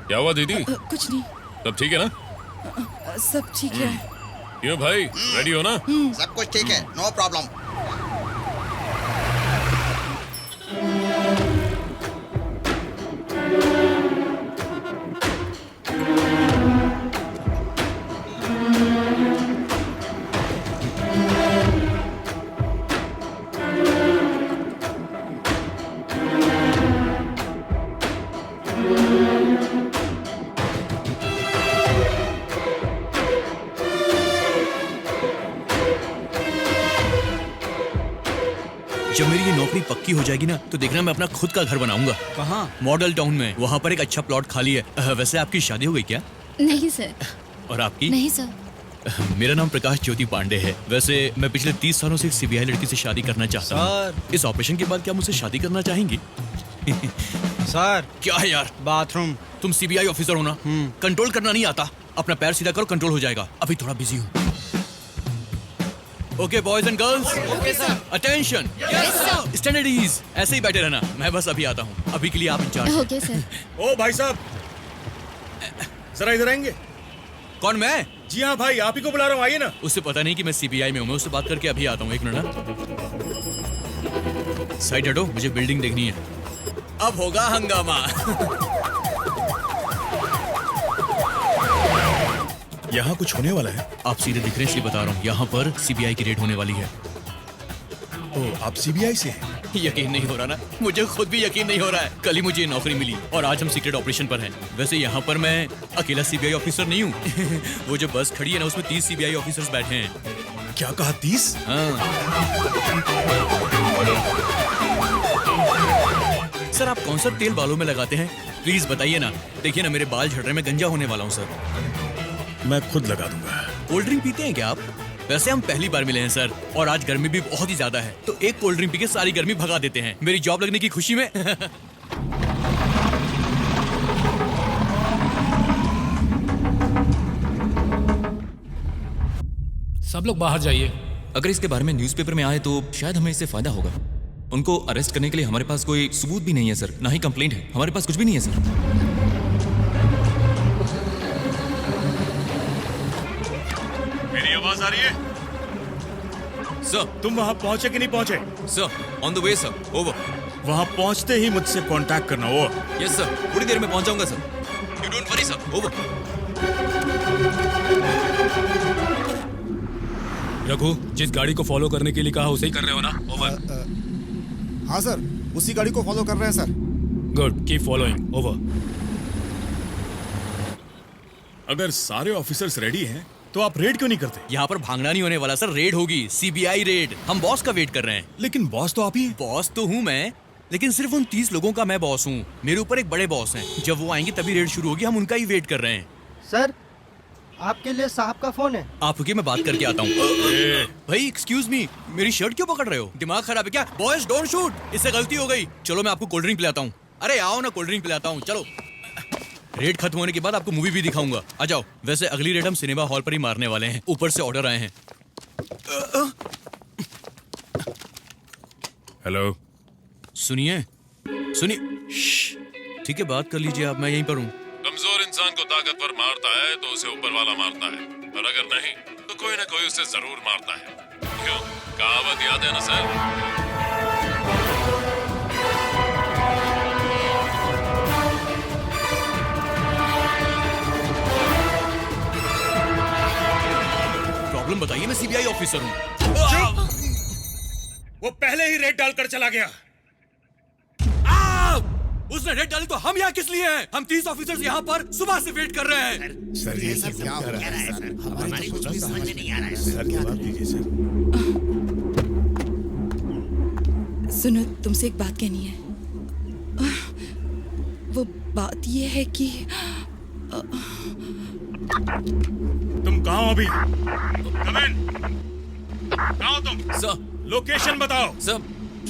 क्या हुआ दीदी? कुछ नहीं। सब ठीक है ना? सब ठीक है। क्यों भाई, रेडी हो ना? सब कुछ ठीक है, नो प्रॉब्लम। जब मेरी ये नौकरी पक्की हो जाएगी ना तो देखना मैं अपना खुद का घर बनाऊंगा। कहाँ? मॉडल टाउन में। वहाँ पर एक अच्छा प्लॉट खाली है। वैसे आपकी शादी हो गई क्या? नहीं सर। और आपकी? नहीं सर। मेरा नाम प्रकाश ज्योति पांडे है। वैसे मैं पिछले 30 सालों से एक सीबीआई लड़की से शादी करना चाहता हूँ। इस ऑपरेशन के बाद क्या मुझसे शादी करना चाहेंगी? सर क्या है यार? बाथरूम। तुम सीबीआई ऑफिसर हो ना? कंट्रोल करना नहीं आता? अपना पैर सीधा करो, कंट्रोल हो जाएगा। अभी थोड़ा बिजी हूँ। Okay boys and girls, okay sir. Attention, yes sir. Stand at ease. ऐसे ही बैठे रहना, मैं बस अभी आता हूँ। अभी के लिए आप इंचार्ज। Okay sir. ओ भाई साहब, जरा इधर आएंगे? कौन? मैं? जी हाँ भाई, आप ही को बुला रहा हूँ, आइए ना। उससे पता नहीं कि मैं सीबीआई में हूँ। मैं उससे बात करके अभी आता हूँ। एक मिनट ना, साइड हटो, मुझे बिल्डिंग देखनी है। अब होगा हंगामा। यहाँ कुछ होने वाला है? आप सीधे दिख रहे हैं इसलिए बता रहा हूँ। यहाँ पर सीबीआई की रेड होने वाली है। ओ, आप सीबीआई से हैं? यकीन नहीं हो रहा ना? मुझे खुद भी यकीन नहीं हो रहा है। कल ही मुझे ये नौकरी मिली और आज हम सीक्रेट ऑपरेशन पर हैं। वैसे यहाँ पर मैं अकेला सीबीआई ऑफिसर नहीं हूँ। वो जो बस खड़ी है ना, उसमें 30 सीबीआई ऑफिसर्स बैठे हैं। क्या कहा, 30? हाँ। सर आप कौन सा तेल बालों में लगाते हैं? प्लीज बताइए ना। देखिए ना, मेरे बाल झड़ रहे, मैं गंजा होने वाला हूँ सर। मैं खुद लगा दूंगा। कोल्ड ड्रिंक पीते हैं क्या आप? वैसे हम पहली बार मिले हैं सर, और आज गर्मी भी बहुत ही ज्यादा है, तो एक कोल्ड ड्रिंक पी के सारी गर्मी भगा देते हैं मेरी जॉब लगने की खुशी में। सब लोग बाहर जाइए। अगर इसके बारे में न्यूज़पेपर में आए तो शायद हमें इससे फायदा होगा। उनको अरेस्ट करने के लिए हमारे पास कोई सबूत भी नहीं है सर, ना ही कंप्लेंट है। हमारे पास कुछ भी नहीं है सर। मेरी आवाज आ रही है? सर, तुम वहां पहुंचे कि नहीं पहुंचे? Sir, on the way sir, over. वहां पहुंचते ही मुझसे कांटेक्ट करना। ओवर। यस सर, थोड़ी देर में पहुंच जाऊंगा sir. You don't worry sir, over. Raghu, जिस गाड़ी को फॉलो करने के लिए कहा उसे ही कर रहे हो ना? ओवर। हाँ सर, उसी गाड़ी को फॉलो कर रहे हैं sir. Good, keep following, over. अगर सारे ऑफिसर्स रेडी हैं तो आप रेड क्यों नहीं करते? यहाँ पर भागना नहीं होने वाला सर, रेड होगी, सीबीआई रेड। हम बॉस का वेट कर रहे हैं। लेकिन बॉस तो आप ही हैं। बॉस तो हूँ मैं, लेकिन सिर्फ उन 30 लोगों का मैं बॉस हूँ। मेरे ऊपर एक बड़े बॉस हैं। जब वो आएंगे तभी रेड शुरू होगी। हम उनका ही वेट कर रहे हैं। सर, आपके लिए साहब का फोन है। आप रुकिए, मैं बात करके आता हूँ। भाई एक्सक्यूज मी, मेरी शर्ट क्यों पकड़ रहे हो? दिमाग खराब है क्या? बॉयज डोंट शूट, इससे गलती हो गई। चलो मैं आपको कोल्ड ड्रिंक पिलाता हूँ। अरे आओ ना, कोल्ड ड्रिंक पिलाता हूँ। चलो, रेड खत्म होने के बाद आपको मूवी भी दिखाऊंगा। आ जाओ। वैसे अगली रेड हम सिनेमा हॉल पर ही मारने वाले हैं। ऊपर से ऑर्डर आए हैं। हेलो, सुनिए। ठीक है, बात कर लीजिए आप, मैं यहीं पर हूँ। कमजोर इंसान को ताकतवर मारता है तो उसे ऊपर वाला मारता है, और अगर नहीं तो कोई ना कोई उसे जरूर मारता है। क्यों, कहावत याद है ना सर? प्रॉब्लम बताइए, मैं सीबीआई ऑफिसर हूँ। वो पहले ही रेड डालकर चला गया। उसने रेड डाली तो हम यहाँ किस लिए हैं? हम 30 ऑफिसर्स यहाँ पर सुबह से वेट कर रहे हैं। सर ये सब क्या हो रहा है सर? हमारी कुछ भी समझ में नहीं आ रहा है सर, जवाब दीजिए सर। सुनो, तुमसे एक बात कहनी है। वो बात ये है कि तुम कहाँ हो अभी? कम इन। कहाँ हो तुम? सर, लोकेशन बताओ। सर,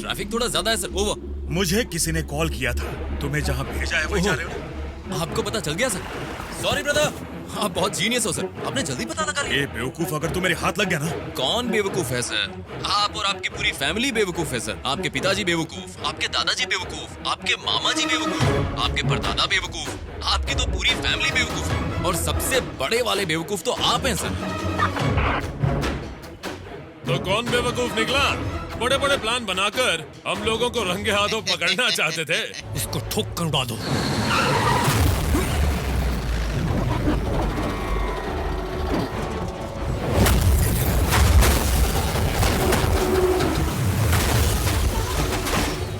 ट्रैफिक थोड़ा ज्यादा है सर, ओवर। मुझे किसी ने कॉल किया था, तुम्हें जहाँ भेजा है वहीं जा रहे हो? आपको पता चल गया सर? सॉरी ब्रदर, आप बहुत जीनियस हो सर, आपने जल्दी पता लगा लिया। ये बेवकूफ, अगर तू मेरे हाथ लग गया ना। कौन बेवकूफ है सर? आप और आपकी पूरी फैमिली बेवकूफ है सर। आपके पिताजी बेवकूफ, आपके दादाजी बेवकूफ, आपके मामा जी बेवकूफ, आपके परदादा बेवकूफ, आपकी तो पूरी फैमिली बेवकूफ है, और सबसे बड़े वाले बेवकूफ तो आप हैं सर। तो कौन बेवकूफ निकला? बड़े बड़े प्लान बनाकर हम लोगों को रंगे हाथों पकड़ना चाहते थे। इसको ठोक कर उड़ा दो।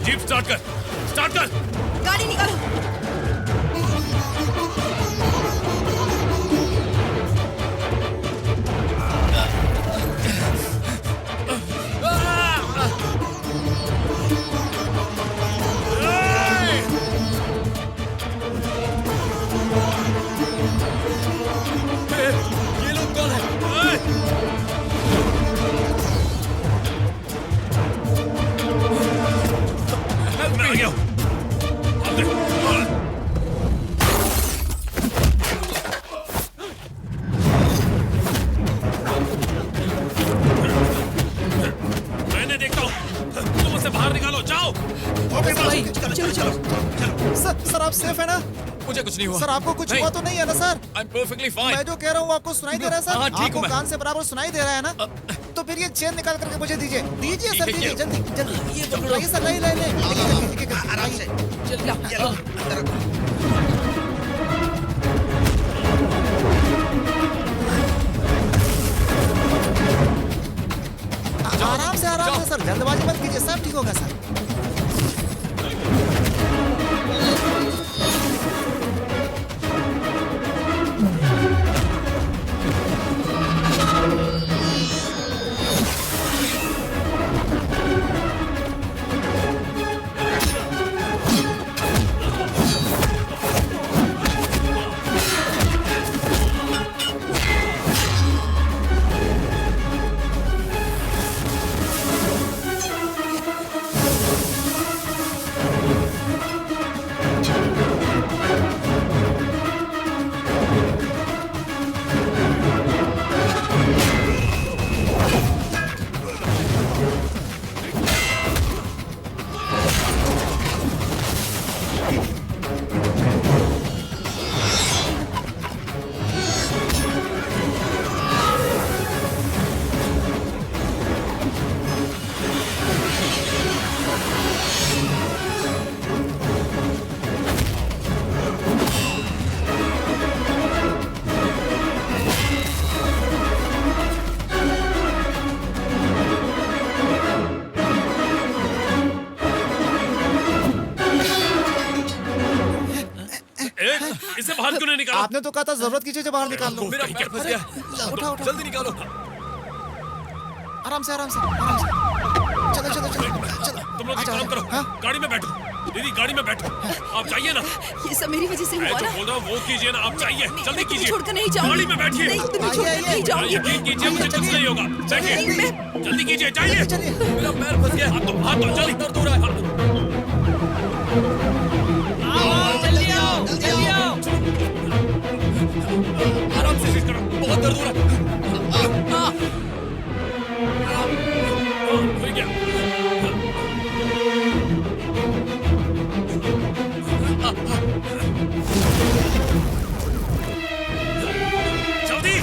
जीप स्टार्ट कर, स्टार्ट कर। गाड़ी निकालो। ये लोग कौन है? मैं आ गया हूँ। मैंने देखता हूँ, तुम उसे बाहर निकालो, जाओ। ओके सर, चलो चलो। सर आप सेफ है ना? मुझे कुछ नहीं हुआ। सर आपको कुछ हुआ तो नहीं है ना सर? I'm perfectly fine. मैं जो कह रहा हूँ आपको सुनाई दे रहा है सर? हाँ, ठीक आपको हूँ मैं। कान से बराबर सुनाई दे रहा है ना? तो फिर ये चेन निकाल करके मुझे दीजिए। दीजिए सर, ठीक है, दीजिए जल्दी जल्दी। ये पकड़ो। आइए सर, नहीं आराम से। चलो, अंदर रखो। आराम से सर, जल्दबाजी मत कीजिए, सब ठीक होगा सर। इसे बाहर क्यों नहीं निकाला? आपने तो कहा था जरूरत की चीजें बाहर निकाल लो। मेरा पैर फंस गया। उठाओ जल्दी निकालो। आराम से। चलो तुम लोग एक काम करो, गाड़ी में बैठो। दीदी गाड़ी में बैठो, आप जाइए ना। ये सब मेरी वजह से मैं हुआ जो ना। बोल रहा हूँ वो कीजिए ना, आप जाइए, जल्दी कीजिए। छोड़कर नहीं जाऊंगी। गाड़ी में बैठिए। नहीं, तुम्हें छोड़कर नहीं जाऊंगी। यकीन कीजिए, मुझे कुछ नहीं होगा। बैठिए, जल्दी कीजिए, जाइए। मेरा पैर फंस गया। हाथ तो जल्दी दर्द हो रहा है। जल्दी आओ, जल्दी आओ। आराम से करो, बहुत दर्द हो रहा है। हो गया। जल्दी।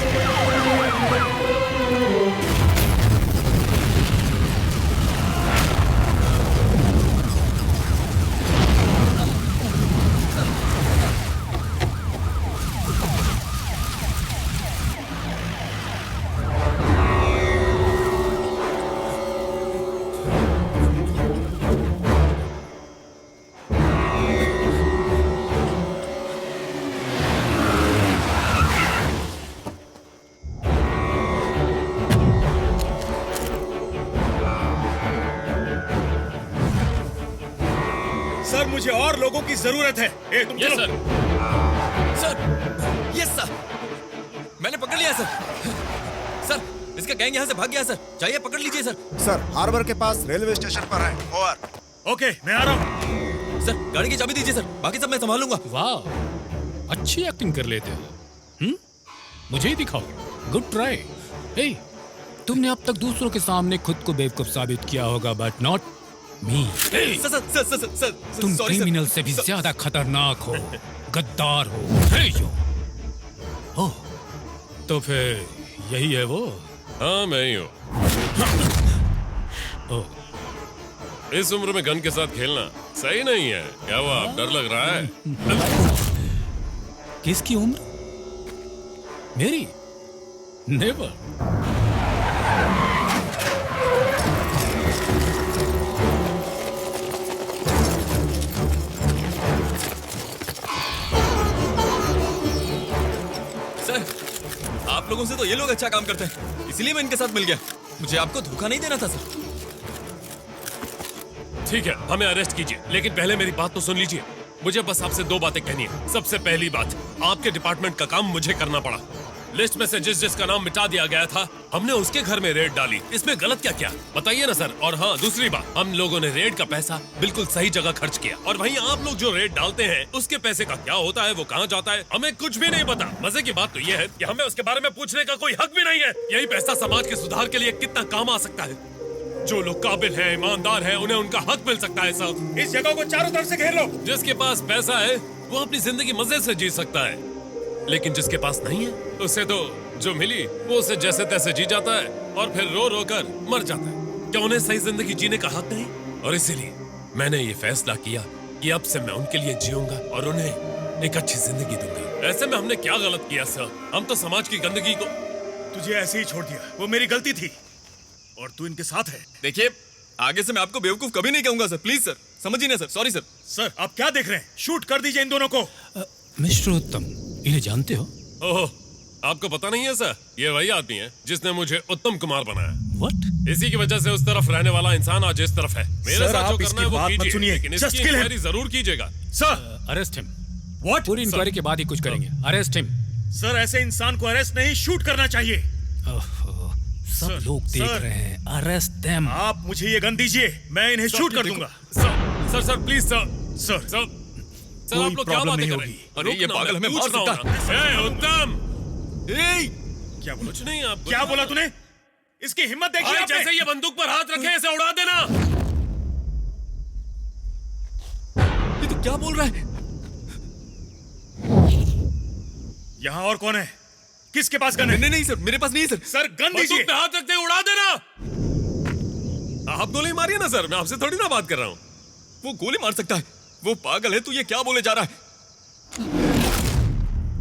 सर मुझे और लोगों की जरूरत है। ए, तुम यस चलो। सर, यस सर, मैंने पकड़ लिया सर। सर, इसका गैंग यहाँ से भाग गया सर, जाइए पकड़ लीजिए सर। सर हार्बर के पास रेलवे स्टेशन पर है। ओवर। ओके, मैं आ रहा हूँ। सर, गाड़ी की चाबी दीजिए सर, बाकी सब मैं संभालूंगा। वाह, अच्छी एक्टिंग कर लेते हो। मुझे ही दिखाओ। Good try. हे, तुमने अब तक दूसरों के सामने खुद को बेवकूफ साबित किया होगा, बट नॉट मी। सर, तुम sorry, क्रिमिनल सर। से भी ज्यादा खतरनाक हो, गद्दार हो। हे यो। ओह, तो फिर यही है वो। हाँ मैं ही हूँ। इस उम्र में गन के साथ खेलना सही नहीं है। क्या हुआ, डर लग रहा है? किसकी उम्र? मेरी? नेवर। सर, आप लोगों से तो ये लोग अच्छा काम करते हैं, इसलिए मैं इनके साथ मिल गया। मुझे आपको धोखा नहीं देना था सर। ठीक है, हमें अरेस्ट कीजिए, लेकिन पहले मेरी बात तो सुन लीजिए। मुझे बस आपसे 2 बातें कहनी है। सबसे पहली बात, आपके डिपार्टमेंट का काम मुझे करना पड़ा। लिस्ट में से जिसका नाम मिटा दिया गया था, हमने उसके घर में रेड डाली। इसमें गलत क्या क्या, बताइए ना सर। और हाँ, दूसरी बात, हम लोगों ने रेड का पैसा बिल्कुल सही जगह खर्च किया। और वहीं आप लोग जो रेड डालते हैं, उसके पैसे का क्या होता है, वो कहाँ जाता है, हमें कुछ भी नहीं पता। मजे की बात तो ये है कि हमें उसके बारे में पूछने का कोई हक भी नहीं है। यही पैसा समाज के सुधार के लिए कितना काम आ सकता है। जो लोग काबिल हैं, ईमानदार हैं, उन्हें उनका हक मिल सकता है सर। इस जगह को चारों तरफ से घेर लो। जिसके पास पैसा है वो अपनी जिंदगी मजे से जी सकता है, लेकिन जिसके पास नहीं है, उसे तो जो मिली वो उसे जैसे तैसे जी जाता है और फिर रो रो कर मर जाता है। क्या उन्हें सही जिंदगी जीने का हक नहीं? और इसीलिए मैंने ये फैसला किया कि अब से मैं उनके लिए जीऊंगा और उन्हें एक अच्छी जिंदगी दूंगा। ऐसे में हमने क्या गलत किया सर? हम तो समाज की गंदगी को तुझे ऐसे ही छोड़ दिया, वो मेरी गलती थी और तू इनके साथ है। देखिए, आगे से मैं आपको बेवकूफ कभी नहीं कहूंगा सर। प्लीज सर, समझिए ना सर। Sorry sir. सर, आप क्या देख रहे हैं? शूट कर दीजिए इन दोनों को। मिस्टर उत्तम, इन्हें जानते हो? ओह, आपको पता नहीं है सर? ये वही आदमी है जिसने मुझे उत्तम कुमार बनाया। What? इसी की वजह से उस तरफ रहने वाला इंसान आज इस तरफ है। मेरे सर, साथ जो आप करना इसकी है वो बात मत कीजिए, सुनिए। लेकिन Just इसकी kill him. इंक्वायरी जरूर कीजिएगा। Sir, arrest him. What? पूरी इंक्वायरी के बाद ही कुछ करेंगे। Arrest him. सर, ऐसे इंसान को अरेस्ट नहीं, शूट करना चाहिए। सब लोग देख रहे हैं। Arrest them. आप मुझे ये गन दीजिए, मैं इन्हें शूट कर दूंगा। Sir please sir. Sir sir आप लोग क्या बातें कर रहे हैं? अरे ये पागल हमें मार सकता है। उत्तम, क्या बोला? कुछ नहीं। आप क्या बोला तूने? इसकी हिम्मत देखिए आपने। जैसे ये बंदूक पर हाथ रखे इसे उड़ा देना। ये तो क्या बोल रहा है? यहाँ और कौन है? किसके पास गन है? नहीं सर, मेरे पास नहीं है सर। सर गन दीजिए। पे हाथ रखते उड़ा देना। आप गोली मारिए ना सर, मैं आपसे थोड़ी ना बात कर रहा हूँ। वो गोली मार सकता है, वो पागल है। तू ये क्या बोले जा रहा है?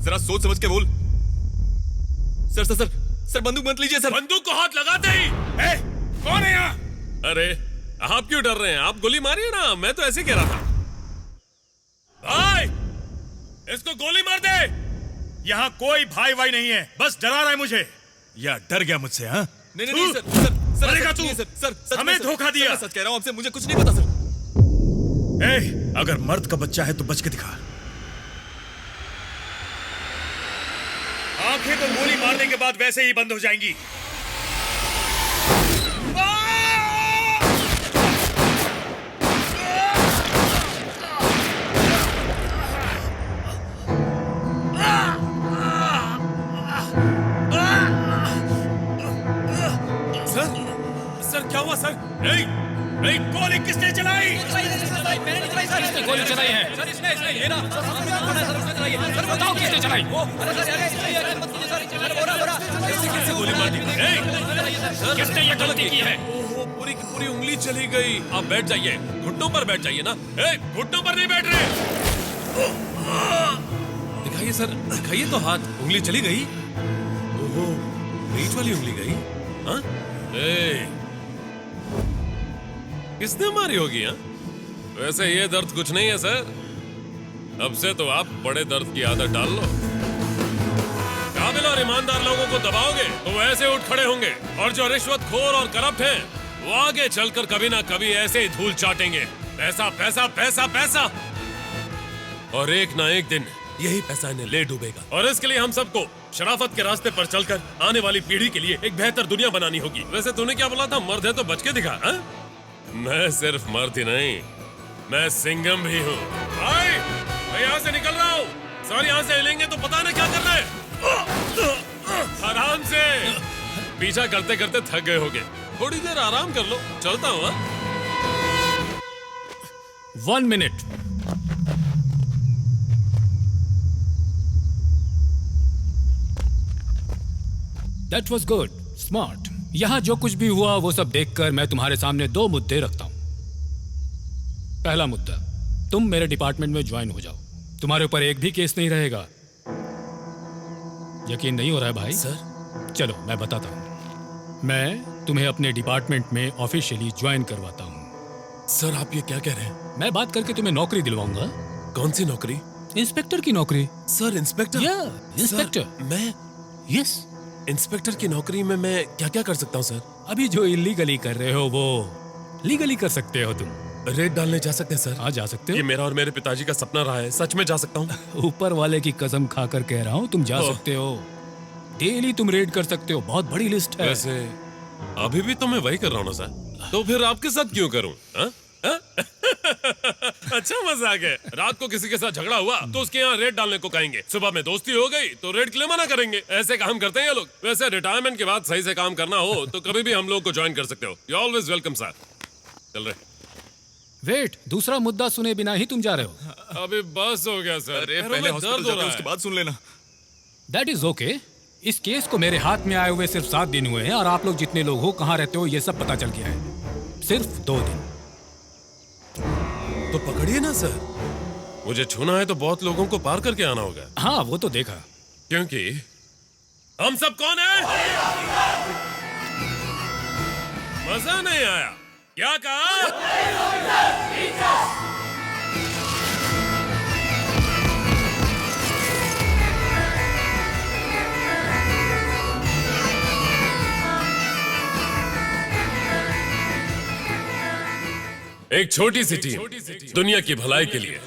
जरा सोच समझ के बोल। सर बंदूक मत लीजिए सर। बंदूक को हाथ लगाते ही। कौन है यहाँ? अरे आप क्यों डर रहे हैं? आप गोली मारिए ना, मैं तो ऐसे कह रहा था। भाई, इसको गोली मार दे। यहाँ कोई भाई भाई नहीं है, बस डरा रहा है मुझे। या डर गया मुझसे? हाँ, नहीं सर। मरेगा तू। सर हमें धोखा दिया। सच कह रहा हूँ आपसे, मुझे कुछ नहीं पता सर। अगर मर्द का बच्चा है तो बच के दिखा। आंखें तो गोली मारने के बाद वैसे ही बंद हो जाएंगी। सर क्या हुआ सर? गोली किसने चलाई? किसने गोली चलाई है? सर इसने ये ना। सर बताओ किसने चलाई? किसने गोली मार दी? किसने ये गलती की है? पूरी की पूरी उंगली चली गई। आप बैठ जाइए, घुटनों पर बैठ जाइए ना। घुटनों पर नहीं बैठ रहे। दिखाइए सर, दिखाइए तो हाथ। उंगली चली गई। ओहो, बीच वाली उंगली गई। हाँ? किसने मारी होगी? हाँ? वैसे ये दर्द कुछ नहीं है सर। अब से तो आप बड़े दर्द की आदत डाल लो। काबिल और ईमानदार लोगों को दबाओगे तो वो ऐसे उठ खड़े होंगे, और जो रिश्वतखोर और करप्ट हैं वो आगे चलकर कभी ना कभी ऐसे ही धूल चाटेंगे। पैसा पैसा पैसा पैसा, और एक ना एक दिन यही पैसा इन्हें ले डूबेगा। और इसके लिए हम सबको शराफत के रास्ते पर चलकर आने वाली पीढ़ी के लिए एक बेहतर दुनिया बनानी होगी। वैसे तूने क्या बोला था? मर्द है तो बच के दिखा। हा? मैं सिर्फ मर्द ही नहीं, मैं सिंघम भी हूँ। भाई, मैं यहाँ से निकल रहा हूँ। सर यहाँ से हिलेंगे तो पता ना क्या करना है। आराम से। पीछा करते करते थक गए होगे, थोड़ी देर आराम कर लो। चलता हूँ। 1 minute. That was good. Smart. यहाँ जो कुछ भी हुआ वो सब देखकर मैं तुम्हारे सामने 2 मुद्दे रखता हूँ। पहला मुद्दा, तुम मेरे डिपार्टमेंट में ज्वाइन हो जाओ, तुम्हारे ऊपर एक भी केस नहीं रहेगा। यकीन नहीं हो रहा है भाई? सर चलो मैं बताता हूँ। मैं तुम्हें अपने डिपार्टमेंट में ऑफिशियली ज्वाइन करवाता हूँ। सर आप ये क्या कह रहे हैं? मैं बात करके तुम्हें नौकरी दिलवाऊंगा। कौन सी नौकरी? इंस्पेक्टर की नौकरी। Sir inspector? या इंस्पेक्टर। मैं? यस। इंस्पेक्टर की नौकरी में मैं क्या क्या कर सकता हूँ सर? अभी जो इलीगली कर रहे हो वो लीगली कर सकते हो तुम। रेड डालने जा सकते हैं सर? हाँ जा सकते हो। ये मेरा और मेरे पिताजी का सपना रहा है, सच में जा सकता हूँ? ऊपर वाले की कसम खाकर कह रहा हूँ तुम जा सकते हो। डेली तुम रेड कर सकते हो, बहुत बड़ी लिस्ट है। वैसे अभी भी तो मैं वही कर रहा हूँ ना सर, तो फिर आपके साथ क्यों करूँ? अच्छा मजाक है। रात को किसी के साथ झगड़ा हुआ तो उसके यहाँ रेड डालने को कहेंगे, सुबह में दोस्ती हो गई तो रेड के लिए मना करेंगे। ऐसे काम करते हैं ये लोग। वैसे रिटायरमेंट के बाद सही से काम करना हो तो कभी भी हम लोग को ज्वाइन कर सकते हो। You always welcome sir. चल रहे। वेट, दूसरा मुद्दा सुने बिना ही तुम जा रहे हो? अभी बस हो गया सर। अरे पहले हॉस्पिटल जाते हैं, उसके बाद सुन लेना। That is okay. इस केस को मेरे हाथ में आए हुए सिर्फ 7 दिन हुए हैं और आप लोग जितने लोग हो, कहाँ रहते हो, ये सब पता चल गया है। सिर्फ 2 दिन। तो पकड़िए ना सर। मुझे छूना है तो बहुत लोगों को पार करके आना होगा। हाँ वो तो देखा। क्योंकि हम सब कौन है? मजा नहीं आया क्या कहा? एक छोटी सी टीम दुनिया की भलाई के लिए